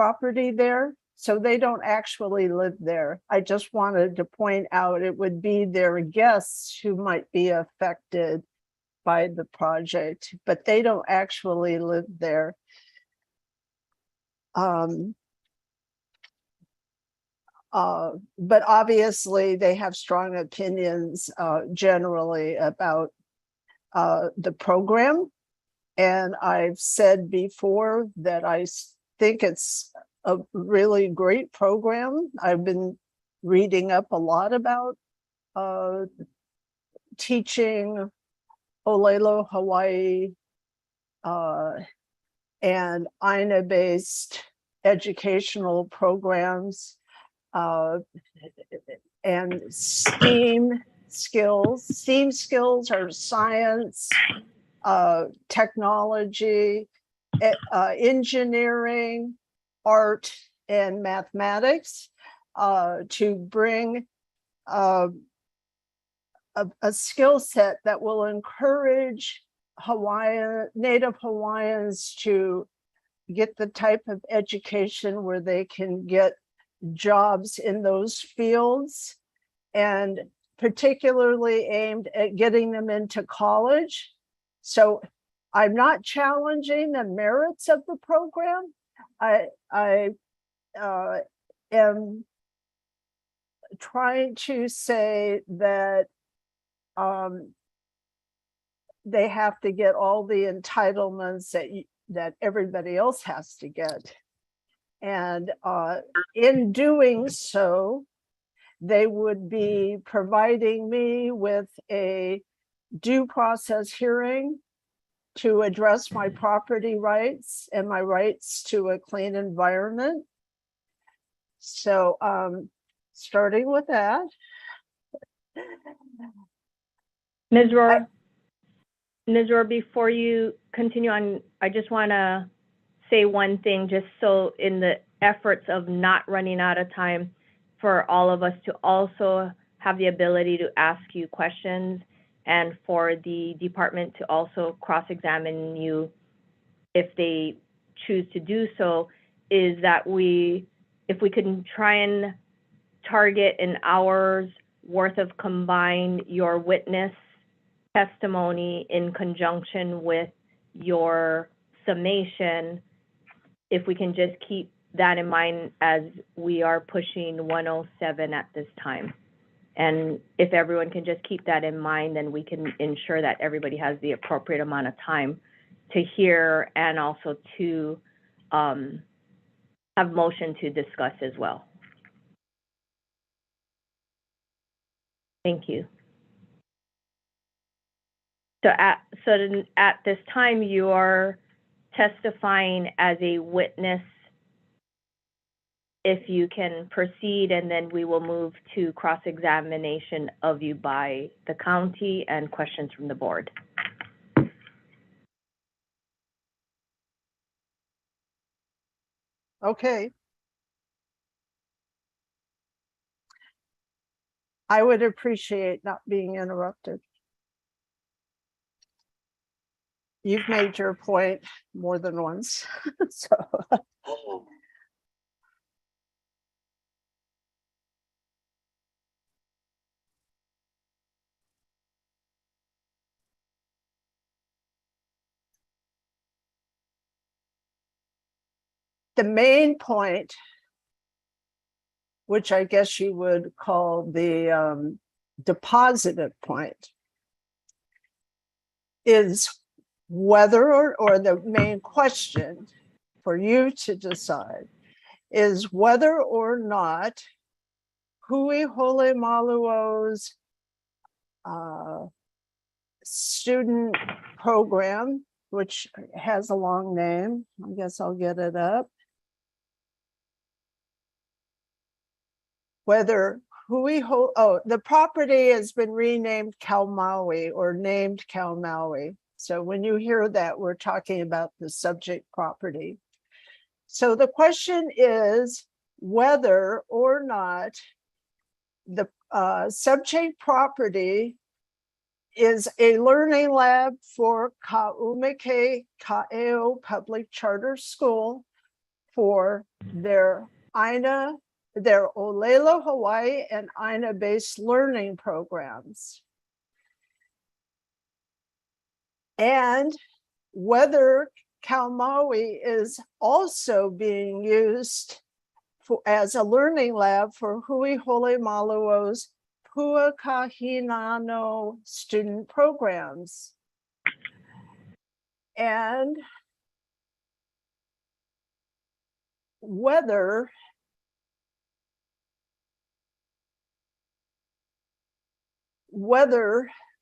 property there, so they don't actually live there. I just wanted to point out it would be their guests who might be affected by the project, but they don't actually live there. But obviously they have strong opinions generally about the program. And I've said before that I think it's a really great program. I've been reading up a lot about teaching Olelo Hawaiʻi and Aina-based educational programs and STEAM skills. STEAM skills are science, technology, engineering, art, and mathematics to bring a skill set that will encourage Native Hawaiians to get the type of education where they can get jobs in those fields, and particularly aimed at getting them into college. So I'm not challenging the merits of the program. I am trying to say that they have to get all the entitlements that everybody else has to get. And in doing so, they would be providing me with a due process hearing to address my property rights and my rights to a clean environment. So starting with that. Ms. Rohr, before you continue on, I just want to say one thing, just so in the efforts of not running out of time for all of us to also have the ability to ask you questions, and for the department to also cross-examine you if they choose to do so, is that if we can try and target an hour's worth of combined your witness testimony in conjunction with your summation, if we can just keep that in mind as we are pushing 107 at this time. And if everyone can just keep that in mind, then we can ensure that everybody has the appropriate amount of time to hear and also to have motion to discuss as well. Thank you. So at this time, you are testifying as a witness. If you can proceed, and then we will move to cross-examination of you by the county and questions from the board. Okay. I would appreciate not being interrupted. You've made your point more than once, so. The main point, which I guess you would call the depositive point, is whether, or the main question for you to decide is whether or not Hui Hole Maluo's student program, which has a long name, I guess I'll get it up, whether the property has been renamed Kaumaui or named Kaumaui. So when you hear that, we're talking about the subject property. So the question is whether or not the subject property is a learning lab for Ka'umeke Ka'eo Public Charter School for their their Olelo Hawaii and Aina-based learning programs. And whether Kaumaui is also being used as a learning lab for Hui Hole Maluo's Puakahinano student programs. And whether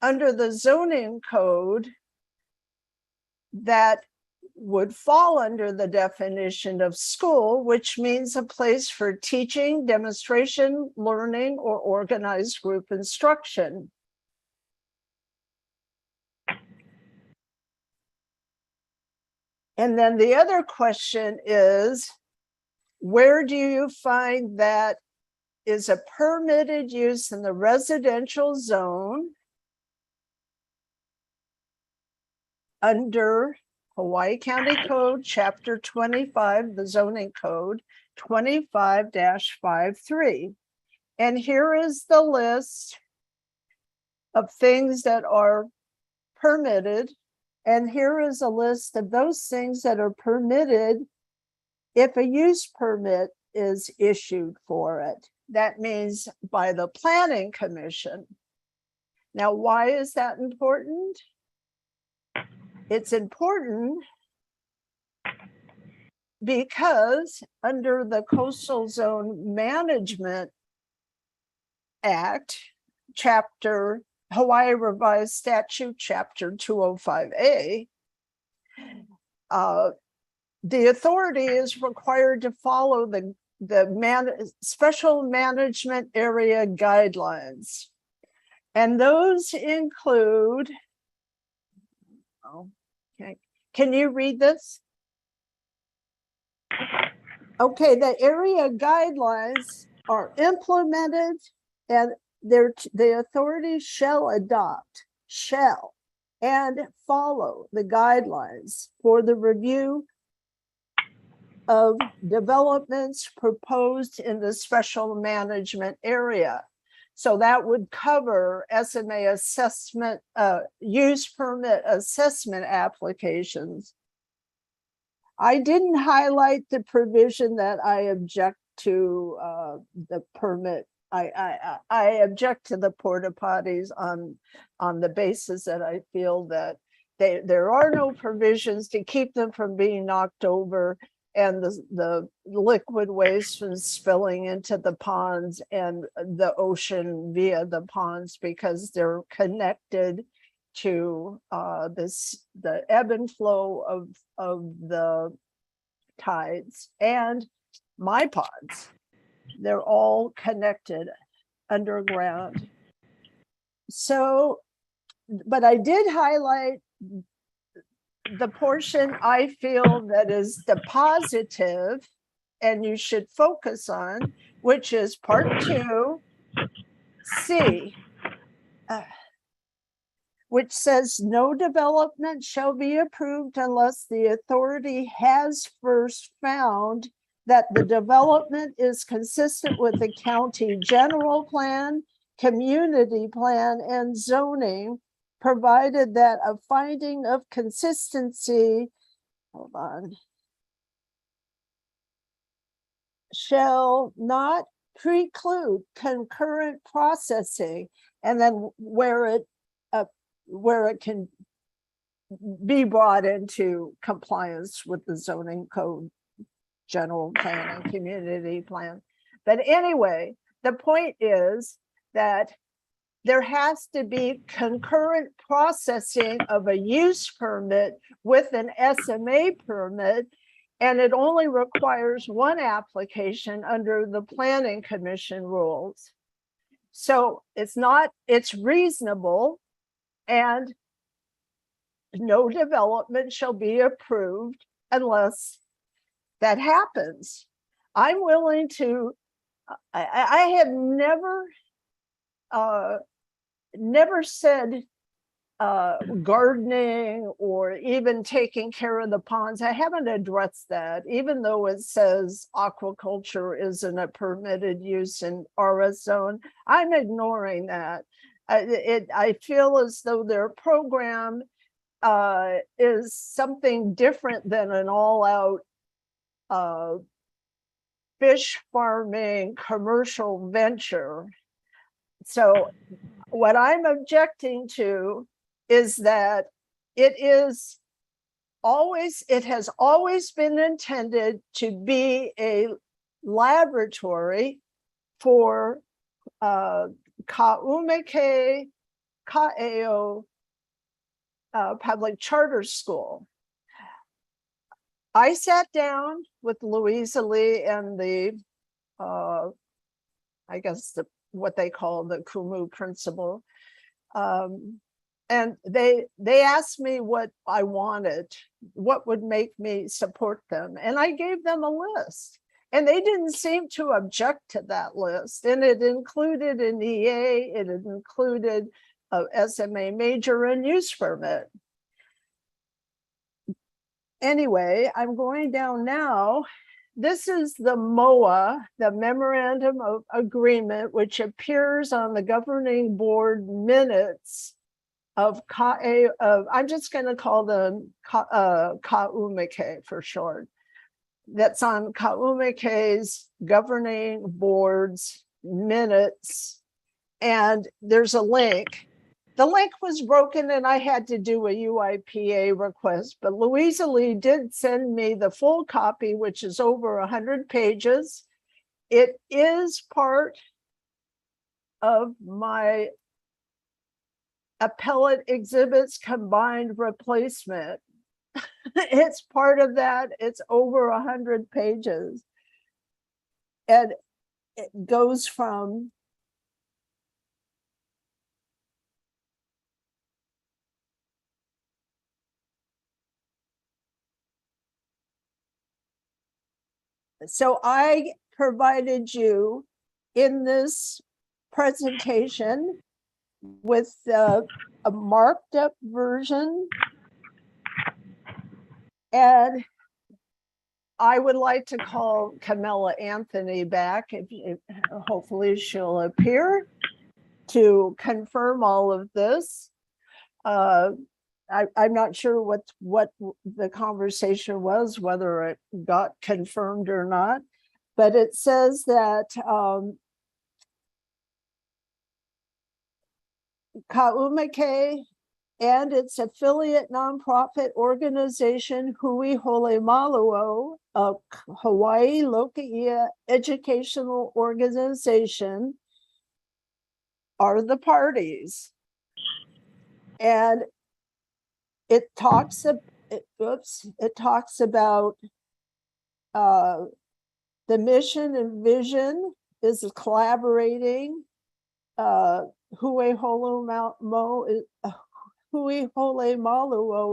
under the zoning code that would fall under the definition of school, which means a place for teaching, demonstration, learning, or organized group instruction. And then the other question is, where do you find that is a permitted use in the residential zone under Hawaii County Code, Chapter 25, the zoning code, 25-53. And here is the list of things that are permitted. And here is a list of those things that are permitted if a use permit is issued for it. That means by the Planning Commission. Now, why is that important? It's important because under the Coastal Zone Management Act, Chapter Hawaii Revised Statute, Chapter 205A, the authority is required to follow the special management area guidelines. And those include, okay, can you read this? Okay, the area guidelines are implemented and the authority shall adopt, and follow the guidelines for the review of developments proposed in the special management area. So that would cover SMA assessment, use permit assessment applications. I didn't highlight the provision that I object to the permit. I object to the porta potties on the basis that I feel that there are no provisions to keep them from being knocked over and the liquid waste from spilling into the ponds and the ocean via the ponds, because they're connected to the ebb and flow of the tides and my ponds. They're all connected underground. So, but I did highlight the portion I feel that is the positive and you should focus on, which is part 2C, which says no development shall be approved unless the authority has first found that the development is consistent with the county general plan, community plan, and zoning, provided that a finding of consistency, shall not preclude concurrent processing, and then where it can be brought into compliance with the zoning code, general plan, and community plan. But anyway, the point is that there has to be concurrent processing of a use permit with an SMA permit, and it only requires one application under the Planning Commission rules. So it's reasonable, and no development shall be approved unless that happens. I'm willing to, I have never said gardening or even taking care of the ponds. I haven't addressed that, even though it says aquaculture isn't a permitted use in RS zone. I'm ignoring that. I feel as though their program is something different than an all-out fish farming commercial venture. So what I'm objecting to is that it has always been intended to be a laboratory for Ka'umeke Ka'eo public charter school. I sat down with Louisa Lee and the, I guess what they call the Kumu principal. And they asked me what I wanted, what would make me support them. And I gave them a list. And they didn't seem to object to that list. And it included an EA, it included a SMA major and use permit. Anyway, I'm going down now. This is the MOA, the Memorandum of Agreement, which appears on the governing board minutes of I'm just going to call them Ka'umeke for short. That's on Ka'umeke's governing board's minutes. And there's a link. The link was broken and I had to do a UIPA request, but Louisa Lee did send me the full copy, which is over 100 pages. It is part of my appellate exhibits combined replacement. It's part of that. It's over 100 pages. And it goes from so I provided you in this presentation with a marked up version. And I would like to call Camilla Anthony back, if hopefully she'll appear to confirm all of this. I'm not sure what the conversation was, whether it got confirmed or not, but it says that Ka'umeke and its affiliate nonprofit organization, Hui Hole Maluo, a Hawaii Lokaia educational organization, are the parties. And it talks about the mission and vision is collaborating. Hui Hole Maluo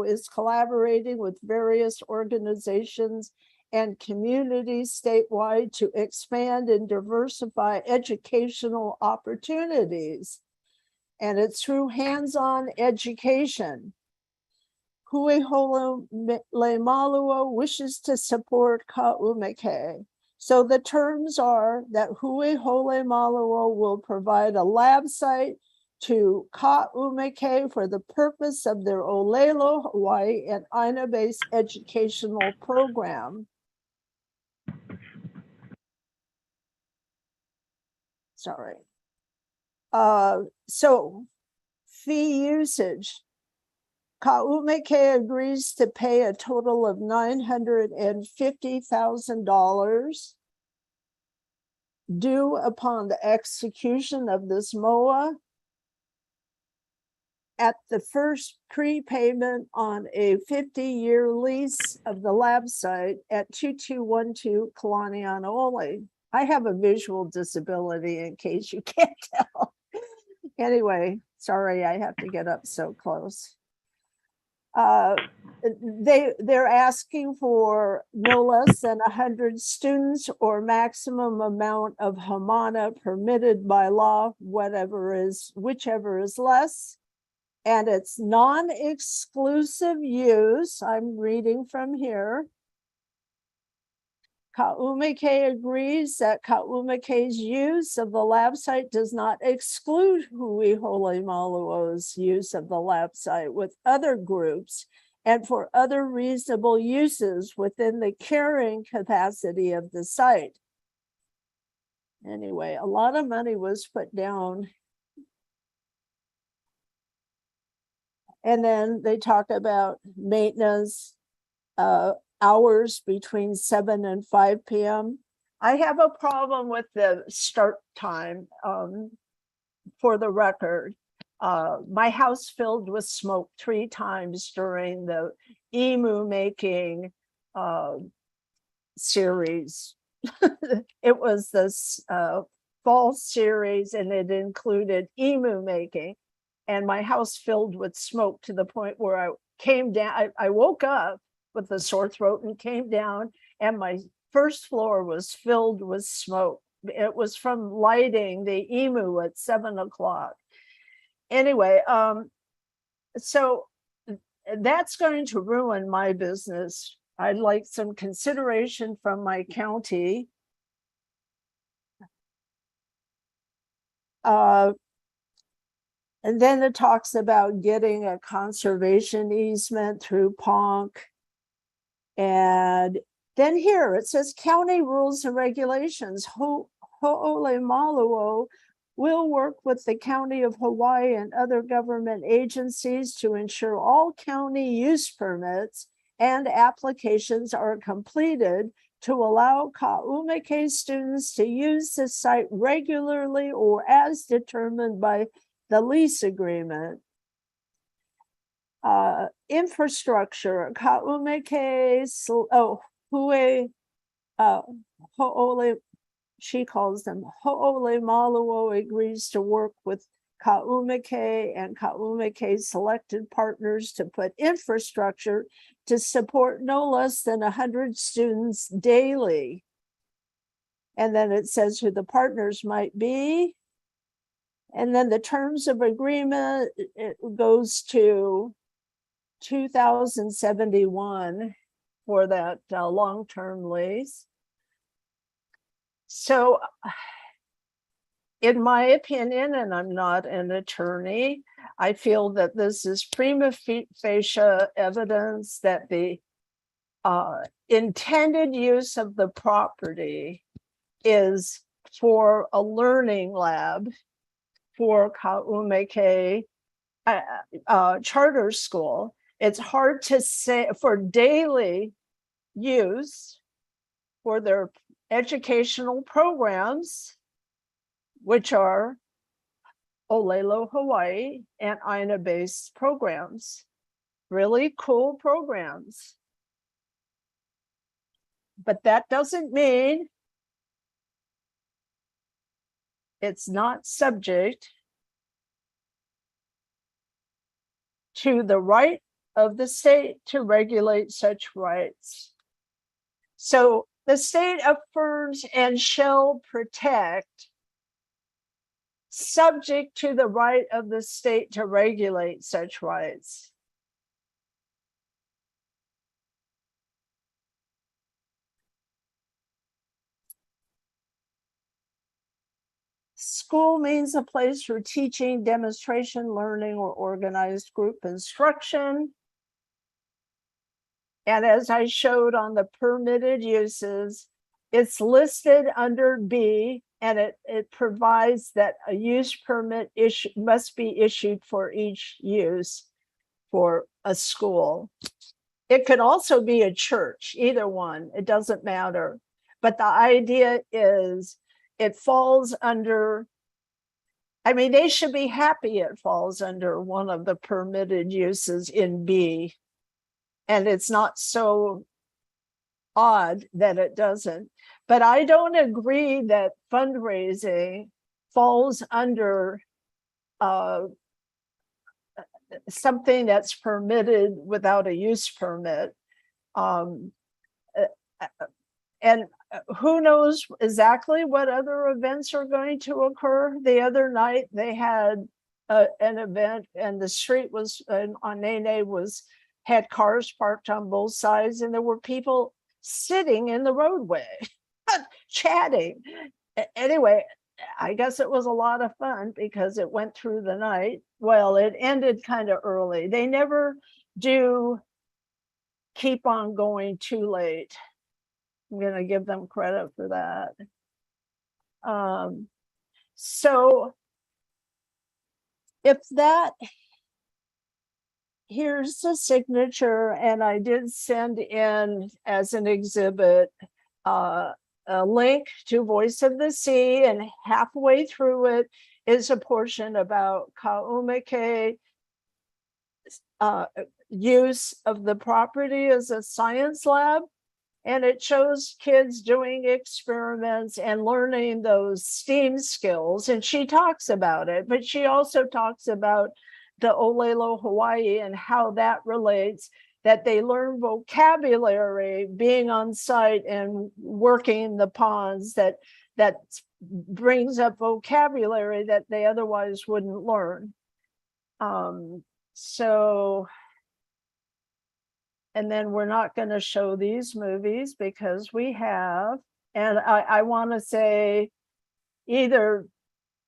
is collaborating with various organizations and communities statewide to expand and diversify educational opportunities. And it's through hands-on education. Hui Hole Maluo wishes to support Ka'umeke. So the terms are that Hui Hole Maluo will provide a lab site to Ka'umeke for the purpose of their Olelo, Hawaii, and Aina-based educational program. Sorry. So fee usage. Ka'umeke agrees to pay a total of $950,000 due upon the execution of this MOA at the first prepayment on a 50-year lease of the lab site at 2212 Kalanianaole. I have a visual disability in case you can't tell. Anyway, sorry, I have to get up so close. They're asking for no less than 100 students or maximum amount of hamana permitted by law, whichever is less. And it's non-exclusive use. I'm reading from here. Ka'umeke agrees that Ka'umeke's use of the lab site does not exclude Hui Hole Maluo's use of the lab site with other groups and for other reasonable uses within the carrying capacity of the site. Anyway, a lot of money was put down. And then they talk about maintenance, hours between 7 and 5 p.m. I have a problem with the start time, for the record. My house filled with smoke 3 times during the emu making series. It was this fall series and it included emu making. And my house filled with smoke to the point where I came down, I woke up with a sore throat and came down and my first floor was filled with smoke. It was from lighting the emu at 7 o'clock. Anyway, so that's going to ruin my business. I'd like some consideration from my county. And then it talks about getting a conservation easement through PONC. And then here it says county rules and regulations. Ho'olemaluo will work with the County of Hawaii and other government agencies to ensure all county use permits and applications are completed to allow Ka'umeke students to use the site regularly or as determined by the lease agreement. Infrastructure, Ka'umeke, Ho'ole, she calls them Ho'ole Maluo agrees to work with Ka'umeke and Ka'umeke selected partners to put infrastructure to support no less than 100 students daily. And then it says who the partners might be. And then the terms of agreement, it goes to 2071 for that long-term lease. So in my opinion, and I'm not an attorney, I feel that this is prima facie evidence that the intended use of the property is for a learning lab for Ka'umeke charter school. It's hard to say for daily use for their educational programs, which are Olelo Hawaii and Aina-based programs. Really cool programs. But that doesn't mean it's not subject to the right of the state to regulate such rights. So the state affirms and shall protect, subject to the right of the state to regulate such rights. School means a place for teaching, demonstration, learning, or organized group instruction. And as I showed on the permitted uses, it's listed under B, and it provides that a use permit must be issued for each use for a school. It could also be a church, either one, it doesn't matter. But the idea is it falls under, I mean, they should be happy it falls under one of the permitted uses in B. And it's not so odd that it doesn't. But I don't agree that fundraising falls under something that's permitted without a use permit. And who knows exactly what other events are going to occur. The other night they had an event, and the street was on Nene had cars parked on both sides, and there were people sitting in the roadway chatting. Anyway, I guess it was a lot of fun because it went through the night. Well, it ended kind of early. They never do keep on going too late. I'm going to give them credit for that. So if that, here's the signature, and I did send in as an exhibit a link to Voice of the Sea, and halfway through it is a portion about Ka'umeke use of the property as a science lab. And it shows kids doing experiments and learning those STEAM skills. And she talks about it, but she also talks about the Olelo Hawaiʻi and how that relates, that they learn vocabulary being on site and working the ponds, that brings up vocabulary that they otherwise wouldn't learn. And then we're not going to show these movies because we have, and I want to say either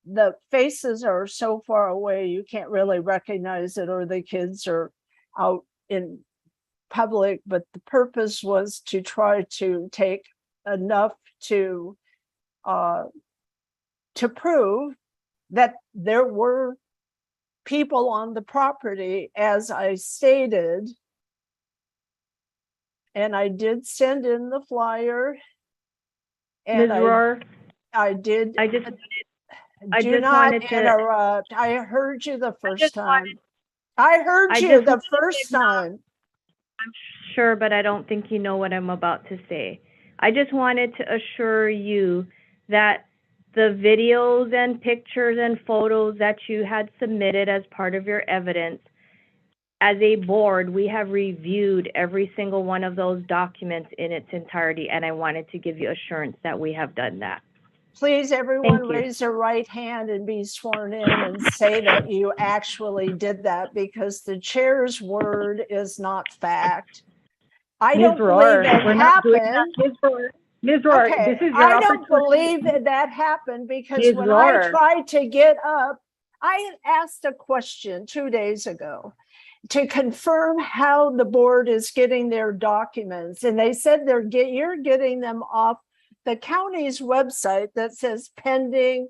the faces are so far away you can't really recognize it, or the kids are out in public, but the purpose was to try to take enough to prove that there were people on the property, as I stated. And I did send in the flyer. And Ms. Rohr, I did. I just Do not interrupt. I heard you the first time. I heard you the first time. I'm sure, but I don't think you know what I'm about to say. I just wanted to assure you that the videos and pictures and photos that you had submitted as part of your evidence, as a board, we have reviewed every single one of those documents in its entirety, and I wanted to give you assurance that we have done that. Please, everyone, raise their right hand and be sworn in and say that you actually did that, because the chair's word is not fact. I don't believe that happened. Ms. Rohr, okay, this is your I don't believe that happened, because when I tried to get up, I asked a question 2 days ago to confirm how the board is getting their documents. And they said you're getting them off the county's website that says pending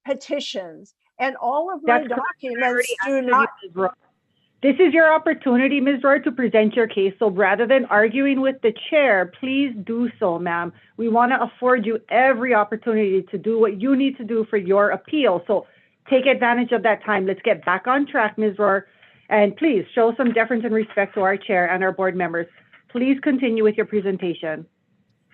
petitions. And all of my documents do not. This is your opportunity, Ms. Rohr, to present your case. So rather than arguing with the chair, please do so, ma'am. We want to afford you every opportunity to do what you need to do for your appeal. So take advantage of that time. Let's get back on track, Ms. Rohr. And please show some deference and respect to our chair and our board members. Please continue with your presentation.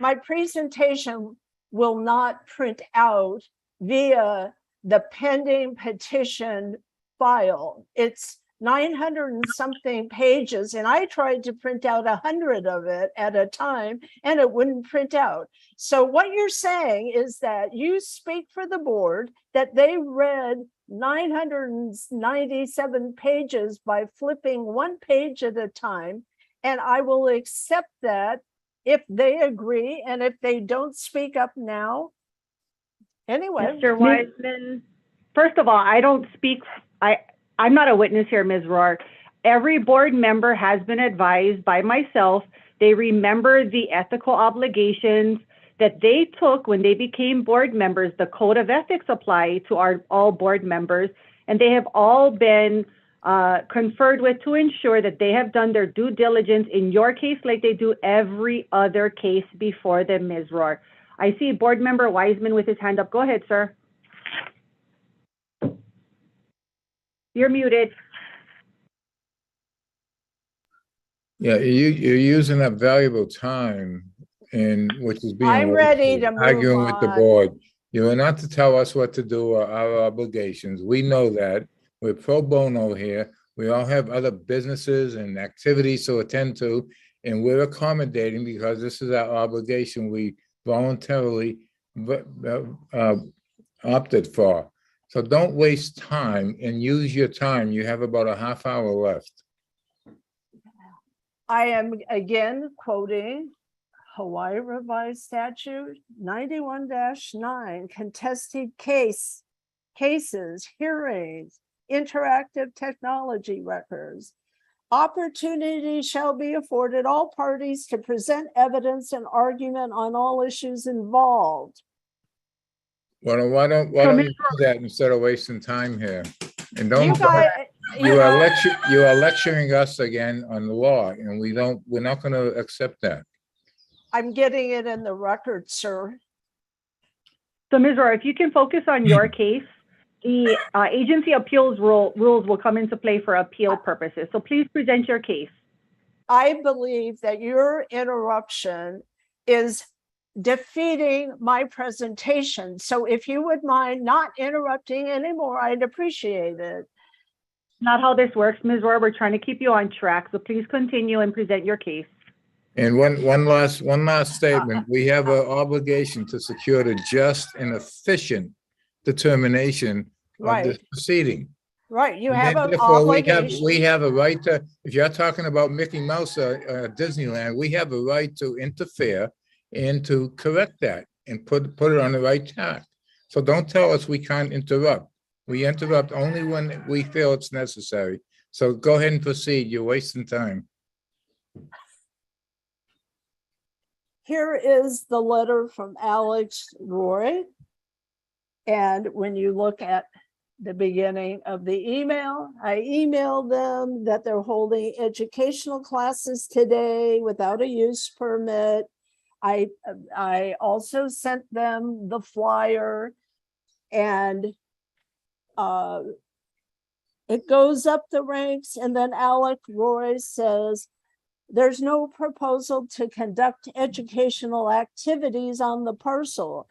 My presentation will not print out via the pending petition file. It's 900 and something pages, and I tried to print out 100 of it at a time, and it wouldn't print out. So what you're saying is that you speak for the board, that they read 997 pages by flipping one page at a time, and I will accept that if they agree, and if they don't speak up now. Anyway. Mr. Wiseman. First of all, I don't speak, I'm not a witness here, Ms. Rohr. Every board member has been advised by myself. They remember the ethical obligations that they took when they became board members. The code of ethics apply to all board members, and they have all been conferred with to ensure that they have done their due diligence in your case like they do every other case before them, Ms. Rohr. I see board member Wiseman with his hand up. Go ahead, sir. You're muted. Yeah, you're using up valuable time, and which is being I'm ready to move arguing with the on. board. You are not to tell us what to do or our obligations. We know that. We're pro bono here. We all have other businesses and activities to attend to, and we're accommodating because this is our obligation we voluntarily opted for. So don't waste time and use your time. You have about a half hour left. I am again quoting Hawaii Revised Statute 91-9, contested cases, hearings, interactive technology records. Opportunity shall be afforded all parties to present evidence and argument on all issues involved. Well, why don't you do that instead of wasting time here? And don't, you are lecturing us again on the law, and we're not going to accept that. I'm getting it in the record, sir. So Ms. Rohr, if you can focus on your case, the agency appeals rules will come into play for appeal purposes. So please present your case. I believe that your interruption is defeating my presentation. So if you would mind not interrupting anymore, I'd appreciate it. Not how this works, Ms. Rohr. We're trying to keep you on track. So please continue and present your case. And one last statement. We have an obligation to secure the just and efficient determination of this proceeding. Right, you And have then, an therefore, obligation. we have a right to, if you're talking about Mickey Mouse Disneyland, we have a right to interfere and to correct that and put it on the right track. So don't tell us we can't interrupt. We interrupt only when we feel it's necessary. So go ahead and proceed. You're wasting time. Here is the letter from Alex Roy. And when you look at the beginning of the email, I emailed them that they're holding educational classes today without a use permit. I also sent them the flyer, and it goes up the ranks. And then Alex Roy says, there's no proposal to conduct educational activities on the parcel.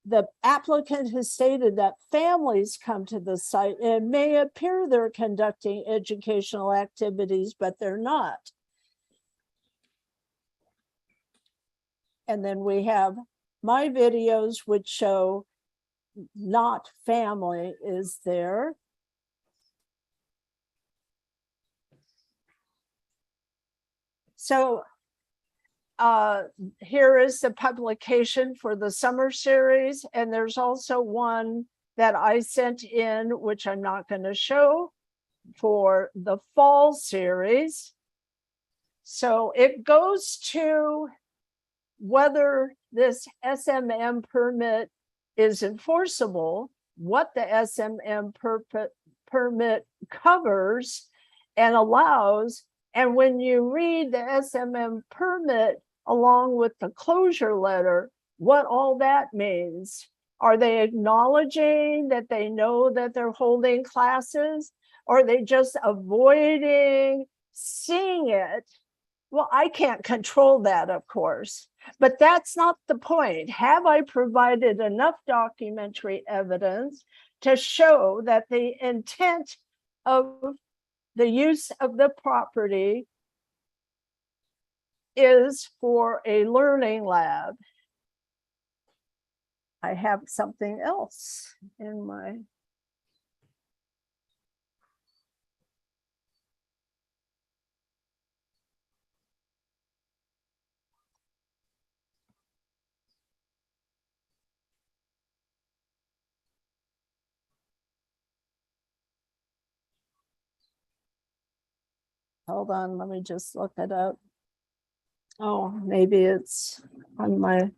The applicant has stated that families come to the site and it may appear they're conducting educational activities, but they're not. And then we have my videos, which show not family is there. So here is the publication for the summer series, and there's also one that I sent in, which I'm not going to show, for the fall series. So it goes to whether this SMM permit is enforceable, what the SMM permit covers and allows. And when you read the SMM permit along with the closure letter, what all that means. Are they acknowledging that they know that they're holding classes? Or are they just avoiding seeing it? Well, I can't control that, of course, but that's not the point. Have I provided enough documentary evidence to show that the intent of the use of the property is for a learning lab? I have something else in my. Hold on, let me just look it up. Oh, maybe it's on my.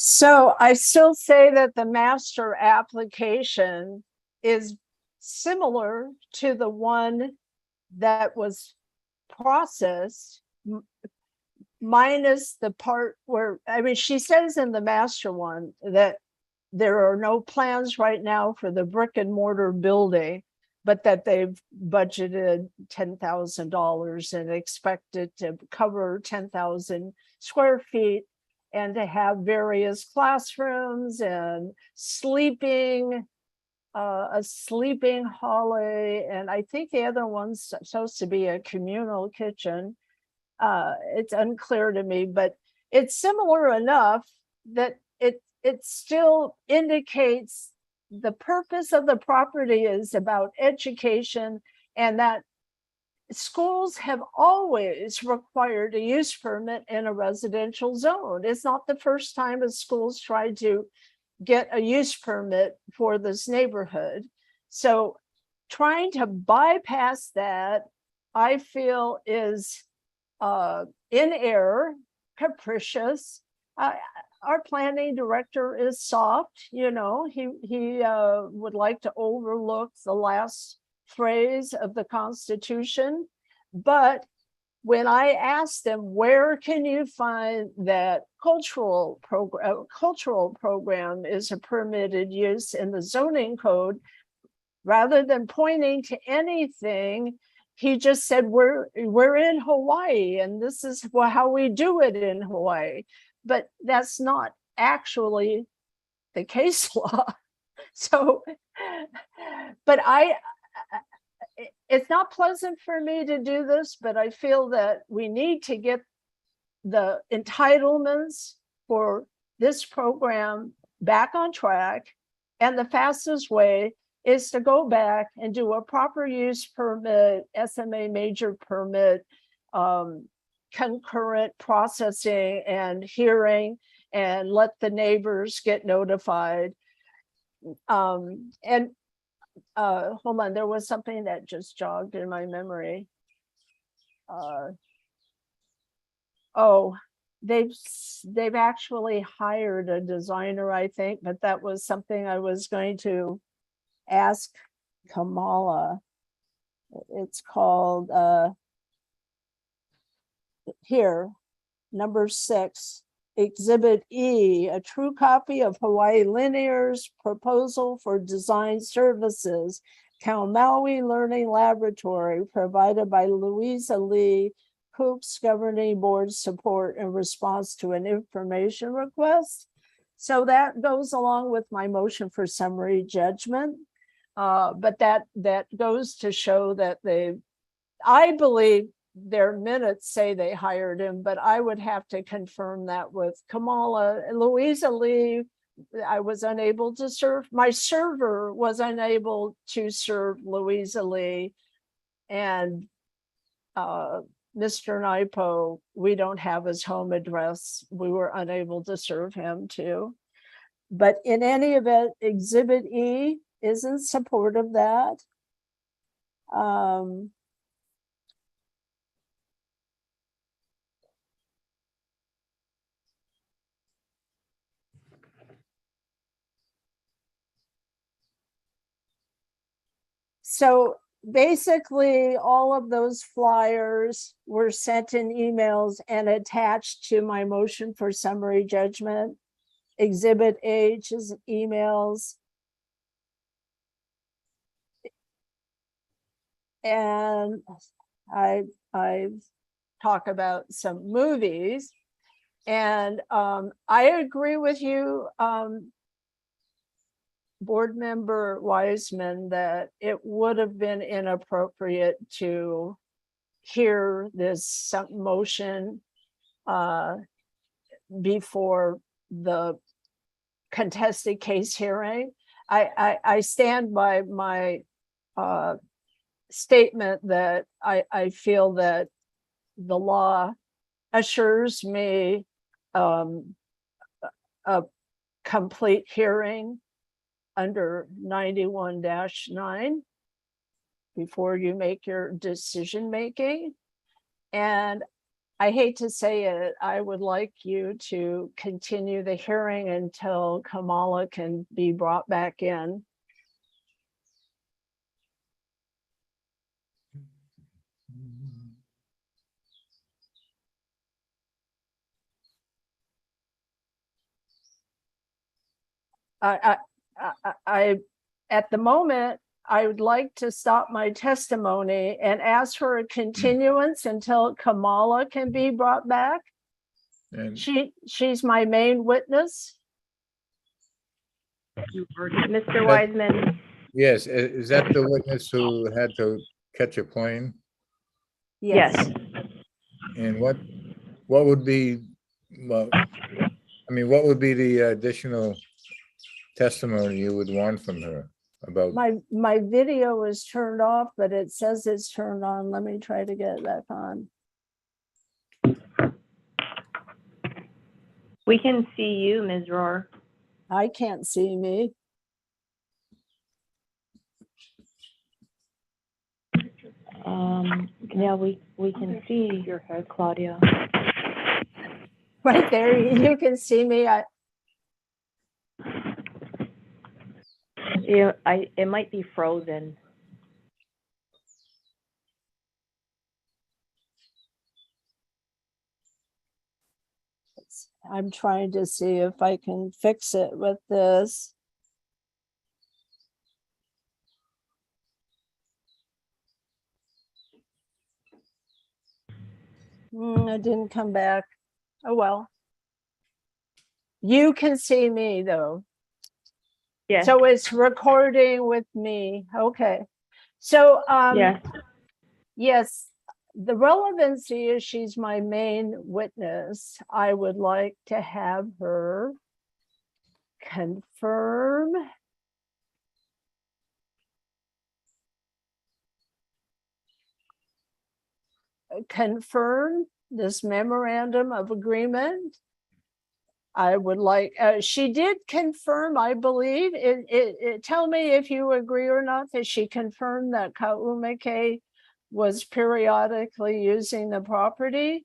So I still say that the master application is similar to the one that was processed minus the part where, I mean, she says in the master one that there are no plans right now for the brick and mortar building, but that they've budgeted $10,000 and expect it to cover 10,000 square feet and to have various classrooms and sleeping, a sleeping hallway. And I think the other one's supposed to be a communal kitchen. It's unclear to me, but it's similar enough that it still indicates the purpose of the property is about education, and that schools have always required a use permit in a residential zone. It's not the first time a school's tried to get a use permit for this neighborhood. So trying to bypass that, I feel, is in error, capricious. Our planning director is soft, you know, he would like to overlook the last phrase of the Constitution. But when I asked them, where can you find that cultural program is a permitted use in the zoning code, rather than pointing to anything, he just said, we're in Hawaii and this is how we do it in Hawaii. But that's not actually the case law. So, but it's not pleasant for me to do this, but I feel that we need to get the entitlements for this program back on track. And the fastest way is to go back and do a proper use permit, SMA major permit, concurrent processing and hearing, and let the neighbors get notified. Hold on, there was something that just jogged in my memory. They've actually hired a designer, I think, but that was something I was going to ask Kamala. It's called here, number 6, Exhibit E, a true copy of Hawaii Linear's proposal for design services, Kaumaui Learning Laboratory, provided by Louisa Lee, Coops Governing Board support in response to an information request. So that goes along with my motion for summary judgment. But that goes to show that I believe their minutes say they hired him, but I would have to confirm that with Kamala. Louisa Lee, I was unable to serve. My server was unable to serve Louisa Lee, and Mr. Naipo, we don't have his home address. We were unable to serve him too. But in any event, Exhibit E is in support of that. So basically, all of those flyers were sent in emails and attached to my motion for summary judgment. Exhibit H is emails. And I've talked about some movies, and I agree with you, Board Member Wiseman, that it would have been inappropriate to hear this motion before the contested case hearing. I stand by my statement that I feel that the law assures me a complete hearing under 91-9 before you make your decision making. And I hate to say it, I would like you to continue the hearing until Kamala can be brought back in. At the moment, I would like to stop my testimony and ask for a continuance until Kamala can be brought back. And She's my main witness. Mr. Wiseman, yes, is that the witness who had to catch a plane? yes. And what would be, well, I mean, what would be the additional testimony you would want from her about? My video is turned off, but it says it's turned on. Let me try to get it back on. We can see you, Ms. Rohr. I can't see me. Yeah, we can see your head, Claudia. Right there, you can see me. It might be frozen. I'm trying to see if I can fix it with this. It didn't come back. Oh, well. You can see me though. Yes. So it's recording with me. Okay. So, Yes. yes, the relevancy is she's my main witness. I would like to have her confirm this memorandum of agreement. I would like, she did confirm, I believe, tell me if you agree or not, that she confirmed that Kaumeke was periodically using the property?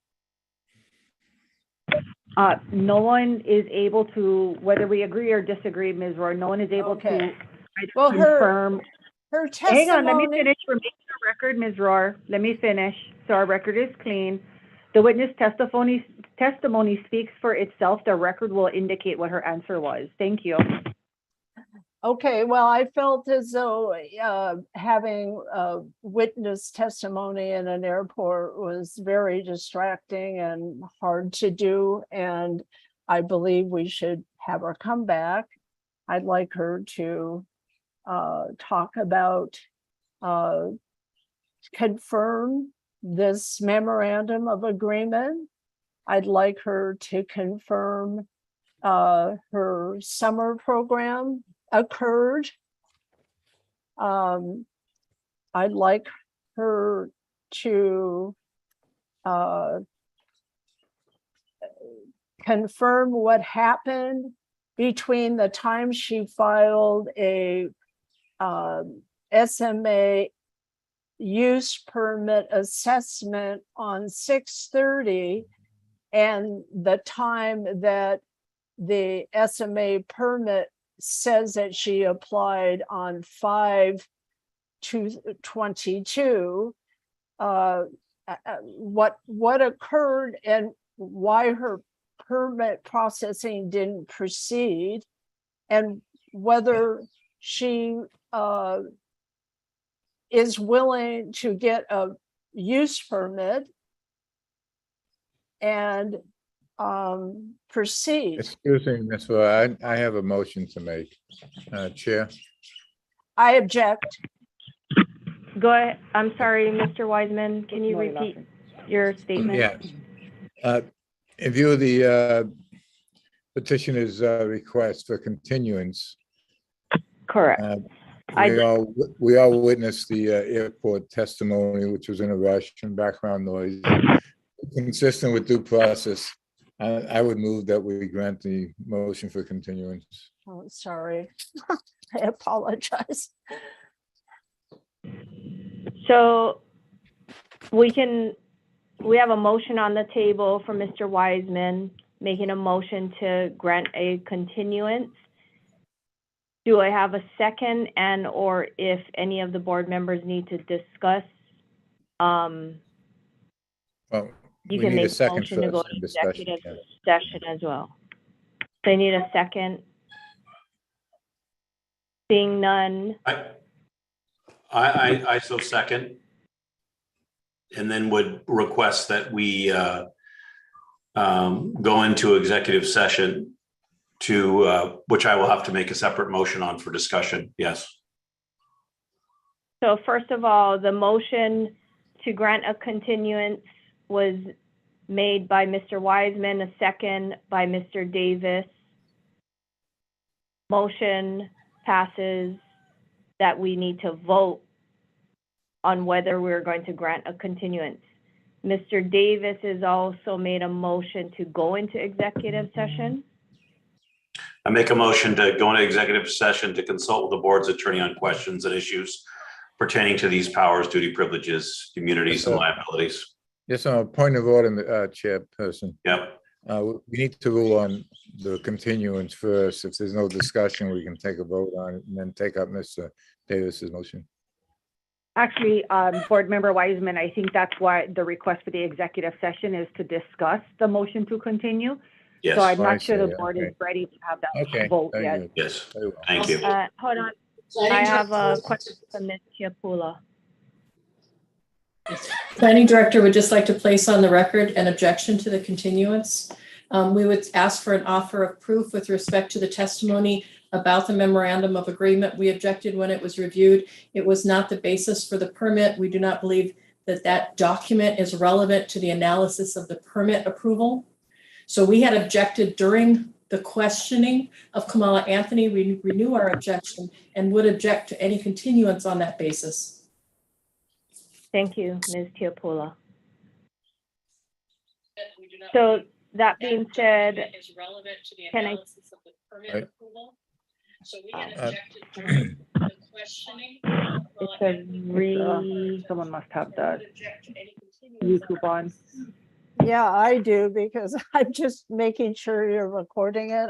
No one is able to, whether we agree or disagree, Ms. Rohr, no one is able to Okay. Well, confirm. her testimony. Hang on, let me finish. We're making a record, Ms. Rohr. Let me finish, so our record is clean. The witness testimony speaks for itself. The record will indicate what her answer was. Thank you. Okay, well, I felt as though having witness testimony in an airport was very distracting and hard to do, and I believe we should have her come back. I'd like her to talk about, confirm this memorandum of agreement. I'd like her to confirm her summer program occurred. I'd like her to confirm what happened between the time she filed a SMA use permit assessment on 6/30 and the time that the SMA permit says that she applied on 5/22. What occurred and why her permit processing didn't proceed, and whether she is willing to get a use permit and proceed. Excuse me, Ms. Rohr, I have a motion to make. Chair? I object. Go ahead. I'm sorry, Mr. Wiseman. Can you repeat your statement? Yeah. In view of the petitioner's request for continuance, Correct. we all witnessed the airport testimony, which was in a rush and background noise. Consistent with due process, I would move that we grant the motion for continuance. Oh, sorry. I apologize. So we have a motion on the table from Mr. Wiseman, making a motion to grant a continuance. Do I have a second, and or if any of the board members need to discuss? Well, You we can need a make a second motion to go first to in discussion. executive session as well. So I need a second. Seeing none, I so second. And then would request that we go into executive session to, which I will have to make a separate motion on for discussion. Yes. so first of all, the motion to grant a continuance was made by Mr. Wiseman, a second by Mr. Davis. Motion passes that we need to vote on whether we're going to grant a continuance. Mr. Davis has also made a motion to go into executive session. I make a motion to go into executive session to consult with the board's attorney on questions and issues pertaining to these powers, duty, privileges, immunities, and liabilities. Just on a point of order, Chairperson. Yep. We need to rule on the continuance first. If there's no discussion, we can take a vote on it and then take up Mr. Davis's motion. Actually, Board Member Wiseman, I think that's why the request for the executive session is to discuss the motion to continue. Yes. So I'm I not sure the see, board okay. is ready to have that Okay. vote very yet. good. Yes. Very well. Thank you. Hold on, I have a question from Ms. Chiapula. Planning Director would just like to place on the record an objection to the continuance. We would ask for an offer of proof with respect to the testimony about the memorandum of agreement. We objected when it was reviewed. It was not the basis for the permit. We do not believe that that document is relevant to the analysis of the permit approval. So we had objected during the questioning of Kamala Anthony. We renew our objection and would object to any continuance on that basis. Thank you, Ms. Chiapula. So that being said, is relevant to the can I- analysis of the permit Right. approval. So we had objected during the questioning. It says someone must have the YouTube on. Yeah, I do, because I'm just making sure you're recording it.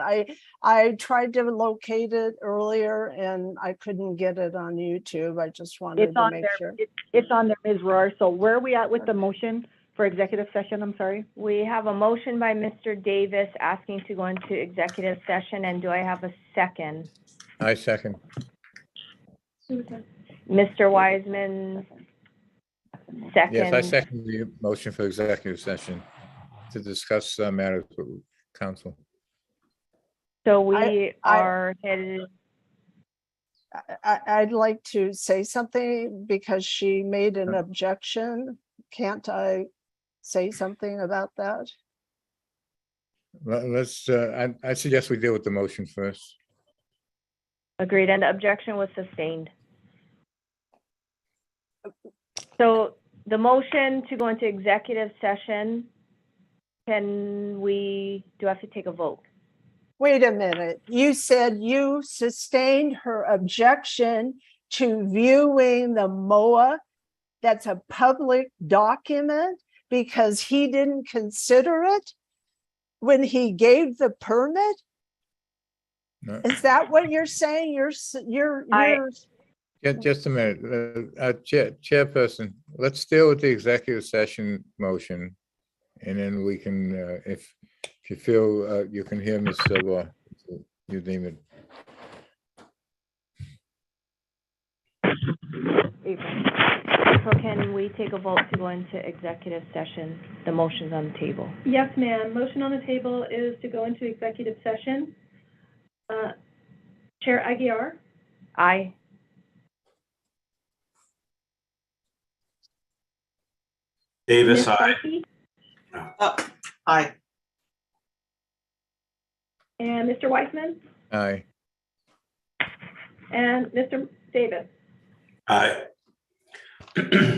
I tried to locate it earlier and I couldn't get it on YouTube. I just wanted It's to on make there. sure. It's on there, Ms. Rohr. So where are we at with the motion for executive session? I'm sorry. we have a motion by Mr. Davis asking to go into executive session, and do I have a second? I second. Mr. Wiseman, second. Yes, I second the motion for executive session to discuss matters with council. So we I- are headed, I'd like to say something because she made an objection. Can't I say something about that? Let's, I suggest we deal with the motion first. agreed, and the objection was sustained. So the motion to go into executive session, do I have to take a vote? Wait a minute. You said you sustained her objection to viewing the MOA. That's a public document because he didn't consider it when he gave the permit? No. Is that what you're saying? You're Just a minute, Chairperson, let's deal with the executive session motion. And then we can, if you feel you can hear Ms. Silva, you deem it. So can we take a vote to go into executive session? The motion's on the table. Yes, ma'am. Motion on the table is to go into executive session. Chair Aguiar, Aye. Davis, Ms. aye. Sarkey, Aye. and Mr. Weissman, Aye. and Mr. Davis. Aye.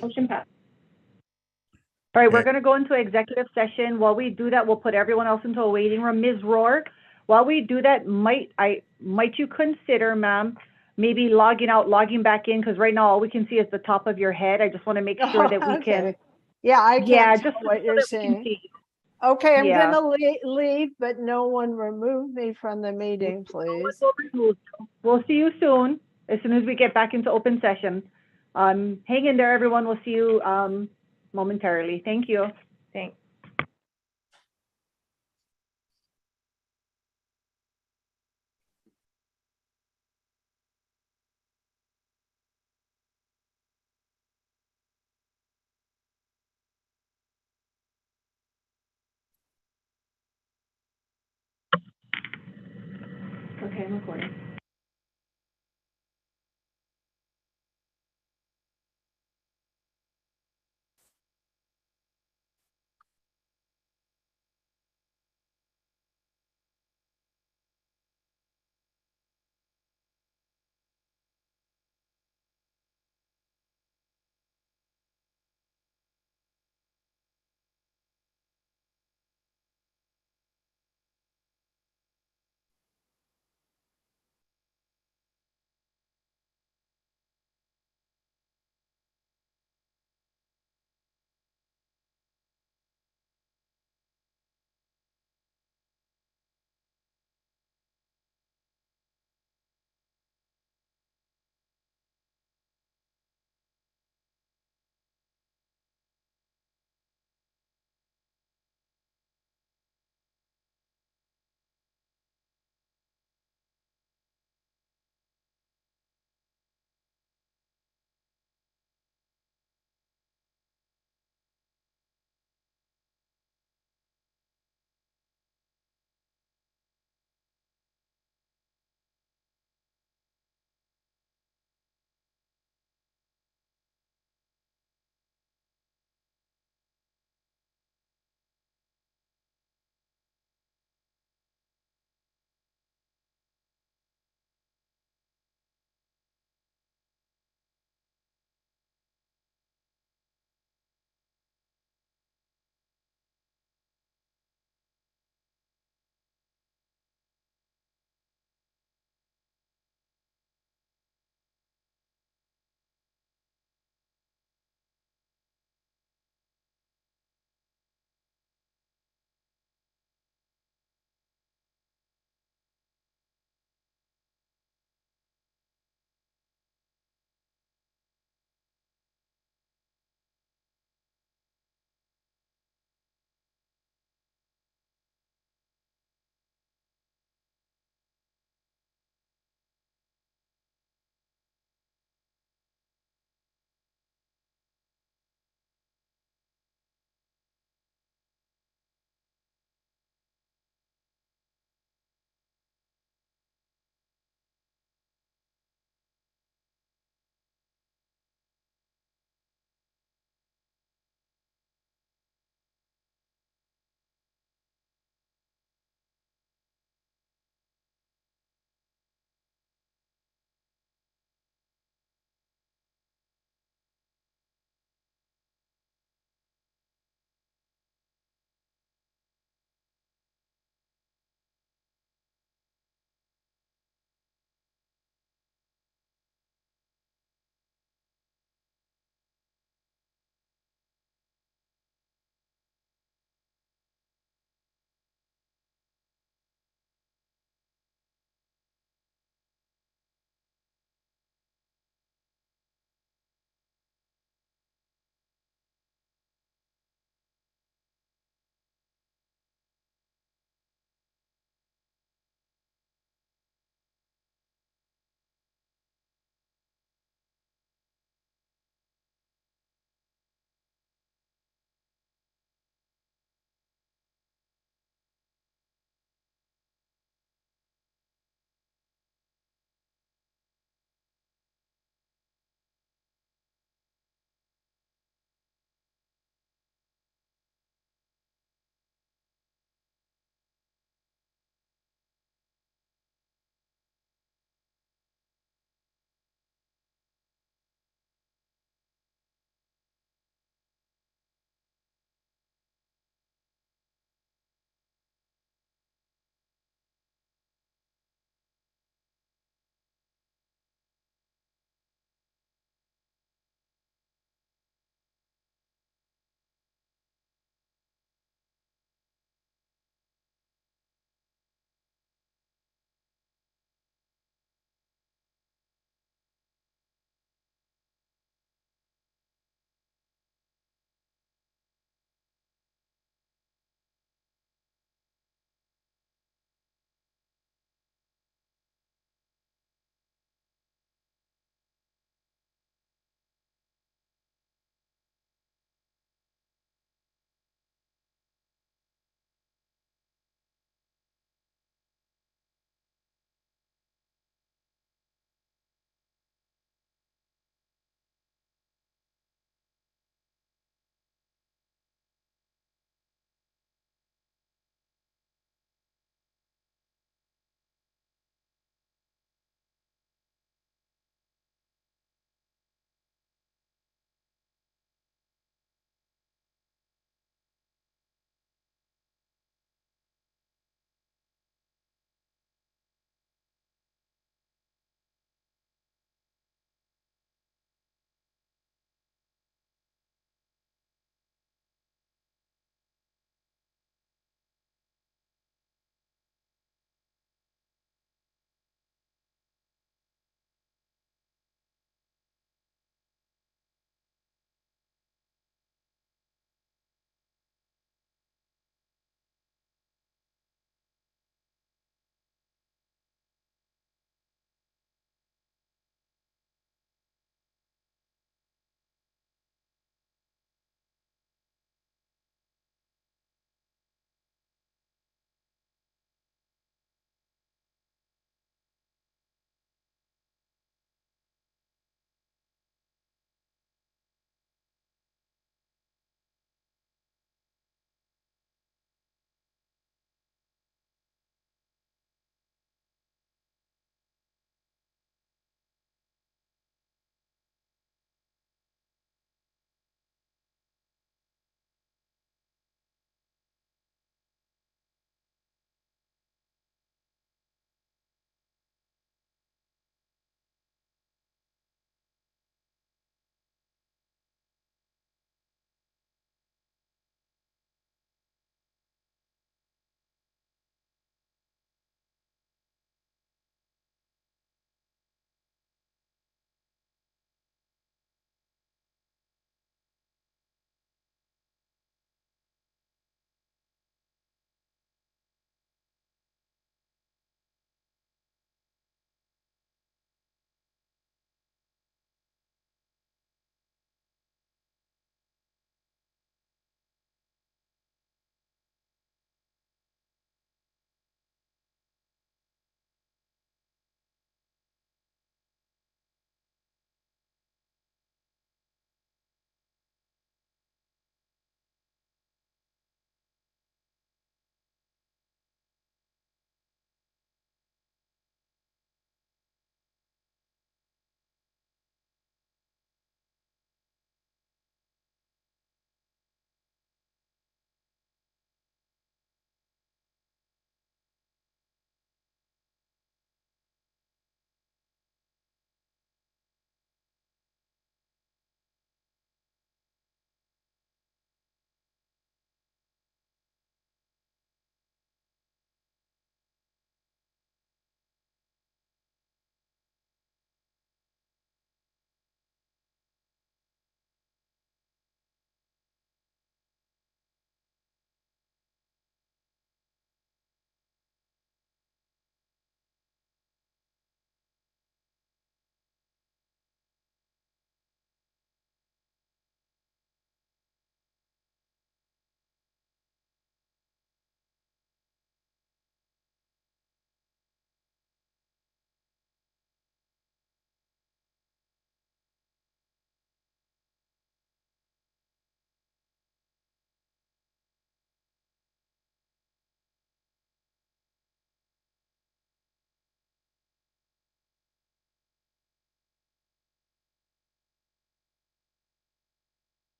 Motion passed. All right, we're going to go into executive session. While we do that, we'll put everyone else into a waiting room. Ms. Rohr, while we do that, might you consider, ma'am, maybe logging out, logging back in? Because right now all we can see is the top of your head. I just want to make sure that we can. okay. Yeah, I Yeah, can't tell just what so you're that we can saying. see. Okay, I'm Yeah. gonna leave, but no one remove me from the meeting, please. We'll see you soon, as soon as we get back into open session. Hang in there, everyone. We'll see you momentarily. Thank you. Thanks. Okay, I'm recording.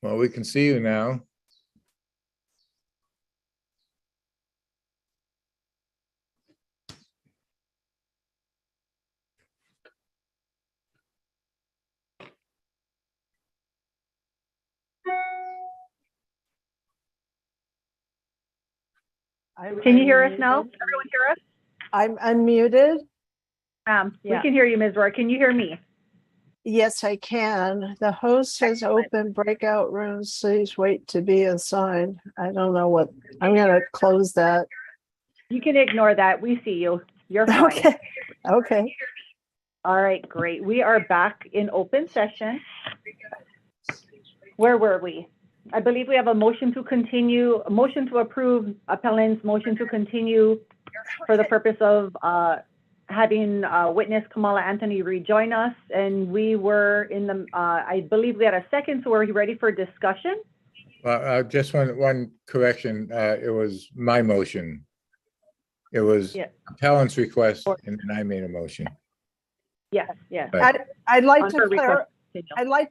Well, we can see you now. Can you hear us now? Everyone hear us? I'm unmuted. We can hear you, Ms. Roy. Can you hear me? Yes, I can. The host has opened breakout rooms. Please wait to be assigned. I don't know what, I'm gonna close that. You can ignore that. We see you. You're fine. Okay, okay. All right, great. We are back in open session. Where were we? I believe we have a motion to continue, a motion to approve appellant's motion to continue for the purpose of having witness Kamala Anthony rejoin us. And we were in the, I believe we had a second, so we're ready for discussion. Just one correction. It was my motion. It was appellant's request, and then I made a motion. Yes, yes. Right. I'd like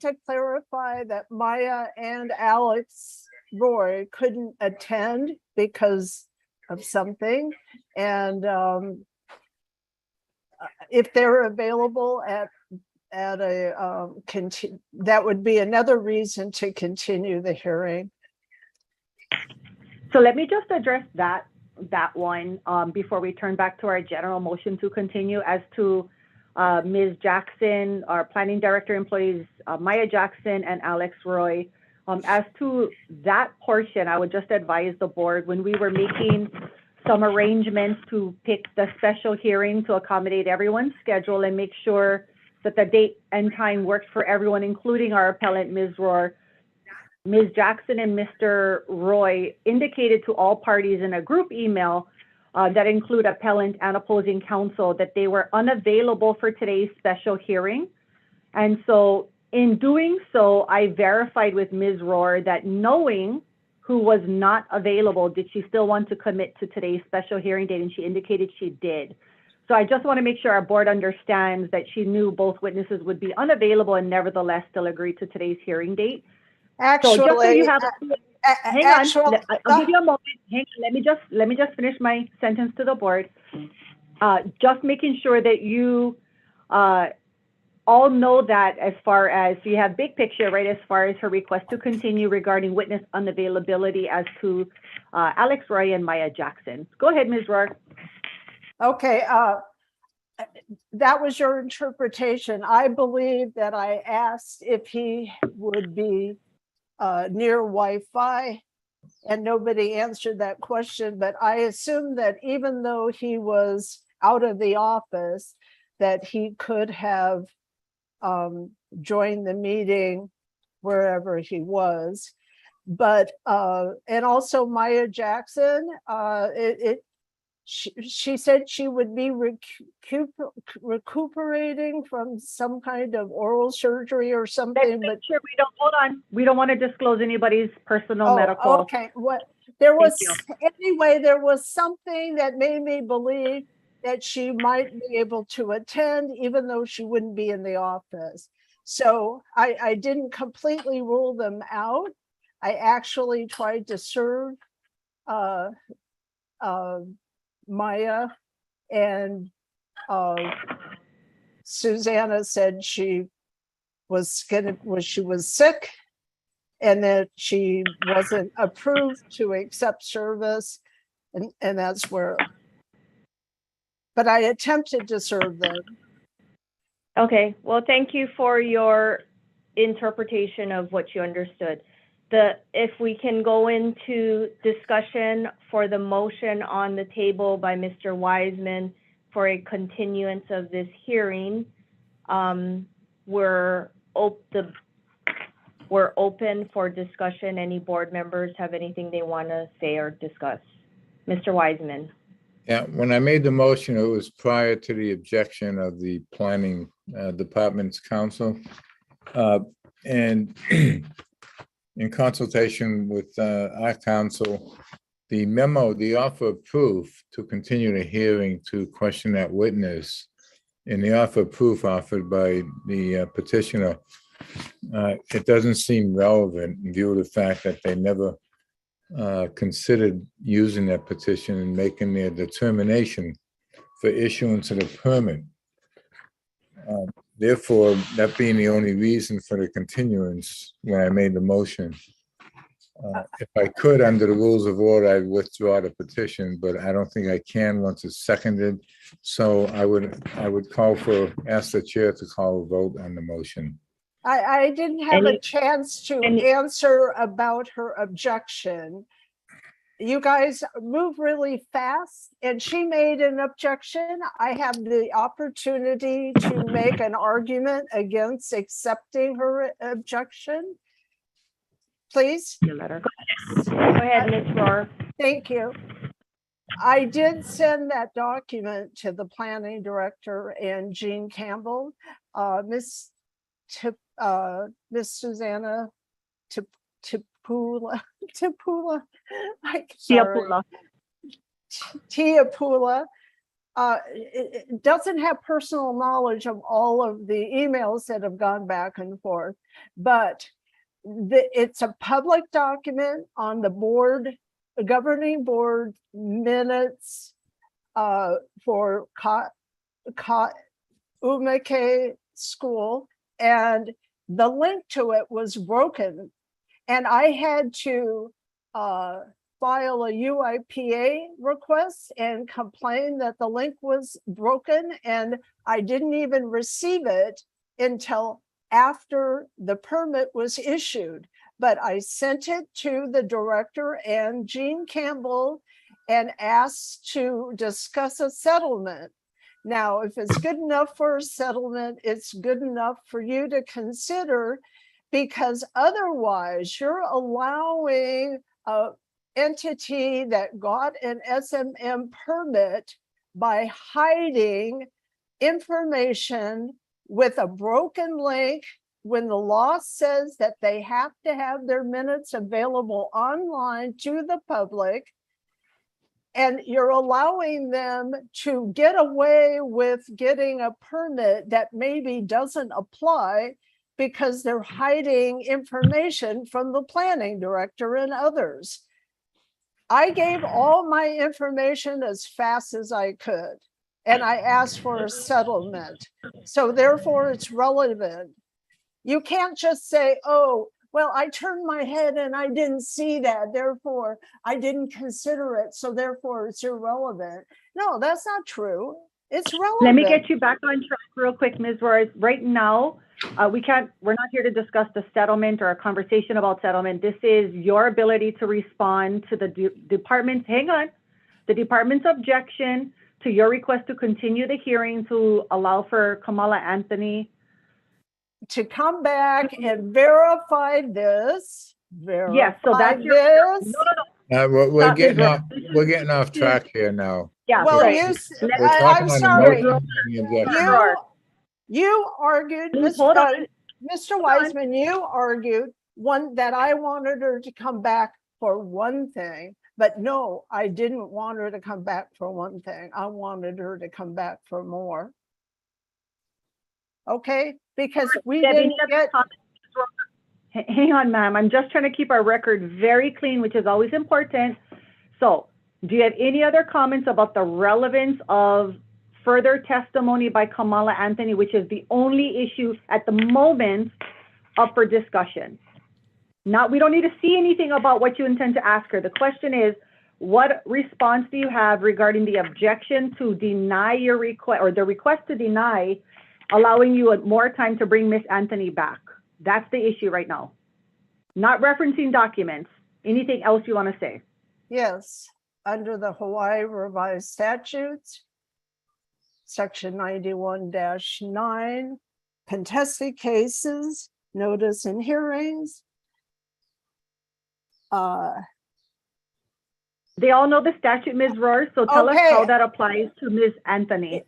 to clarify that Maya and Alex Roy couldn't attend because of something. And if they're available at a that would be another reason to continue the hearing. So let me just address that one before we turn back to our general motion to continue. As to Ms. Jackson, our planning director employees, Maya Jackson and Alex Roy. As to that portion, I would just advise the board, when we were making some arrangements to pick the special hearing to accommodate everyone's schedule and make sure that the date and time worked for everyone, including our appellant, Ms. Rohr, Ms. Jackson and Mr. Roy indicated to all parties in a group email that include appellant and opposing counsel that they were unavailable for today's special hearing. And so in doing so, I verified with Ms. Rohr that knowing who was not available, did she still want to commit to today's special hearing date? And she indicated she did. So I just want to make sure our board understands that she knew both witnesses would be unavailable and nevertheless still agreed to today's hearing date. Actually, so just so you have hang on, I'll give you a moment. Hang on, let me just finish my sentence to the board. Just making sure that you all know that as far as you have big picture, right, as far as her request to continue regarding witness unavailability as to Alex Roy and Maya Jackson. Go ahead, Ms. Rohr. Okay, that was your interpretation. I believe that I asked if he would be near Wi-Fi, and nobody answered that question, but I assumed that even though he was out of the office, that he could have joined the meeting wherever he was. But and also Maya Jackson, she said she would be recuperating from some kind of oral surgery or something. But sure, we don't, hold on. We don't want to disclose anybody's personal medical. Okay, what there was anyway, there was something that made me believe that she might be able to attend, even though she wouldn't be in the office. So I didn't completely rule them out. I actually tried to serve Maya, and Susanna said she was sick and that she wasn't approved to accept service, and that's where, but I attempted to serve them. Okay, well, thank you for your interpretation of what you understood. If we can go into discussion for the motion on the table by Mr. Wiseman for a continuance of this hearing, we're open for discussion. Any board members have anything they want to say or discuss? Mr. Wiseman. Yeah, when I made the motion, it was prior to the objection of the planning department's counsel. And in consultation with our counsel, the memo, the offer of proof to continue the hearing to question that witness, and the offer of proof offered by the petitioner it doesn't seem relevant in view of the fact that they never considered using that petition and making their determination for issuance of the permit. Therefore, that being the only reason for the continuance when I made the motion, if I could, under the rules of order, I'd withdraw the petition, but I don't think I can once it's seconded. So I would ask the chair to call a vote on the motion. I didn't have a chance to answer about her objection. You guys move really fast, and she made an objection. I have the opportunity to make an argument against accepting her objection. Please. Go ahead, Ms. Rohr. Thank you. I did send that document to the planning director and Jean Campbell. Miss Susanna Tiapula, Tiapula, it doesn't have personal knowledge of all of the emails that have gone back and forth, but it's a public document on the board, the governing board minutes for Umeke School, and the link to it was broken. And I had to file a UIPA request and complain that the link was broken, and I didn't even receive it until after the permit was issued. But I sent it to the director and Jean Campbell and asked to discuss a settlement. Now, if it's good enough for a settlement, it's good enough for you to consider, because otherwise you're allowing an entity that got an SMM permit by hiding information with a broken link when the law says that they have to have their minutes available online to the public. And you're allowing them to get away with getting a permit that maybe doesn't apply because they're hiding information from the planning director and others. I gave all my information as fast as I could, and I asked for a settlement. So therefore it's relevant. You can't just say, oh, well, I turned my head and I didn't see that, therefore I didn't consider it, so therefore it's irrelevant. No, that's not true. It's relevant. Let me get you back on track real quick, Ms. Rohr. Right now, we're not here to discuss the settlement or a conversation about settlement. This is your ability to respond to the department's, the department's objection to your request to continue the hearing to allow for Kamala Anthony to come back and verify this. Yes, so that's your this. We're getting off track here now. Yeah. Well, I'm sorry. You argued, Mr. Wiseman, you argued that I wanted her to come back for one thing, but no, I didn't want her to come back for one thing. I wanted her to come back for more. Okay, because we didn't get. Hang on, ma'am. I'm just trying to keep our record very clean, which is always important. So, do you have any other comments about the relevance of further testimony by Kamala Anthony, which is the only issue at the moment up for discussion? We don't need to see anything about what you intend to ask her. The question is, what response do you have regarding the objection to deny your request, or the request to deny, allowing you more time to bring Miss Anthony back? That's the issue right now. Not referencing documents. Anything else you want to say? Yes, under the Hawaii Revised Statutes, Section 91-9, contested cases, notice and hearings. They all know the statute, Ms. Rohr, so tell us how that applies to Ms. Anthony.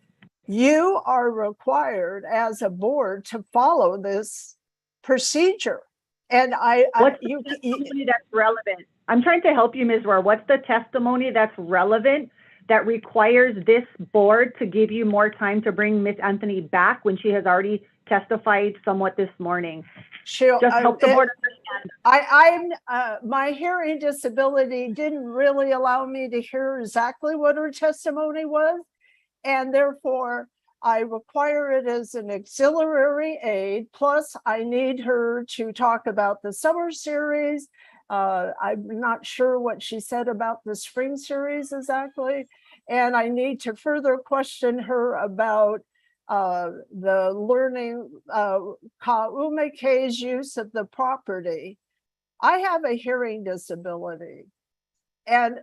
You are required as a board to follow this procedure. And what's the testimony that's relevant? I'm trying to help you, Ms. Rohr. What's the testimony that's relevant that requires this board to give you more time to bring Ms. Anthony back when she has already testified somewhat this morning? She'll, Just help the board understand. My hearing disability didn't really allow me to hear exactly what her testimony was. And therefore, I require it as an auxiliary aid. Plus, I need her to talk about the summer series. I'm not sure what she said about the spring series exactly. And I need to further question her about the learning Ka'umeke's use of the property. I have a hearing disability, and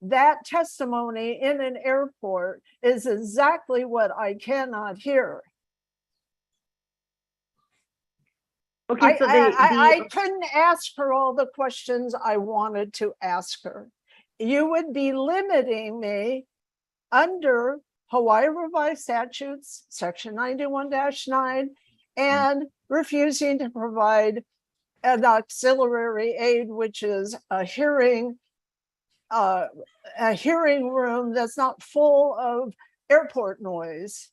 that testimony in an airport is exactly what I cannot hear. Okay, so I couldn't ask her all the questions I wanted to ask her. You would be limiting me under Hawaii Revised Statutes, Section 91-9, and refusing to provide an auxiliary aid, which is a hearing room that's not full of airport noise.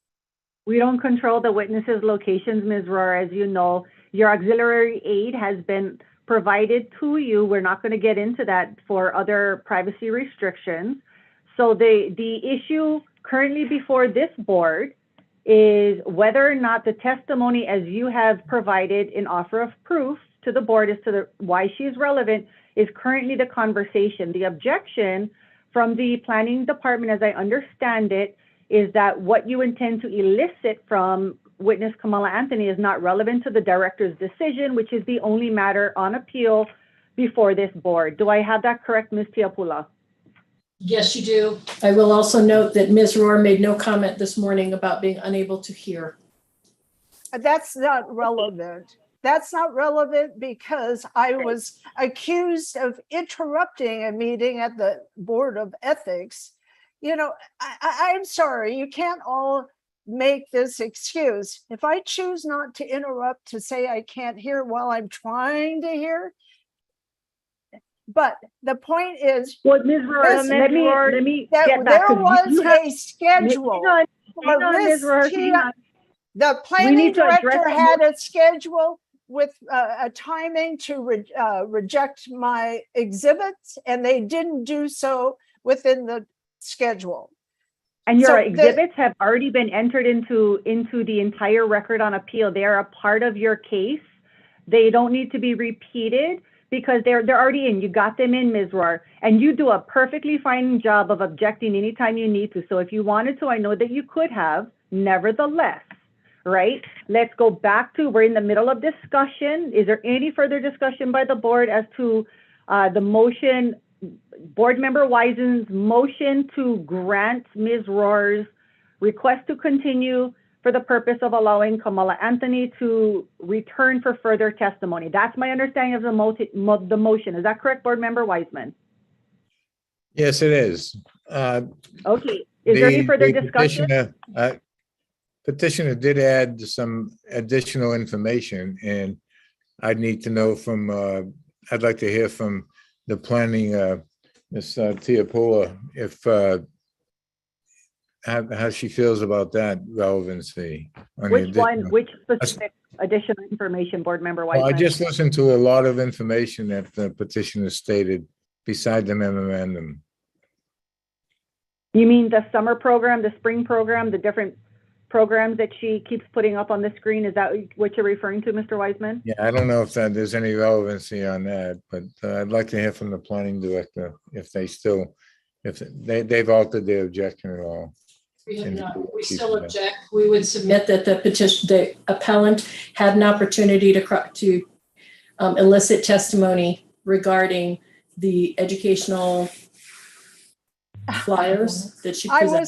We don't control the witnesses' locations, Ms. Rohr, as you know. Your auxiliary aid has been provided to you. We're not going to get into that for other privacy restrictions. So the issue currently before this board is whether or not the testimony as you have provided in offer of proof to the board as to why she is relevant is currently the conversation. The objection from the planning department, as I understand it, is that what you intend to elicit from witness Kamala Anthony is not relevant to the director's decision, which is the only matter on appeal before this board. Do I have that correct, Ms. Tiapula? Yes, you do. I will also note that Ms. Rohr made no comment this morning about being unable to hear. That's not relevant. That's not relevant because I was accused of interrupting a meeting at the Board of Ethics. You know, I'm sorry, you can't all make this excuse. If I choose not to interrupt to say I can't hear while I'm trying to hear, but the point is, well, Ms. Rohr, let me get back. There was a schedule. The planning director had a schedule with a timing to reject my exhibits, and they didn't do so within the schedule. And your exhibits have already been entered into the entire record on appeal. They are a part of your case. They don't need to be repeated because they're already in. You got them in, Ms. Rohr, and you do a perfectly fine job of objecting anytime you need to. So if you wanted to, I know that you could have. Nevertheless, right? Let's go back to, we're in the middle of discussion. Is there any further discussion by the board as to the motion, Board Member Wisen's motion to grant Ms. Rohr's request to continue for the purpose of allowing Kamala Anthony to return for further testimony? That's my understanding of the motion. Is that correct, Board Member Wiseman? Yes, it is. Okay. Is there any further discussion? Petitioner did add some additional information, and I'd need to know from, I'd like to hear from the planning, Ms. Tiapula, if how she feels about that relevancy. Which specific additional information, Board Member Wiseman? Well, I just listened to a lot of information that the petitioner stated beside the memorandum. You mean the summer program, the spring program, the different programs that she keeps putting up on the screen? Is that what you're referring to, Mr. Wiseman? Yeah, I don't know if there's any relevancy on that, but I'd like to hear from the planning director if they've altered their objection at all. We have not. We still object. We would submit that the appellant had an opportunity to elicit testimony regarding the educational flyers that she presented. I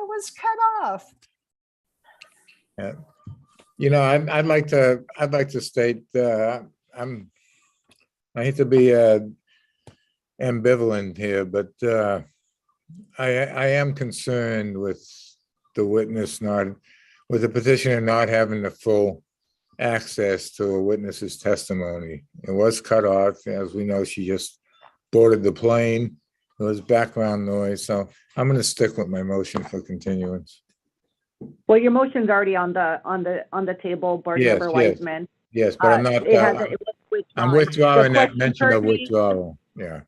was cut off. Yeah, you know, I'd like to state I hate to be ambivalent here, but I am concerned with the petitioner not having the full access to a witness's testimony. It was cut off. As we know, she just boarded the plane There was background noise, so I'm going to stick with my motion for continuance. Well, your motion's already on the table, Board Yes, Member yes. Wiseman. Yes, but I'm not, It was I'm withdrawn. withdrawing The that question mention of currently- withdrawal. Yeah.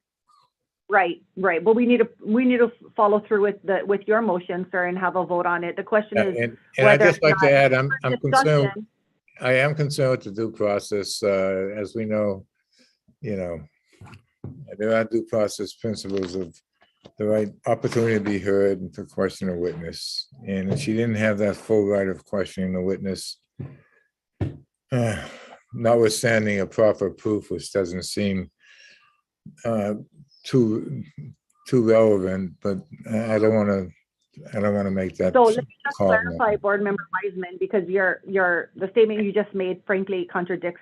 Right. But we need to follow through with your motion, sir, and have a vote on it. The question is And I'd whether just like to add, I'm concerned, discussion. I am concerned with the due process. As we know, there are due process principles of the right opportunity to be heard and to question a witness. And if she didn't have that full right of questioning the witness, notwithstanding a proper proof, which doesn't seem too relevant, but I don't want to make that So let me just call. clarify, Board Member Wiseman, because the statement you just made frankly contradicts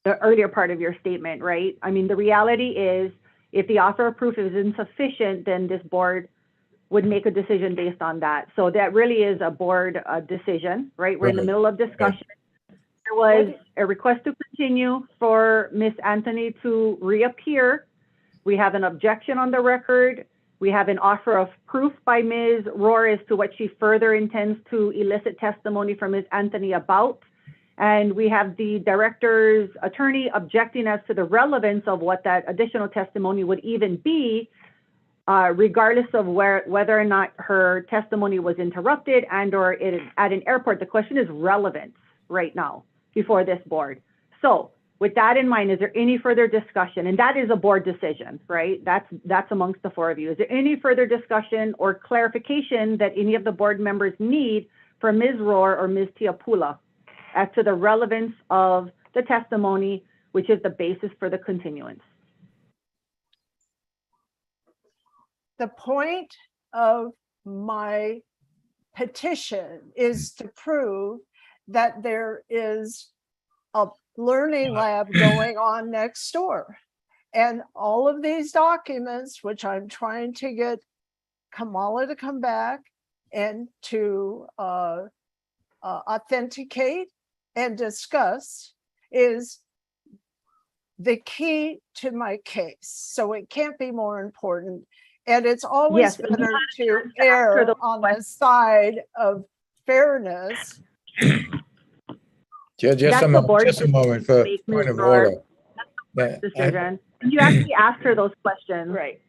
the earlier part of your statement, right? I mean, the reality is, if the offer of proof is insufficient, then this board would make a decision based on that. So that really is a board decision, right? We're in the middle of discussion. There was a request to continue for Ms. Anthony to reappear. We have an objection on the record. We have an offer of proof by Ms. Rohr as to what she further intends to elicit testimony from Ms. Anthony about. And we have the director's attorney objecting as to the relevance of what that additional testimony would even be, regardless of whether or not her testimony was interrupted and or at an airport. The question is relevant right now before this board. So with that in mind, is there any further discussion? And that is a board decision, right? That's amongst the four of you. Is there any further discussion or clarification that any of the board members need from Ms. Rohr or Ms. Tiapula as to the relevance of the testimony, which is the basis for the continuance? The point of my petition is to prove that there is a learning lab going on next door. And all of these documents, which I'm trying to get Kamala to come back and to authenticate and discuss, is the key to my case. So it can't be more important. And it's always better to err on the side of fairness. Just a moment for point of order. Decision. You actually asked her those questions. Right.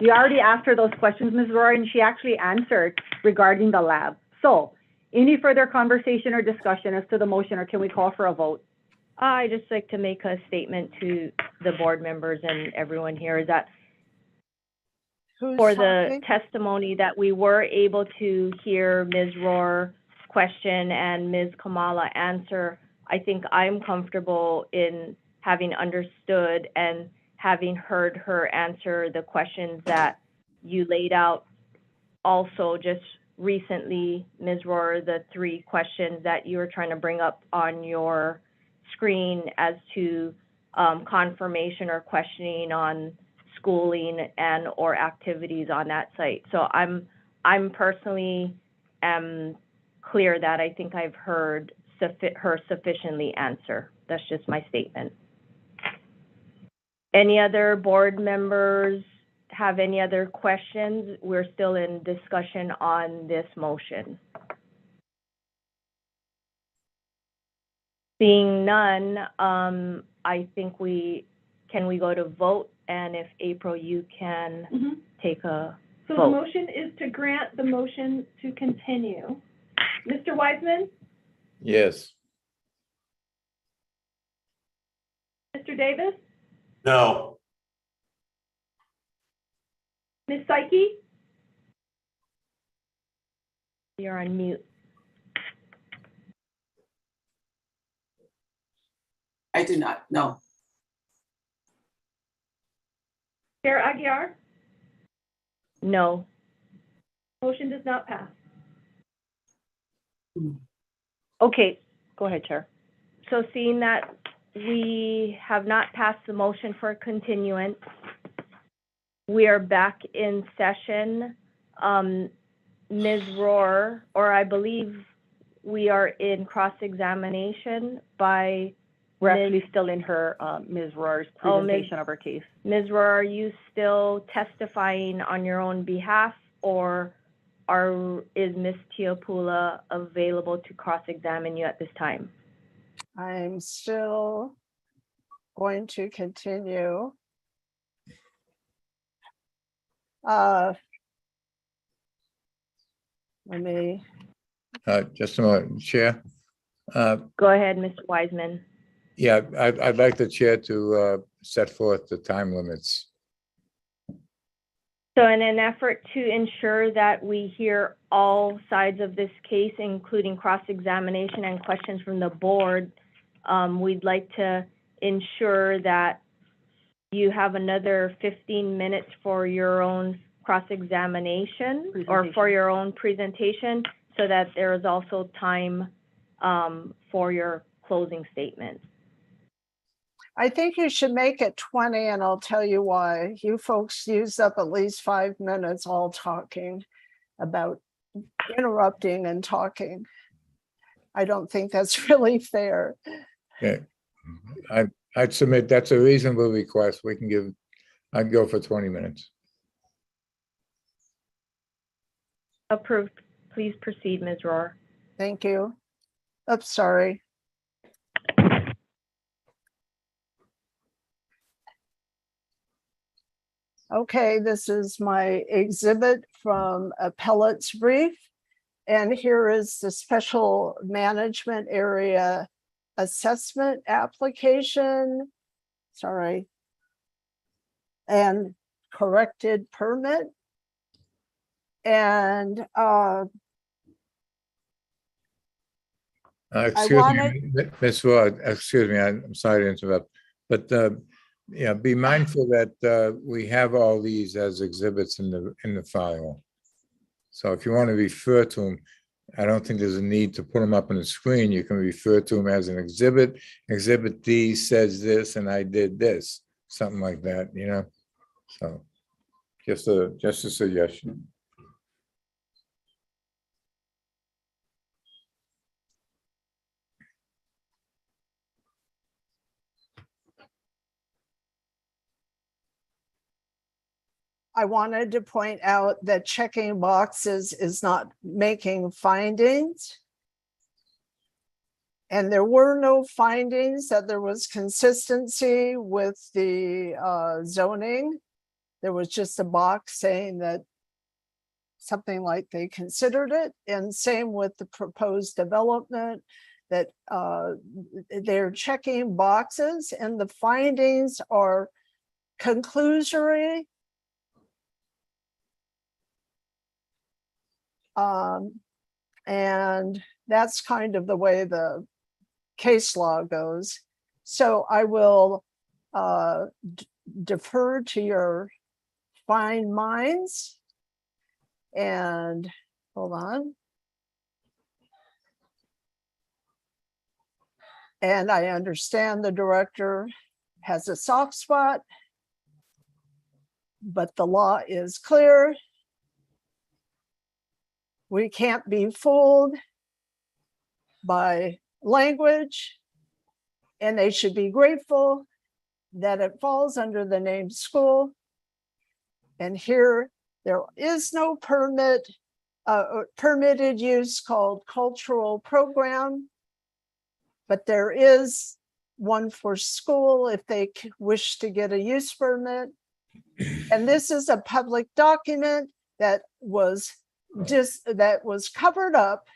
You already asked her those questions, Ms. Rohr, and she actually answered regarding the lab. So any further conversation or discussion as to the motion, or can we call for a vote? I just like to make a statement to the board members and everyone here is that for the testimony that we were able to hear Ms. Rohr's question and Ms. Kamala answer, I think I'm comfortable in having understood and having heard her answer the questions that you laid out. Also, just recently, Ms. Rohr, the 3 questions that you were trying to bring up on your screen as to confirmation or questioning on schooling and or activities on that site. So I'm personally clear that I think I've heard her sufficiently answer. That's just my statement. Any other board members have any other questions? We're still in discussion on this motion. Seeing none, I think can we go to vote? And if April, you can take a So vote. the motion is to grant the motion to continue. Mr. Wiseman, Yes. Mr. Davis, No. Ms. Psyche, You're on mute. I do not, no. Chair Aguiar, No. motion does not pass. Okay, go ahead, Chair. So seeing that we have not passed the motion for continuance, we are back in session. Ms. Rohr, or I believe we are in cross-examination by We're Ms. actually still in her, Ms. Rohr's Oh, Ms. presentation of her case. Ms. Rohr, are you still testifying on your own behalf, or is Ms. Teopula available to cross-examine you at this time? I'm still going to continue. Let me, Just a moment, Chair. Go ahead, Mr. Wiseman. Yeah, I'd like the chair to set forth the time limits. So in an effort to ensure that we hear all sides of this case, including cross-examination and questions from the board, we'd like to ensure that you have another 15 minutes for your own cross-examination or for your own presentation, so that there is also time for your closing statement. I think you should make it 20, and I'll tell you why. You folks used up at least 5 minutes all talking about interrupting and talking. I don't think that's really fair. Okay. I'd submit that's a reasonable request. We can give, I'd go for 20 minutes. Approved. Please proceed, Ms. Rohr. Thank you. Oops, sorry. Okay, this is my exhibit from appellate's brief. And here is the special management area assessment application. Sorry. And corrected permit. And Excuse me, Ms. Ward, excuse me, I'm sorry to interrupt, but yeah, be mindful that we have all these as exhibits in the file. So if you want to refer to them, I don't think there's a need to put them up on the screen. You can refer to them as an exhibit. Exhibit D says this, and I did this, something like that, you know? So just a suggestion. I wanted to point out that checking boxes is not making findings. And there were no findings that there was consistency with the zoning. There was just a box saying that something like they considered it, and same with the proposed development, that they're checking boxes and the findings are conclusory. And that's kind of the way the case law goes. So I will defer to your fine minds. And hold on. And I understand the director has a soft spot, but the law is clear. We can't be fooled by language, and they should be grateful that it falls under the name school. And here there is no permitted use called cultural program, but there is one for school if they wish to get a use permit. And this is a public document that was covered up,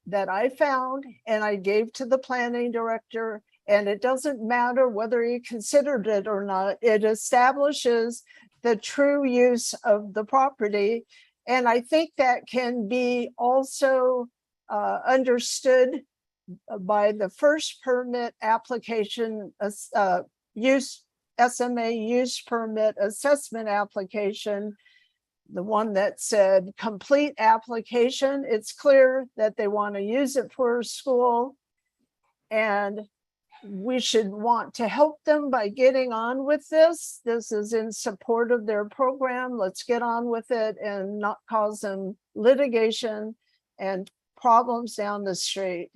that I found and I gave to the planning director, and it doesn't matter whether he considered it or not. It establishes the true use of the property. And I think that can be also understood by the first permit application, SMA use permit assessment application, the one that said complete application. It's clear that they want to use it for a school, and we should want to help them by getting on with this. This is in support of their program. Let's get on with it and not cause them litigation and problems down the street.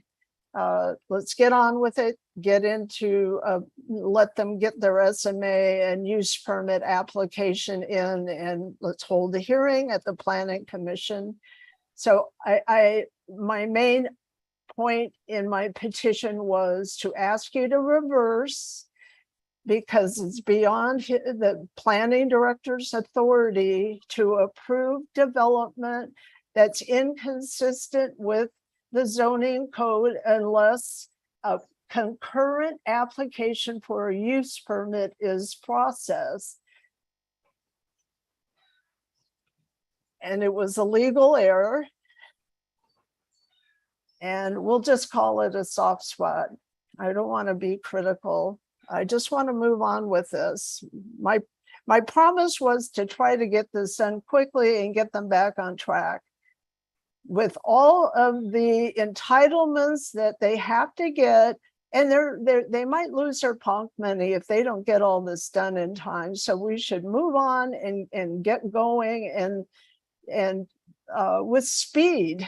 let's get on with it, get into, let them get their SMA and use permit application in, and let's hold a hearing at the Planning Commission. So my main point in my petition was to ask you to reverse, because it's beyond the planning director's authority to approve development that's inconsistent with the zoning code unless a concurrent application for a use permit is processed. And it was a legal error. And we'll just call it a soft spot. I don't want to be critical. I just want to move on with this. My promise was to try to get this done quickly and get them back on track. With all of the entitlements that they have to get, and they might lose their punk money if they don't get all this done in time. So we should move on and get going and with speed.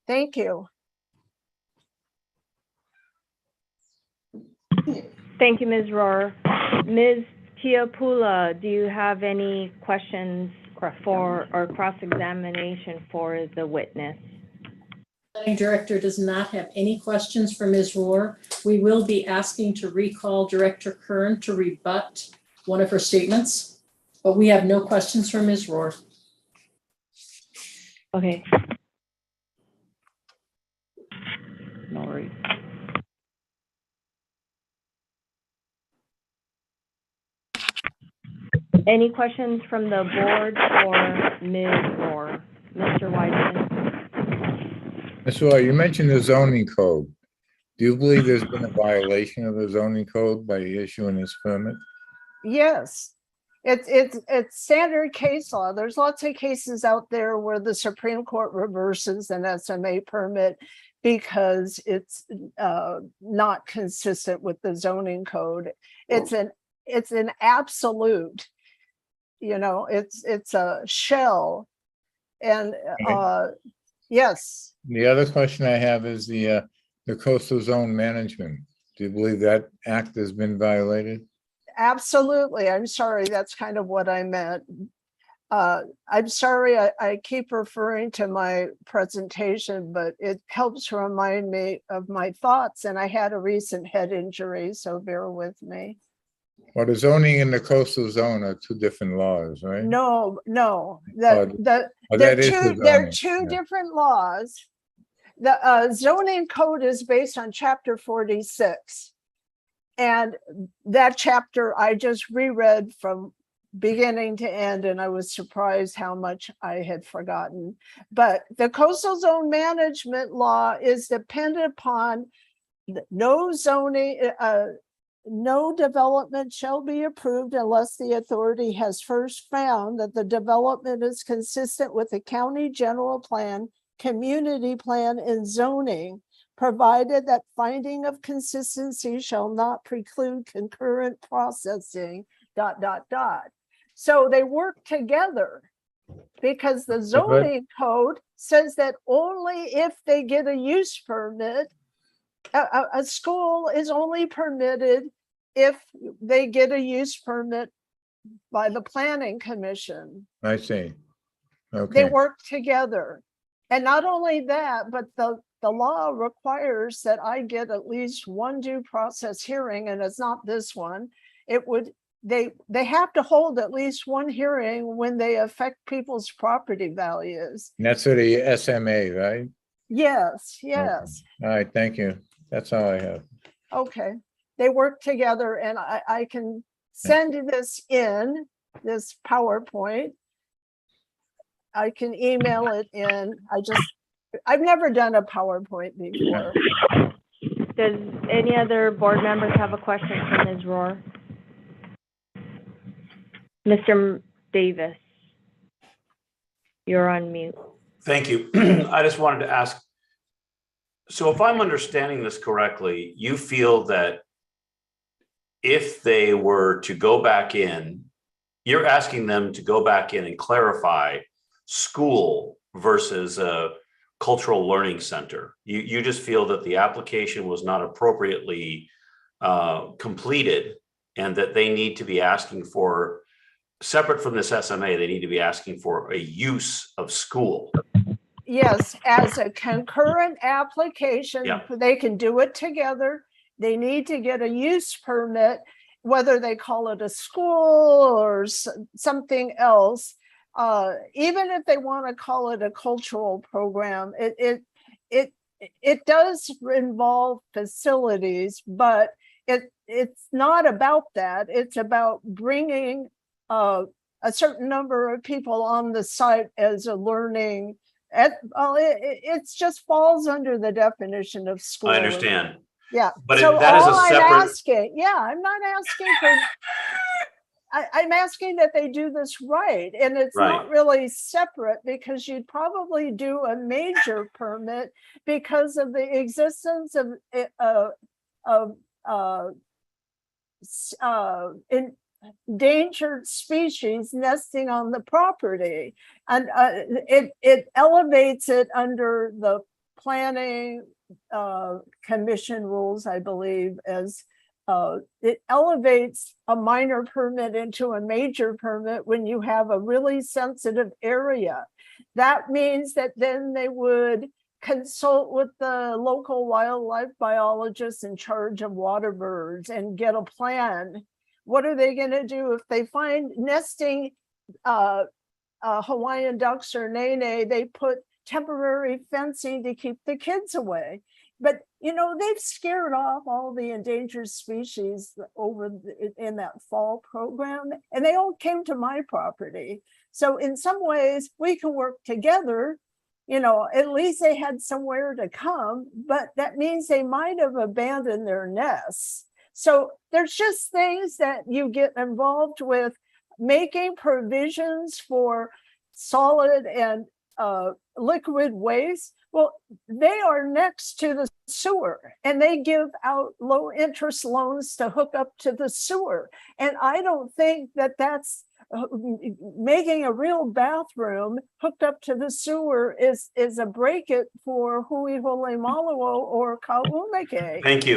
Thank you. Thank you, Ms. Rohr. Ms. Tiapula, do you have any questions for or cross-examination for the witness? Planning Director does not have any questions for Ms. Rohr. We will be asking to recall Director Kern to rebut one of her statements, but we have no questions for Ms. Rohr. Okay. No worries. Any questions from the board for Ms. Rohr? Mr. Wiseman? Ms. Roy, you mentioned the zoning code. Do you believe there's been a violation of the zoning code by issuing this permit? Yes, it's standard case law. There's lots of cases out there where the Supreme Court reverses an SMA permit because it's not consistent with the zoning code. It's an absolute, you know, it's a shell. And yes. The other question I have is the coastal zone management. Do you believe that act has been violated? Absolutely. I'm sorry. That's kind of what I meant. I'm sorry. I keep referring to my presentation, but it helps remind me of my thoughts. And I had a recent head injury, so bear with me. Well, the zoning and the coastal zone are two different laws, right? No. They're two different laws. The zoning code is based on Chapter 46. And that chapter I just reread from beginning to end, and I was surprised how much I had forgotten. But the coastal zone management law is dependent upon no zoning, no development shall be approved unless the authority has first found that the development is consistent with the county general plan, community plan, and zoning, provided that finding of consistency shall not preclude concurrent processing, ... So they work together because the zoning code says that only if they get a use permit, a school is only permitted if they get a use permit by the planning commission. I see. Okay. They work together. And not only that, but the law requires that I get at least one due process hearing, and it's not this one. They have to hold at least one hearing when they affect people's property values. And that's for the SMA, right? Yes. Okay. All right, thank you. That's all I have. Okay, they work together, and I can send this in, this PowerPoint. I can email it in. I've never done a PowerPoint before. Does any other board members have a question for Ms. Rohr? Mr. Davis, you're on mute. Thank you. I just wanted to ask, so if I'm understanding this correctly, you feel that if they were to go back in, you're asking them to go back in and clarify school versus cultural learning center. You just feel that the application was not appropriately completed, and that they need to be asking for, separate from this SMA, they need to be asking for a use of school. Yes, as a concurrent application, Yeah. they can do it together. They need to get a use permit, whether they call it a school or something else. Even if they want to call it a cultural program, it does involve facilities, but it's not about that. It's about bringing a certain number of people on the site as a learning. It just falls under the definition of school. I understand. Yeah. But so that is a separate. I'm not asking for. I'm asking that they do this right, and it's not really separate, because you'd probably do a major permit because of the existence of endangered species nesting on the property, and it elevates it under the planning commission rules, I believe, as it elevates a minor permit into a major permit when you have a really sensitive area. That means that then they would consult with the local wildlife biologists in charge of water birds and get a plan. What are they going to do if they find nesting Hawaiian ducks or nene? They put temporary fencing to keep the kids away. But, they've scared off all the endangered species in that fall program, and they all came to my property. So in some ways we can work together. At least they had somewhere to come, but that means they might have abandoned their nests. So there's just things that you get involved with, making provisions for solid and liquid waste. Well, they are next to the sewer, and they give out low interest loans to hook up to the sewer. And I don't think that that's making a real bathroom hooked up to the sewer is a break it for Hui Hole Maluo or Kauumeke. Thank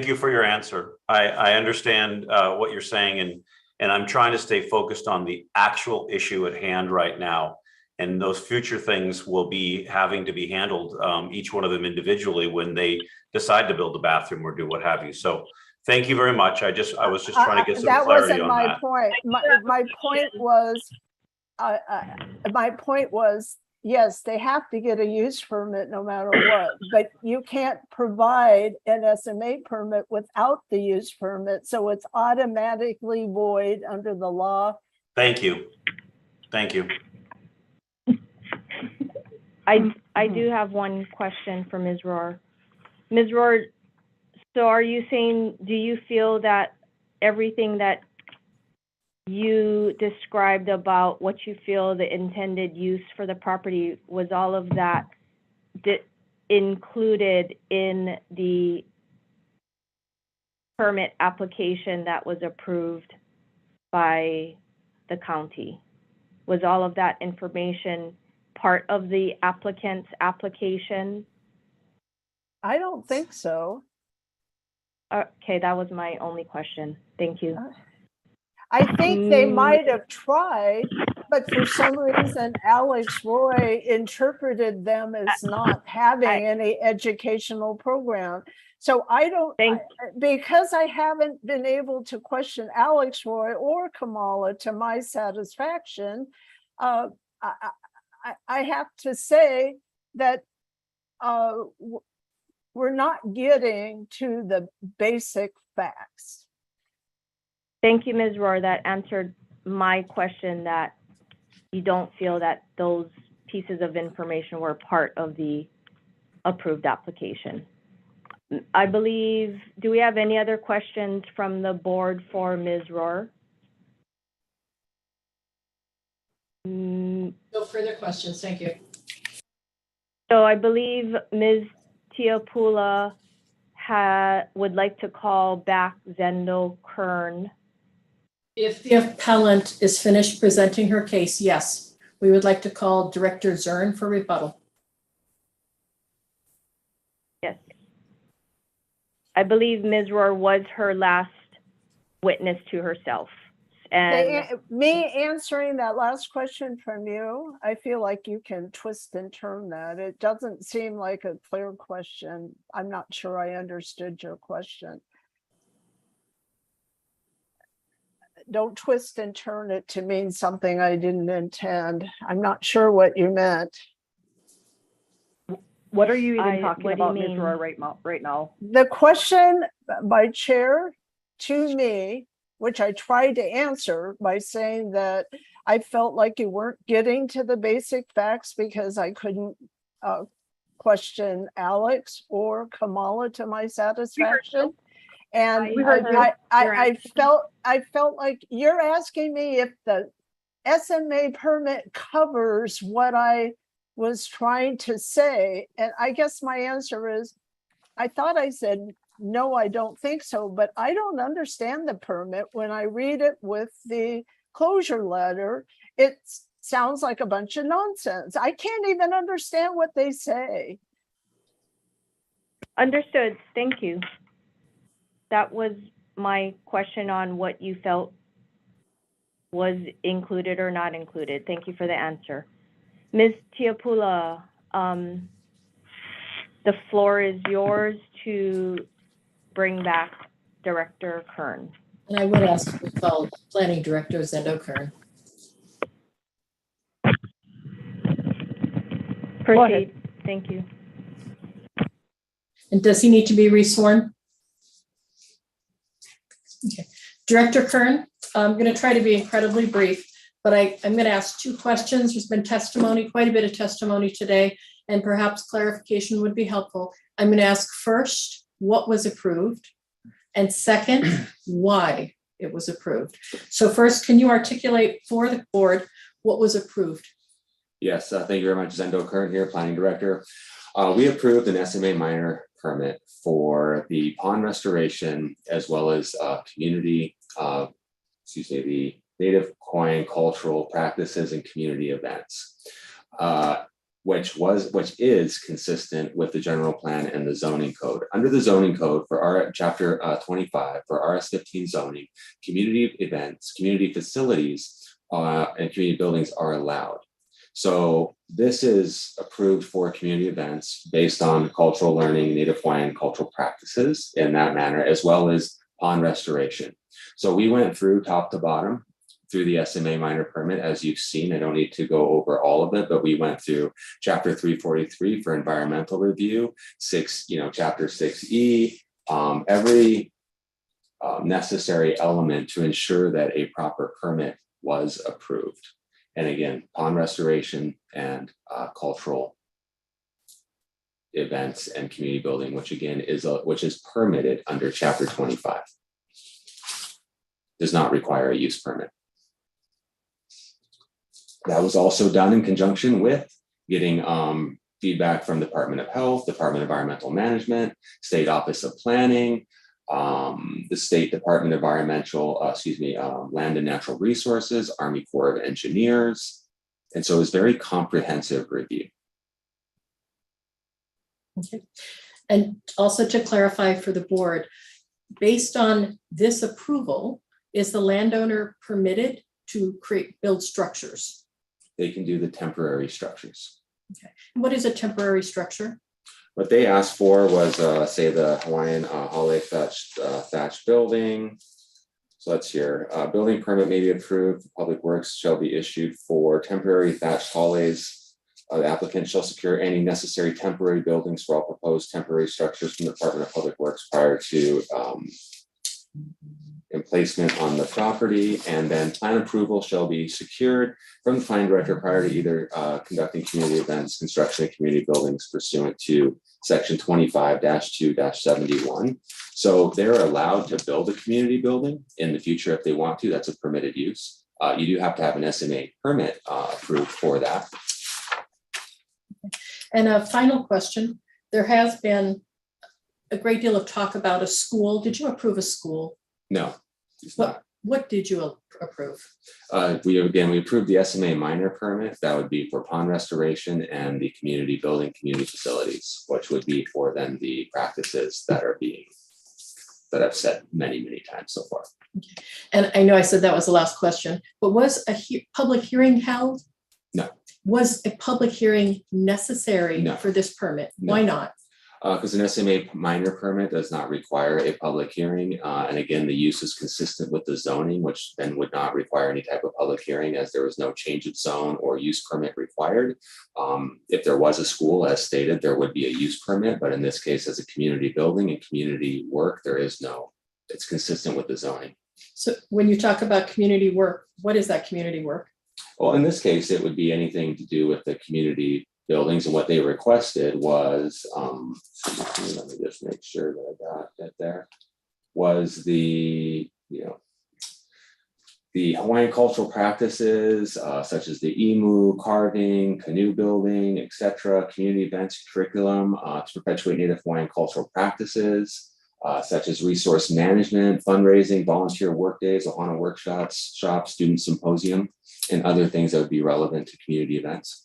you for your answer. I understand what you're saying, and I'm trying to stay focused on the actual issue at hand right now. And those future things will be having to be handled, each one of them individually, when they decide to build a bathroom or do what have you. So thank you very much. I was just trying to get some clarity on that. That wasn't my point. My point was, yes, they have to get a use permit no matter what, but you can't provide an SMA permit without the use permit. So it's automatically void under the law. Thank you. I do have one question for Ms. Rohr. Ms. Rohr, so are you saying, do you feel that everything that you described about what you feel the intended use for the property, was all of that included in the permit application that was approved by the county? Was all of that information part of the applicant's application? I don't think so. Okay, that was my only question. Thank you. I think they might have tried, but for some reason, Alex Roy interpreted them as not having any educational program. So I don't, because I haven't been able to question Alex Roy or Kamala to my satisfaction, I have to say that we're not getting to the basic facts. Thank you, Ms. Rohr. That answered my question, that you don't feel that those pieces of information were part of the approved application. I believe, do we have any other questions from the board for Ms. Rohr? No further questions, thank you. So I believe Ms. Tiapula would like to call back Zendo Kern. If the appellant is finished presenting her case, yes, we would like to call Director Zern for rebuttal. Yes. I believe Ms. Rohr was her last witness to herself. And Me answering that last question from you, I feel like you can twist and turn that. It doesn't seem like a clear question. I'm not sure I understood your question. Don't twist and turn it to mean something I didn't intend. I'm not sure what you meant. What are you even talking what do you about, Ms. mean? Rohr, right now? The question by chair to me, which I tried to answer by saying that I felt like you weren't getting to the basic facts because I couldn't question Alex or Kamala to my satisfaction. And I felt like you're asking me if the SMA permit covers what I was trying to say. And I guess my answer is, I thought I said, no, I don't think so, but I don't understand the permit. When I read it with the closure letter, it sounds like a bunch of nonsense. I can't even understand what they say. Understood. Thank you. That was my question on what you felt was included or not included. Thank you for the answer. Ms. Tiapula, the floor is yours to bring back Director Kern. And I would ask to call Planning Director Zendo Kern. Proceed. Thank you. And does he need to be resworn? Okay. Director Kern, I'm going to try to be incredibly brief, but I'm going to ask two questions. There's been testimony, quite a bit of testimony today, and perhaps clarification would be helpful. I'm going to ask first, what was approved? And second, why it was approved. So first, can you articulate for the board what was approved? Yes, thank you very much. Zendo Kern here, Planning Director. We approved an SMA minor permit for the pond restoration as well as the Native Hawaiian cultural practices and community events, which is consistent with the general plan and the zoning code. Under the zoning code for our chapter 25 for RS-15 zoning, community events, community facilities, and community buildings are allowed. So this is approved for community events based on cultural learning, Native Hawaiian cultural practices in that manner, as well as pond restoration. So we went through top to bottom through the SMA minor permit, as you've seen. I don't need to go over all of it, but we went through chapter 343 for environmental review, chapter 6E, every necessary element to ensure that a proper permit was approved. And again, pond restoration and cultural events and community building, which again which is permitted under chapter 25. Does not require a use permit. That was also done in conjunction with getting feedback from Department of Health, Department of Environmental Management, State Office of Planning, the State Department of Land and Natural Resources, Army Corps of Engineers. And so it was very comprehensive review. Okay. And also to clarify for the board, based on this approval, is the landowner permitted to build structures? They can do the temporary structures. Okay. And what is a temporary structure? What they asked for was, say, the Hawaiian hale thatched building. So that's here. Building permit may be approved. Public Works shall be issued for temporary thatched hales. The applicant shall secure any necessary temporary buildings for all proposed temporary structures from the Department of Public Works prior to emplacement on the property, and then plan approval shall be secured from the planning director prior to either conducting community events, construction of community buildings pursuant to section 25-2-71. So they're allowed to build a community building in the future if they want to. That's a permitted use. You do have to have an SMA permit approved for that. And a final question. There has been a great deal of talk about a school. Did you approve a school? No. What did you approve? We approved the SMA minor permit. That would be for pond restoration and the community building, community facilities, which would be for then the practices that I've said many, many times so far. And I know I said that was the last question, but was a public hearing held? No. Was a public hearing necessary No. for this permit? No. Why not? Because an SMA minor permit does not require a public hearing. And again, the use is consistent with the zoning, which then would not require any type of public hearing as there was no change of zone or use permit required. If there was a school, as stated, there would be a use permit, but in this case, as a community building and community work, there is no, it's consistent with the zoning. So when you talk about community work, what is that community work? Well, in this case, it would be anything to do with the community buildings, and what they requested was, let me just make sure that I got that there, was the Hawaiian cultural practices, such as the emu, carving, canoe building, etc., community events, curriculum to perpetuate Native Hawaiian cultural practices, such as resource management, fundraising, volunteer work days, Ohana workshops, student symposium, and other things that would be relevant to community events.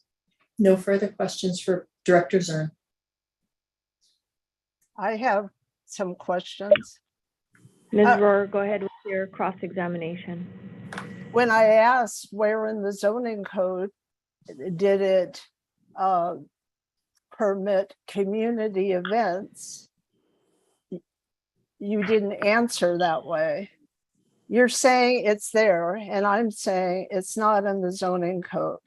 No further questions for Director Zern. I have some questions. Ms. Rohr, go ahead with your cross-examination. When I asked where in the zoning code did it permit community events, you didn't answer that way. You're saying it's there, and I'm saying it's not in the zoning code.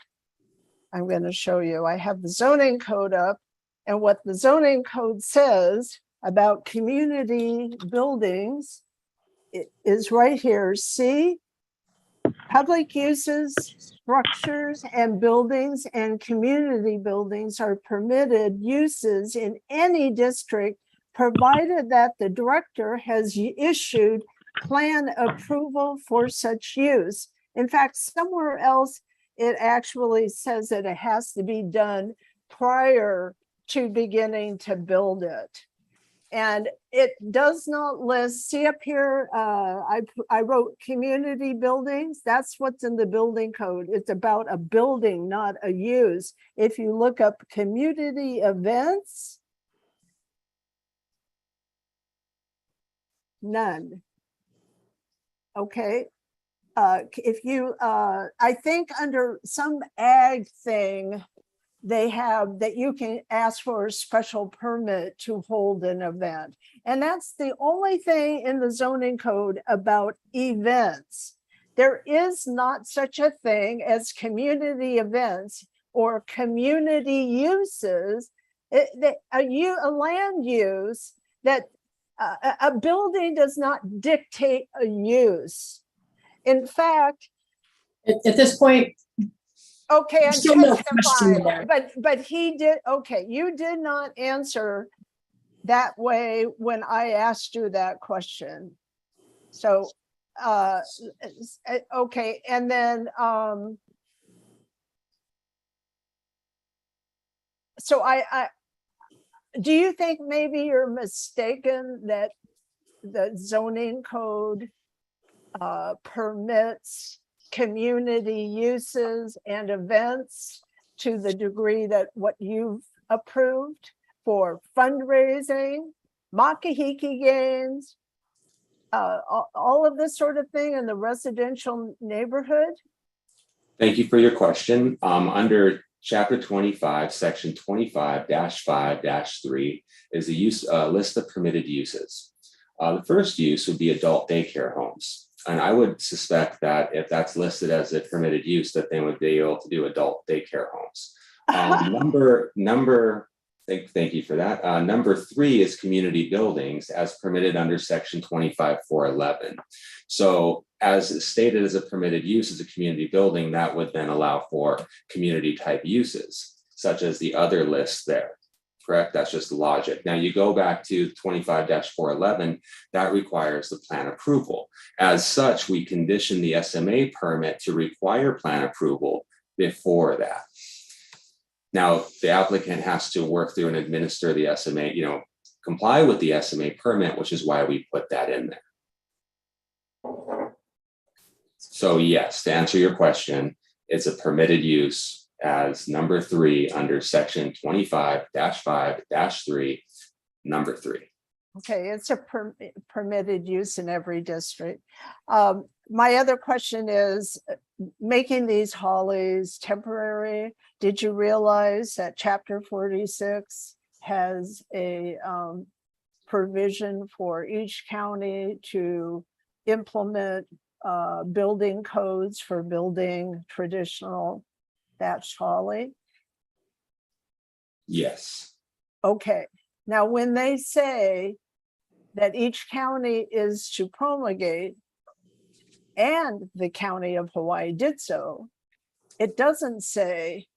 I'm going to show you. I have the zoning code up, and what the zoning code says about community buildings is right here. See, public uses, structures, and buildings and community buildings are permitted uses in any district, provided that the director has issued plan approval for such use. In fact, somewhere else, it actually says that it has to be done prior to beginning to build it. And it does not list, see up here, I wrote community buildings. That's what's in the building code. It's about a building, not a use. If you look up community events, none. Okay. If you, I think under some ag thing, they have that you can ask for a special permit to hold an event. And that's the only thing in the zoning code about events. There is not such a thing as community events or community uses, a land use that a building does not dictate a use. In fact, at this point, okay, I'm still no question testifying, but he did, okay, you did not answer that way when I asked you that question. So, okay, and then, so I do you think maybe you're mistaken that the zoning code permits community uses and events to the degree that what you've approved for fundraising, makahiki games, all of this sort of thing in the residential neighborhood? Thank you for your question. Under Chapter 25, Section 25-5-3 is the use list of permitted uses. The first use would be adult daycare homes. And I would suspect that if that's listed as a permitted use, that they would be able to do adult daycare homes. Thank you for that. Number 3 is community buildings as permitted under Section 25-411. So as stated as a permitted use as a community building, that would then allow for community type uses, such as the other list there. Correct? That's just the logic. Now you go back to 25-411, that requires the plan approval. As such, we condition the SMA permit to require plan approval before that. Now, the applicant has to work through and administer the SMA, comply with the SMA permit, which is why we put that in there. So yes, to answer your question, it's a permitted use as number 3 under section 25-5-3, number 3. Okay, it's a permitted use in every district. My other question is, making these hollies temporary, did you realize that chapter 46 has a provision for each county to implement building codes for building traditional thatched holly? Yes. Okay, now when they say that each county is to promulgate, and the county of Hawaii did so, it doesn't say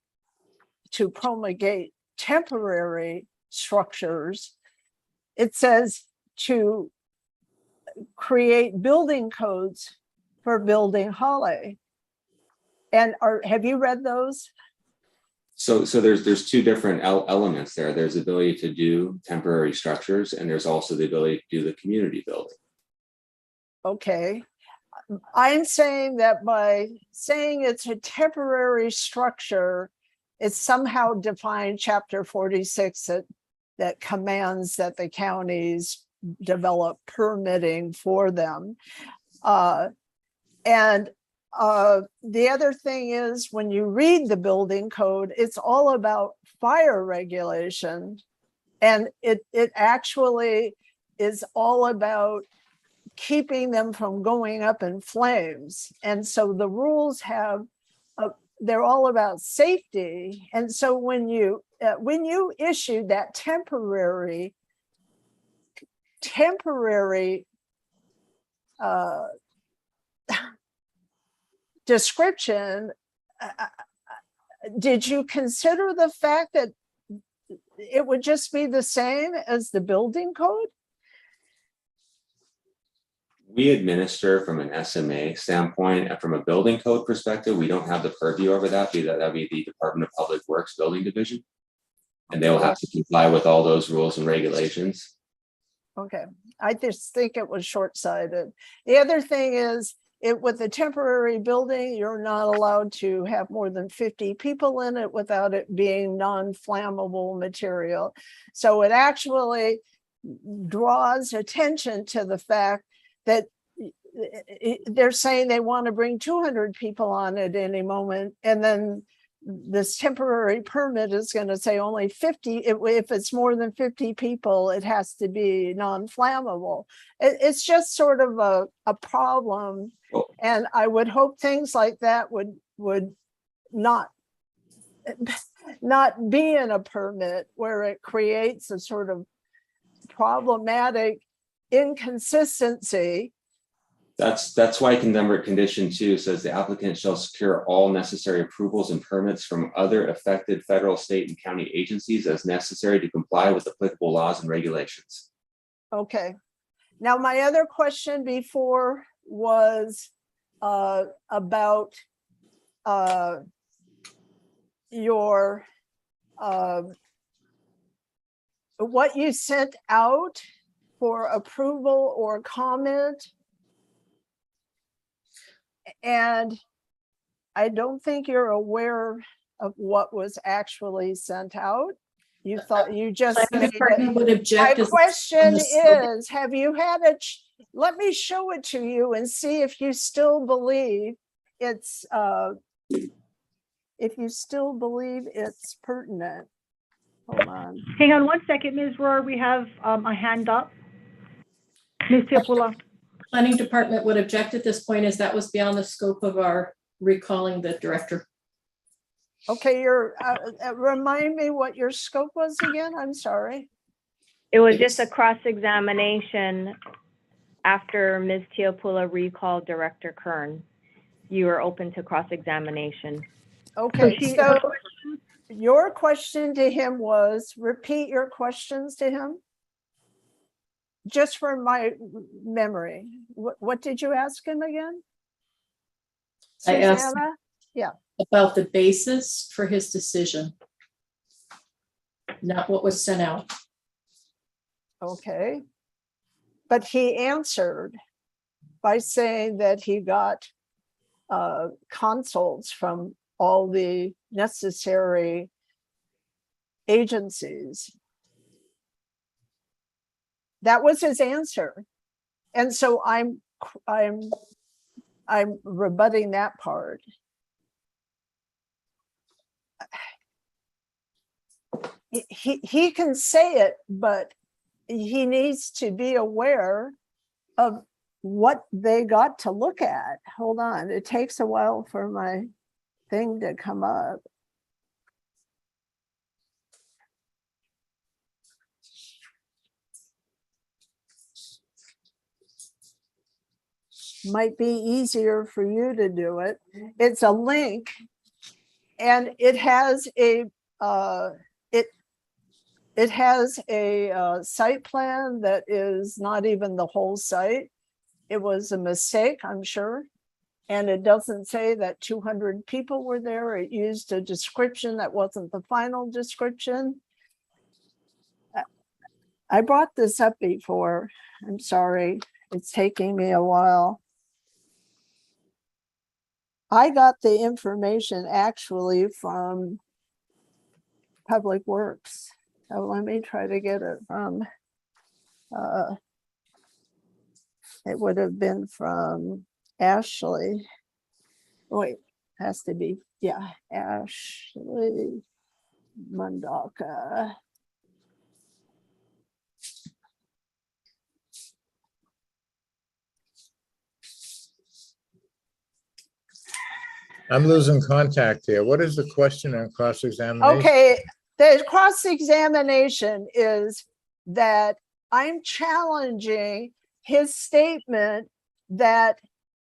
to promulgate temporary structures. It says to create building codes for building holly. And have you read those? So there's two different elements there. There's the ability to do temporary structures, and there's also the ability to do the community building. Okay. I'm saying that by saying it's a temporary structure, it's somehow defined chapter 46 that commands that the counties develop permitting for them. And the other thing is, when you read the building code, it's all about fire regulation. And it actually is all about keeping them from going up in flames. And so the rules they're all about safety. And so when you issued that temporary description, did you consider the fact that it would just be the same as the building code? We administer from an SMA standpoint, and from a building code perspective, we don't have the purview over that. That'd be the Department of Public Works Building Division, and they will have to comply with all those rules and regulations. Okay, I just think it was short-sighted. The other thing is, with a temporary building, you're not allowed to have more than 50 people in it without it being non-flammable material. So it actually draws attention to the fact that they're saying they want to bring 200 people on at any moment, and then this temporary permit is going to say only 50. If it's more than 50 people, it has to be non-flammable. It's just sort of a problem, and I would hope things like that would not be in a permit, where it creates a sort of problematic inconsistency. That's why condition 2 says the applicant shall secure all necessary approvals and permits from other affected federal, state, and county agencies as necessary to comply with applicable laws and regulations. Okay. Now, my other question before was about your what you sent out for approval or comment. And I don't think you're aware of what was actually sent out. You thought you just made it. Would object. My question is, have you had let me show it to you and see if you still believe it's pertinent. Hold on. Hang on one second, Ms. Rohr, we have a hand up. Ms. Tiapula. Planning Department would object at this point, as that was beyond the scope of our recalling the director. Okay, remind me what your scope was again. I'm sorry. It was just a cross-examination after Ms. Tiapula recalled Director Kern. You were open to cross-examination. Okay, so your question to him was, repeat your questions to him. Just for my memory, what did you ask him again? I asked about the basis for his decision, not what was sent out. Okay, but he answered by saying that he got consults from all the necessary agencies. That was his answer. And so I'm rebutting that part. He can say it, but he needs to be aware of what they got to look at. Hold on, it takes a while for my thing to come up. Might be easier for you to do it. It's a link, and it has a it has a site plan that is not even the whole site. It was a mistake, I'm sure. And it doesn't say that 200 people were there. It used a description that wasn't the final description. I brought this up before. I'm sorry, it's taking me a while. I got the information actually from Public Works. So let me try to get it from, it would have been from Ashley. Wait, has to be, yeah, Ashley Mundaka. I'm losing contact here. What is the question on cross-examination? Okay, the cross-examination is that I'm challenging his statement that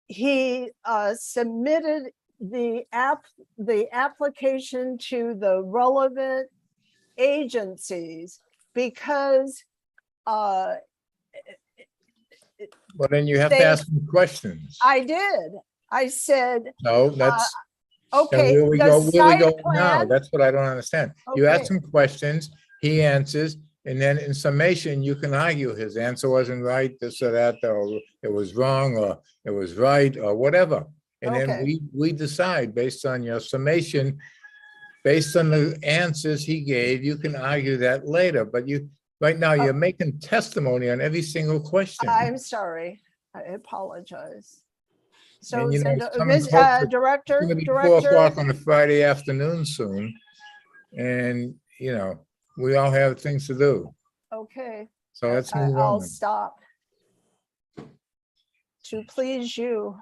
he submitted the application to the relevant agencies because Well, then you have to ask some questions. I did. I said, No, that's okay. Where we go now? Plan, that's what I don't understand. You ask some questions, he answers, and then in summation, you can argue his answer wasn't right, this or that, or it was wrong, or it was right, or whatever. And then we decide based on your summation, based on the answers he gave, you can argue that later. But right now you're making testimony on every single question. I'm sorry. I apologize. So, and, Director, it's gonna be 4 o'clock on a Friday afternoon soon, and we all have things to do. Okay. So let's move on. I'll stop. To please you.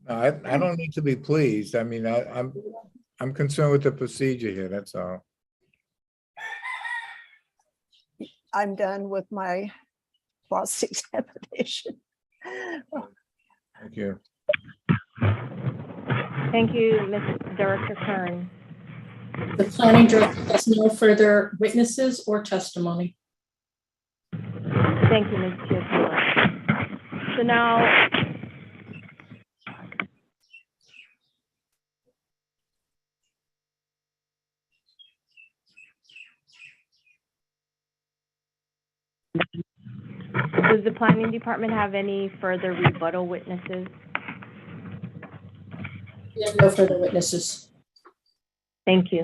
No, I don't need to be pleased. I mean, I'm concerned with the procedure here. That's all. I'm done with my cross-examination. Thank you. Thank you, Ms. Director Kern. The planning director has no further witnesses or testimony. Thank you, Ms. Teofilo. So now, does the planning department have any further rebuttal witnesses? We have no further witnesses. Thank you.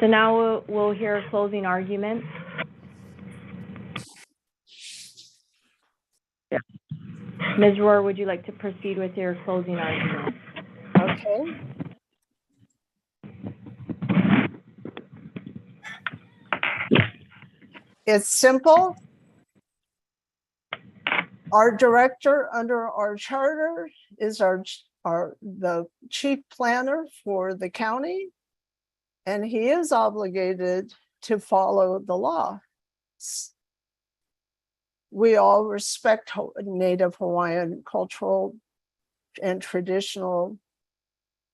So now we'll hear a closing argument. Yeah. Ms. Rohr, would you like to proceed with your closing argument? Okay. It's simple. Our director under our charter is the chief planner for the county, and he is obligated to follow the law. We all respect Native Hawaiian cultural and traditional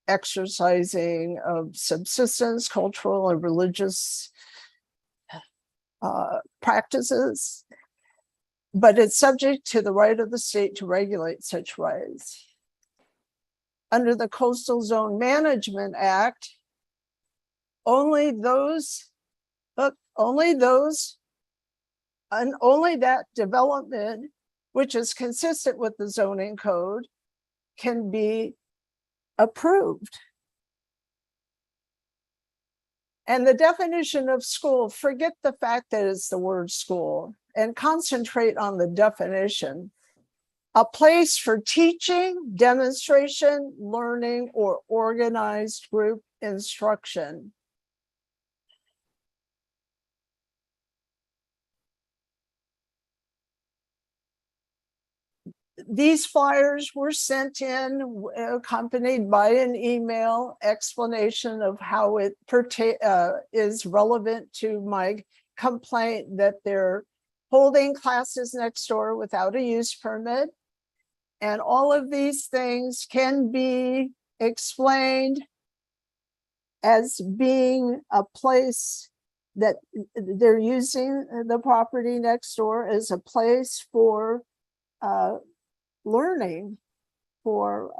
exercising of subsistence, cultural and religious practices, but it's subject to the right of the state to regulate such rights. Under the Coastal Zone Management Act, only that development which is consistent with the zoning code, can be approved. And the definition of school, forget the fact that it's the word school and concentrate on the definition. A place for teaching, demonstration, learning, or organized group instruction. These flyers were sent in accompanied by an email explanation of how it is relevant to my complaint that they're holding classes next door without a use permit. And all of these things can be explained as being a place that they're using the property next door as a place for learning, for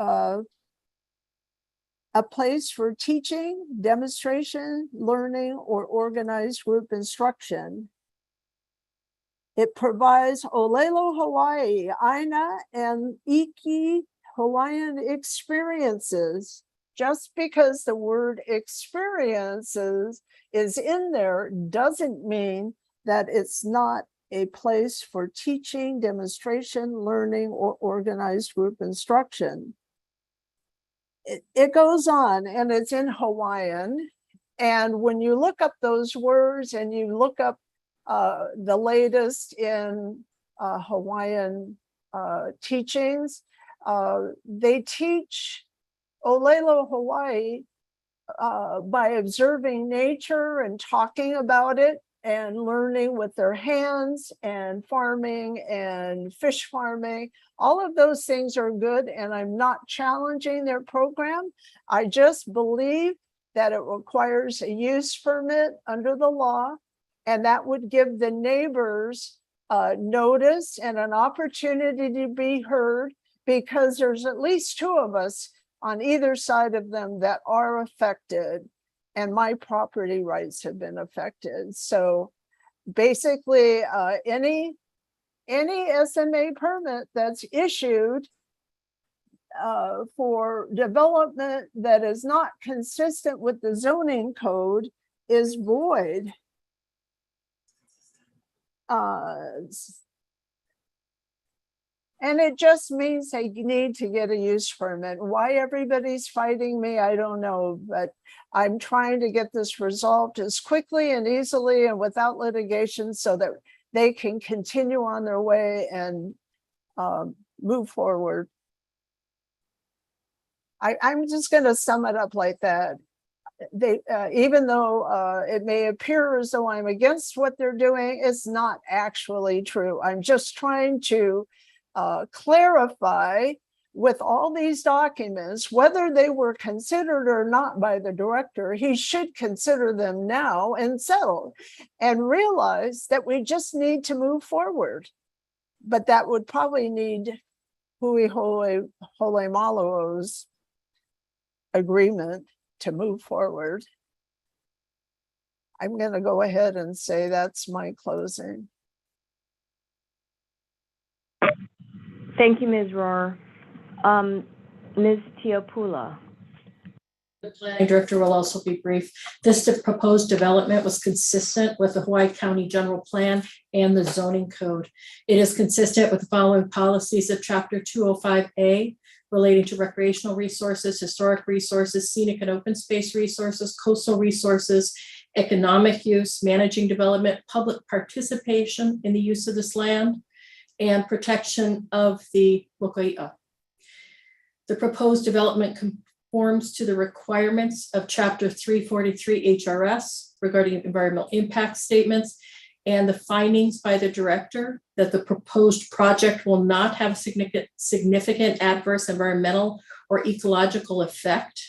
a place for teaching, demonstration, learning, or organized group instruction. It provides Olelo Hawaii, Aina, and Iki Hawaiian experiences. Just because the word experiences is in there doesn't mean that it's not a place for teaching, demonstration, learning, or organized group instruction. It goes on, and it's in Hawaiian. And when you look up those words and you look up the latest in Hawaiian teachings, they teach Olelo Hawaii by observing nature and talking about it and learning with their hands and farming and fish farming. All of those things are good, and I'm not challenging their program. I just believe that it requires a use permit under the law, and that would give the neighbors notice and an opportunity to be heard, because there's at least two of us on either side of them that are affected, and my property rights have been affected. So basically, any SMA permit that's issued for development that is not consistent with the zoning code is void. And it just means they need to get a use permit. Why everybody's fighting me, I don't know, but I'm trying to get this resolved as quickly and easily and without litigation so that they can continue on their way and move forward. I'm just going to sum it up like that. They, even though it may appear as though I'm against what they're doing, it's not actually true. I'm just trying to clarify with all these documents, whether they were considered or not by the director. He should consider them now and settle and realize that we just need to move forward. But that would probably need Hui Hole Maluo's agreement to move forward. I'm going to go ahead and say that's my closing. Thank you, Ms. Rohr. Ms. Tiapula. The planning director will also be brief. This proposed development was consistent with the Hawaii County General Plan and the zoning code. It is consistent with the following policies of Chapter 205A relating to recreational resources, historic resources, scenic and open space resources, coastal resources, economic use, managing development, public participation in the use of this land, and protection of the lokoi'a. The proposed development conforms to the requirements of Chapter 343 HRS regarding environmental impact statements and the findings by the director that the proposed project will not have significant adverse environmental or ecological effect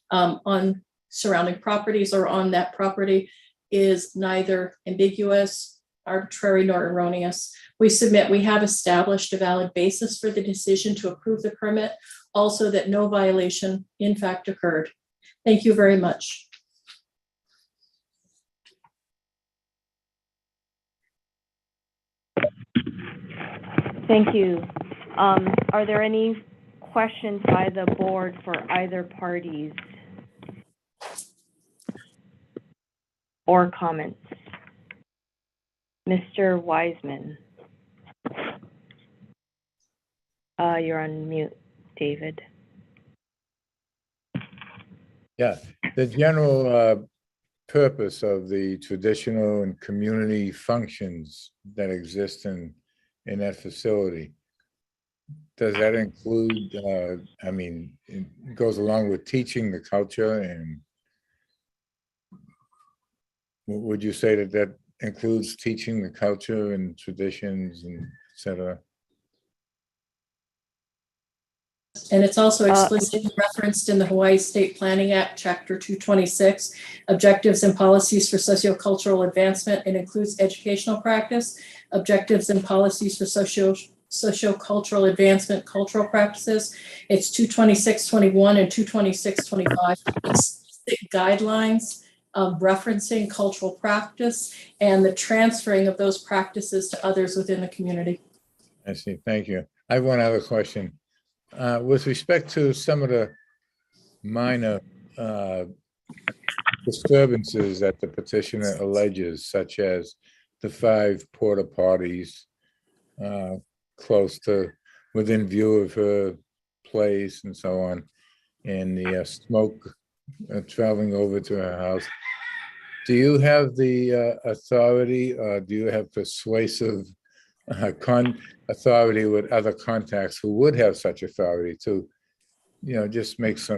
on surrounding properties or on that property is neither ambiguous, arbitrary, nor erroneous. We submit we have established a valid basis for the decision to approve the permit, also that no violation in fact occurred. Thank you very much. Thank you. Are there any questions by the board for either parties? Or comments? Mr. Wiseman. You're on mute, David. Yeah, the general purpose of the traditional and community functions that exist in that facility, does that include, I mean, it goes along with teaching the culture, and would you say that that includes teaching the culture and traditions and et cetera? And it's also explicitly referenced in the Hawaii State Planning Act, Chapter 226, Objectives and Policies for Sociocultural Advancement. It includes educational practice, objectives and policies for sociocultural advancement, cultural practices. It's 226.21 and 226.25. Explicit guidelines referencing cultural practice and the transferring of those practices to others within the community. I see, thank you. I have one other question. With respect to some of the minor disturbances that the petitioner alleges, such as the 5 porta potties close to, within view of her place and so on, and the smoke traveling over to her house, do you have the authority, or do you have persuasive authority with other contacts who would have such authority to, just make some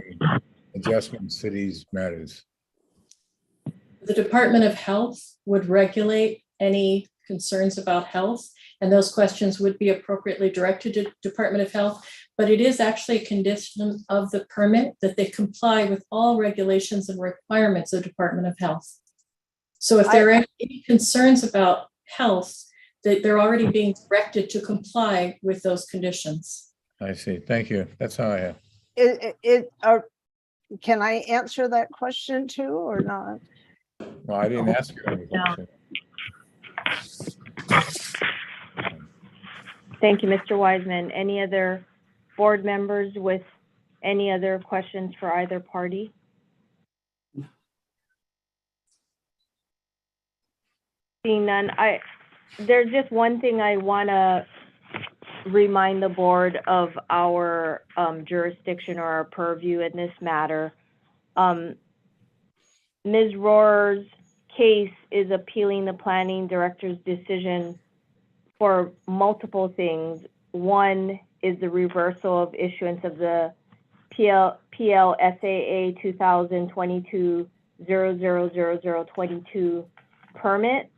adjustments to these matters? The Department of Health would regulate any concerns about health, and those questions would be appropriately directed to Department of Health, but it is actually a condition of the permit that they comply with all regulations and requirements of Department of Health. So if there are any concerns about health, that they're already being directed to comply with those conditions. I see. Thank you. That's all I have. Can I answer that question too, or not? Well, I didn't ask you any question. Thank you, Mr. Wiseman. Any other board members with any other questions for either party? Seeing none, there's just one thing I want to remind the board of our jurisdiction or our purview in this matter. Ms. Rohr's case is appealing the planning director's decision for multiple things. One is the reversal of issuance of the PLSAA 2022-000022 permit.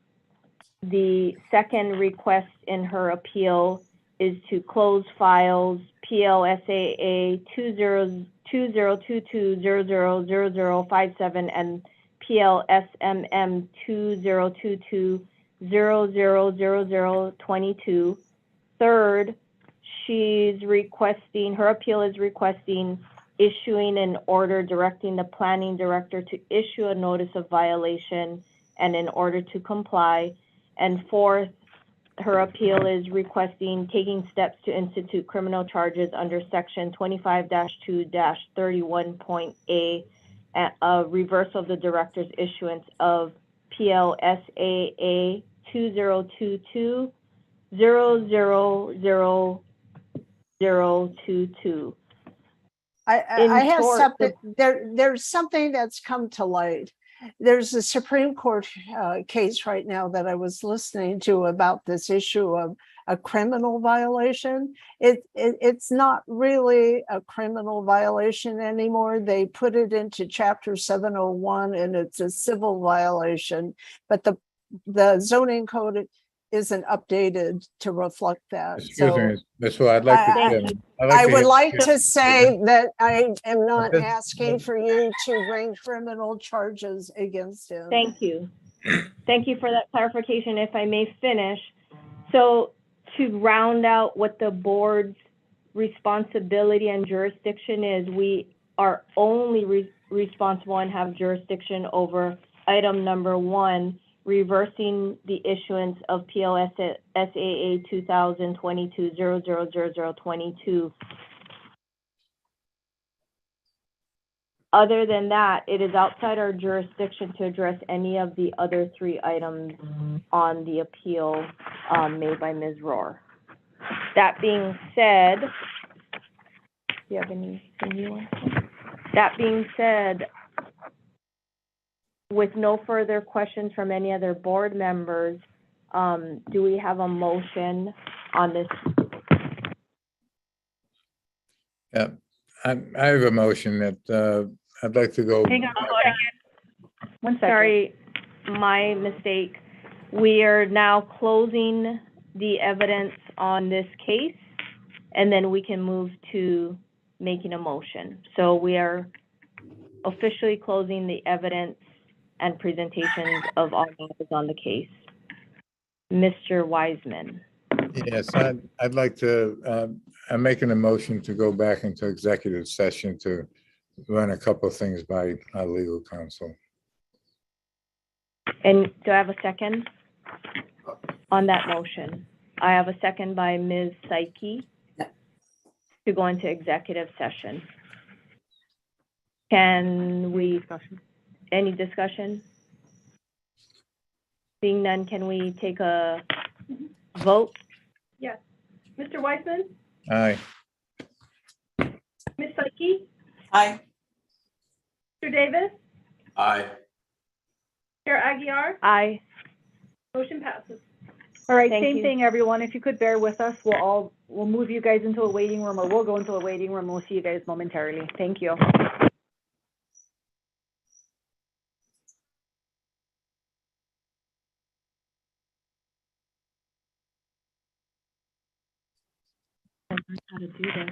The second request in her appeal is to close files PLSAA 2022-000057 and PLSMM 2022-000022. Third, her appeal is requesting issuing an order directing the planning director to issue a notice of violation and in order to comply. And fourth, her appeal is requesting taking steps to institute criminal charges under section 25-2-31.A, a reversal of the director's issuance of PLSAA 2022-000022. I have something, there's something that's come to light. There's a Supreme Court case right now that I was listening to about this issue of a criminal violation. It's not really a criminal violation anymore. They put it into Chapter 701 and it's a civil violation, but the zoning code isn't updated to reflect that. Excuse me, that's what I'd like to. I would like to say that I am not asking for you to bring criminal charges against him. Thank you. Thank you for that clarification. If I may finish. So to round out what the board's responsibility and jurisdiction is, we are only responsible and have jurisdiction over item number 1, reversing the issuance of POSAA 2022-000022. Other than that, it is outside our jurisdiction to address any of the other three items on the appeal made by Ms. Rohr. That being said, do you have anything you want to say? That being said, with no further questions from any other board members, do we have a motion on this? Yeah, I have a motion that I'd like to go. Hang on a second. One second. Sorry, my mistake. We are now closing the evidence on this case, and then we can move to making a motion. So we are officially closing the evidence and presentations of all matters on the case. Mr. Wiseman. Yes, I'd like to, I'm making a motion to go back into executive session to run a couple of things by our legal counsel. And do I have a second on that motion? I have a second by Ms. Psyche to go into executive session. Can we, any discussion? Seeing none, can we take a vote? Yes. Mr. Weissman, Aye. Ms. Psyche, Aye. Mr. Davis, Aye. Chair Aguiar, Aye. motion passes. All right, Thank same you. thing, everyone. If you could bear with us, we'll move you guys into a waiting room, or we'll go into a waiting room. We'll see you guys momentarily. Thank you. How to do this.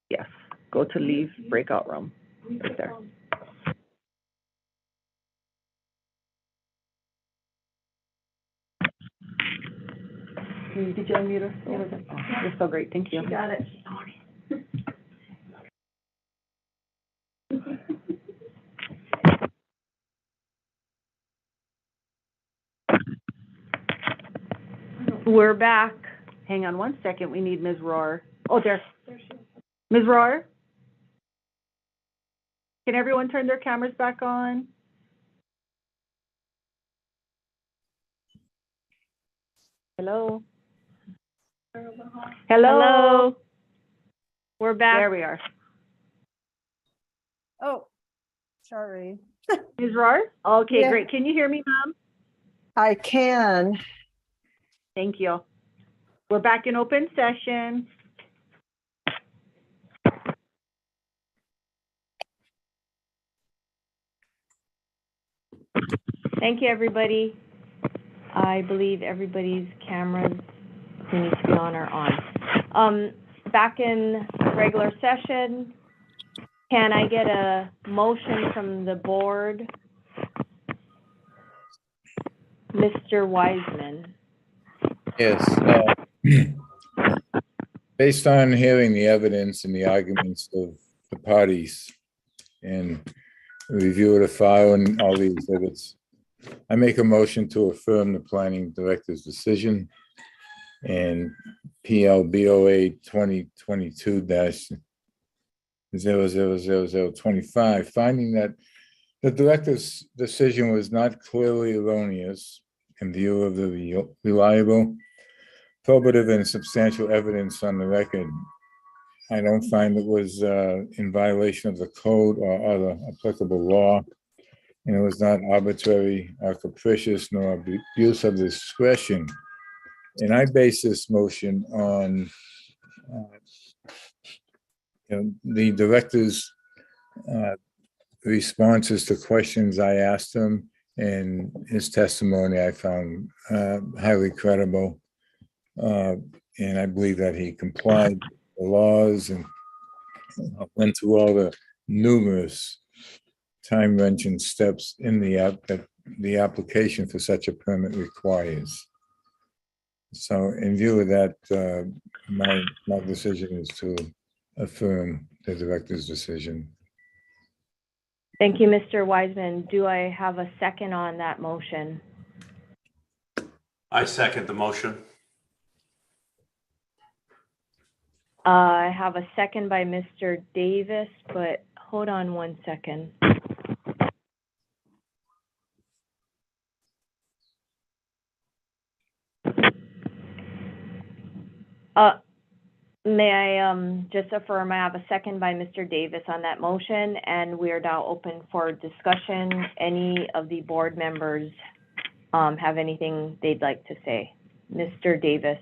Yes, go to leave breakout room, right there. Did you unmute her? Oh, you're so great, thank you. You got it. We're back. Hang on one second, we need Ms. Rohr. Oh, there. Ms. Rohr? Can everyone turn their cameras back on? Hello? Hello? We're back. There we are. Oh, sorry. Ms. Rohr? Okay, Yeah. great. Can you hear me, ma'am? I can. Thank you. We're back in open session. Thank you, everybody. I believe everybody's cameras who needs to be on are on. Back in regular session, can I get a motion from the board? Mr. Wiseman. Yes. Based on hearing the evidence and the arguments of the parties and review of the file and all the exhibits, I make a motion to affirm the planning director's decision and PLBOA 2022-0000025, finding that the director's decision was not clearly erroneous in view of the reliable, probative, and substantial evidence on the record. I don't find it was in violation of the code or other applicable law, and it was not arbitrary or capricious nor abuse of discretion. And I base this motion on the director's responses to questions I asked him, and his testimony I found highly credible. And I believe that he complied with the laws and went through all the numerous time-wrenching steps in that the application for such a permit requires. So in view of that, my decision is to affirm the director's decision. Thank you, Mr. Wiseman. Do I have a second on that motion? I second the motion. I have a second by Mr. Davis, but hold on one second. May I just affirm I have a second by Mr. Davis on that motion, and we are now open for discussion. Any of the board members have anything they'd like to say? Mr. Davis.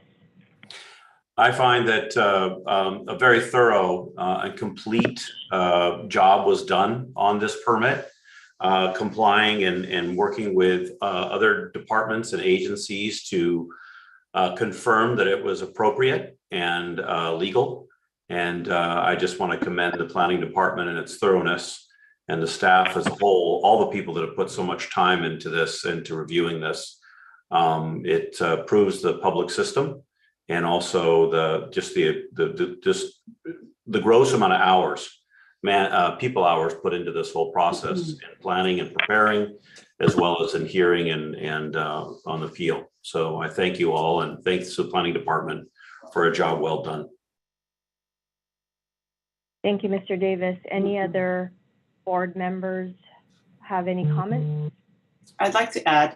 I find that a very thorough and complete job was done on this permit, complying and working with other departments and agencies to confirm that it was appropriate and legal. And I just want to commend the planning department and its thoroughness, and the staff as a whole, all the people that have put so much time into this and to reviewing this. It proves the public system, and also the gross amount of hours, people hours put into this whole process in planning and preparing, as well as in hearing and on the appeal. So I thank you all, and thanks to the planning department for a job well done. Thank you, Mr. Davis. Any other board members have any comments? I'd like to add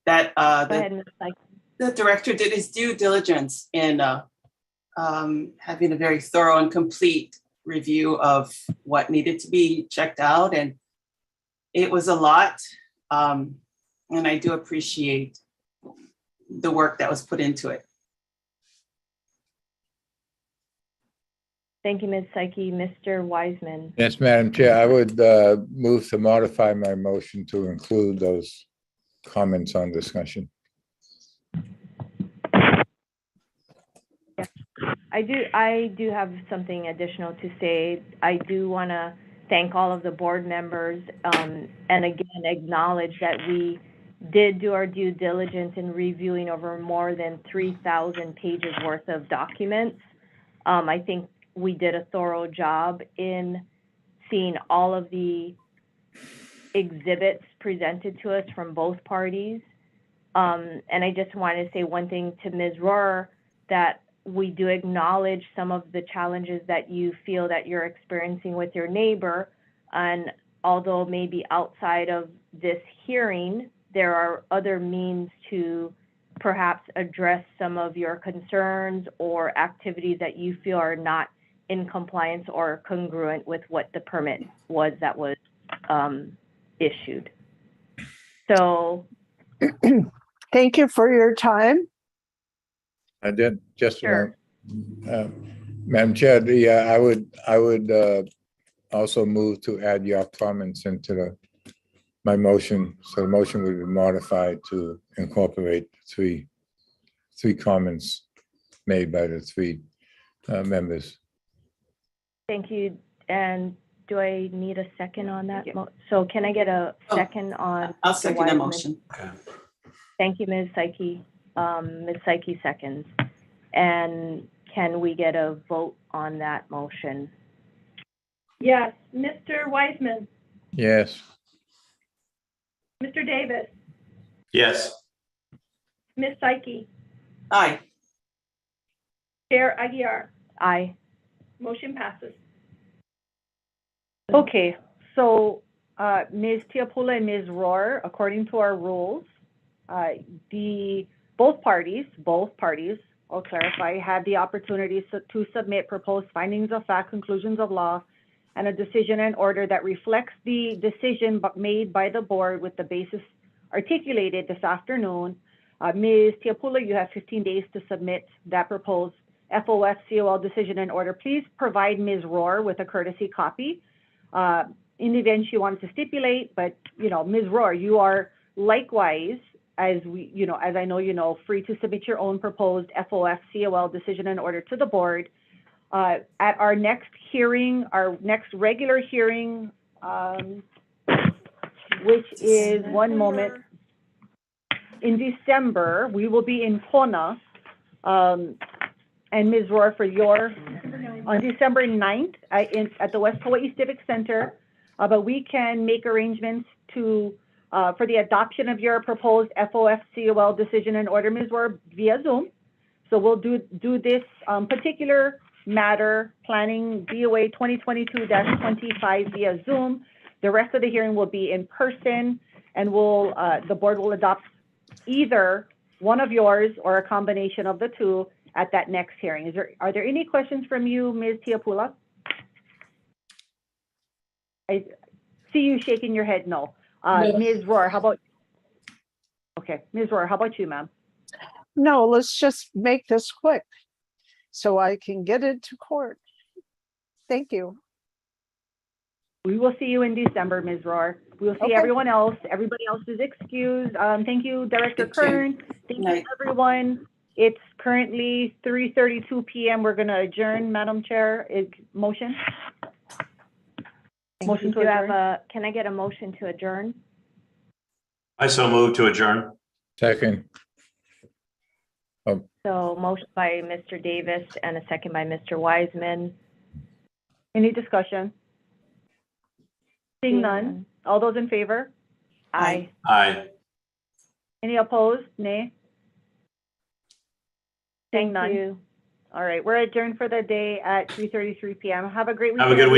that Go ahead, Ms. Syke. the director did his due diligence in having a very thorough and complete review of what needed to be checked out. And it was a lot. And I do appreciate the work that was put into it. Thank you, Ms. Syke. Mr. Wiseman. Yes, Madam Chair, I would move to modify my motion to include those comments on discussion. I do have something additional to say. I do want to thank all of the board members, and again, acknowledge that we did do our due diligence in reviewing over more than 3,000 pages worth of documents. I think we did a thorough job in seeing all of the exhibits presented to us from both parties. And I just wanted to say one thing to Ms. Rohr, that we do acknowledge some of the challenges that you feel that you're experiencing with your neighbor. And although maybe outside of this hearing, there are other means to perhaps address some of your concerns or activities that you feel are not in compliance or congruent with what the permit was that was issued. So thank you for your time. I did just, Sure. Madam Chair, I would also move to add your comments into my motion. So the motion would be modified to incorporate three comments made by the three members. thank you. And do I need a second on that? So can I get a second on? I'll Mr. second the Wiseman? motion. Thank you, Ms. Psyche. Ms. Psyche seconds. And can we get a vote on that motion? Yes, Mr. Wiseman, Yes. Mr. Davis, Yes. Ms. Psyche, Aye. Chair Aguirre, Aye. motion passes. Okay, so Ms. Tiapula and Ms. Rohr, according to our rules, both parties, I'll clarify, had the opportunity to submit proposed findings of fact, conclusions of law, and a decision and order that reflects the decision made by the board with the basis articulated this afternoon. Ms. Tiapula, you have 15 days to submit that proposed FOF COL decision and order. Please provide Ms. Rohr with a courtesy copy in the event she wants to stipulate, but Ms. Rohr, you are likewise, as I know you know, free to submit your own proposed FOF COL decision and order to the board. At our next hearing, our next regular hearing, which is one moment, in December, we will be in Kona. And Ms. Rohr, for your, on December 9th at the West Hawaiʻi Civic Center, but we can make arrangements for the adoption of your proposed FOF COL decision and order, Ms. Rohr, via Zoom. So we'll do this particular matter, planning DOA 2022-25 via Zoom. The rest of the hearing will be in person, and the board will adopt either one of yours or a combination of the two at that next hearing. Are there any questions from you, Ms. Tiapula? I see you shaking your head no. No. Ms. Rohr, how about? Okay, Ms. Rohr, how about you, ma'am? No, let's just make this quick so I can get into court. Thank you. We will see you in December, Ms. Rohr. We will see Okay. everyone else. Everybody else is excused. Thank you, Director Kern. Thank you, everyone. It's currently 3:32 p.m. We're going to adjourn, Madam Chair. Motion? Motion to adjourn. Can I get a motion to adjourn? I so move to adjourn. Second. So motion by Mr. Davis and a second by Mr. Wiseman. Any discussion? Seeing none. All those in favor? Aye. Aye. Any opposed? Nay? Seeing Thank none. you. All right, we're adjourned for the day at 3:33 p.m. Have a great weekend. Have a good week.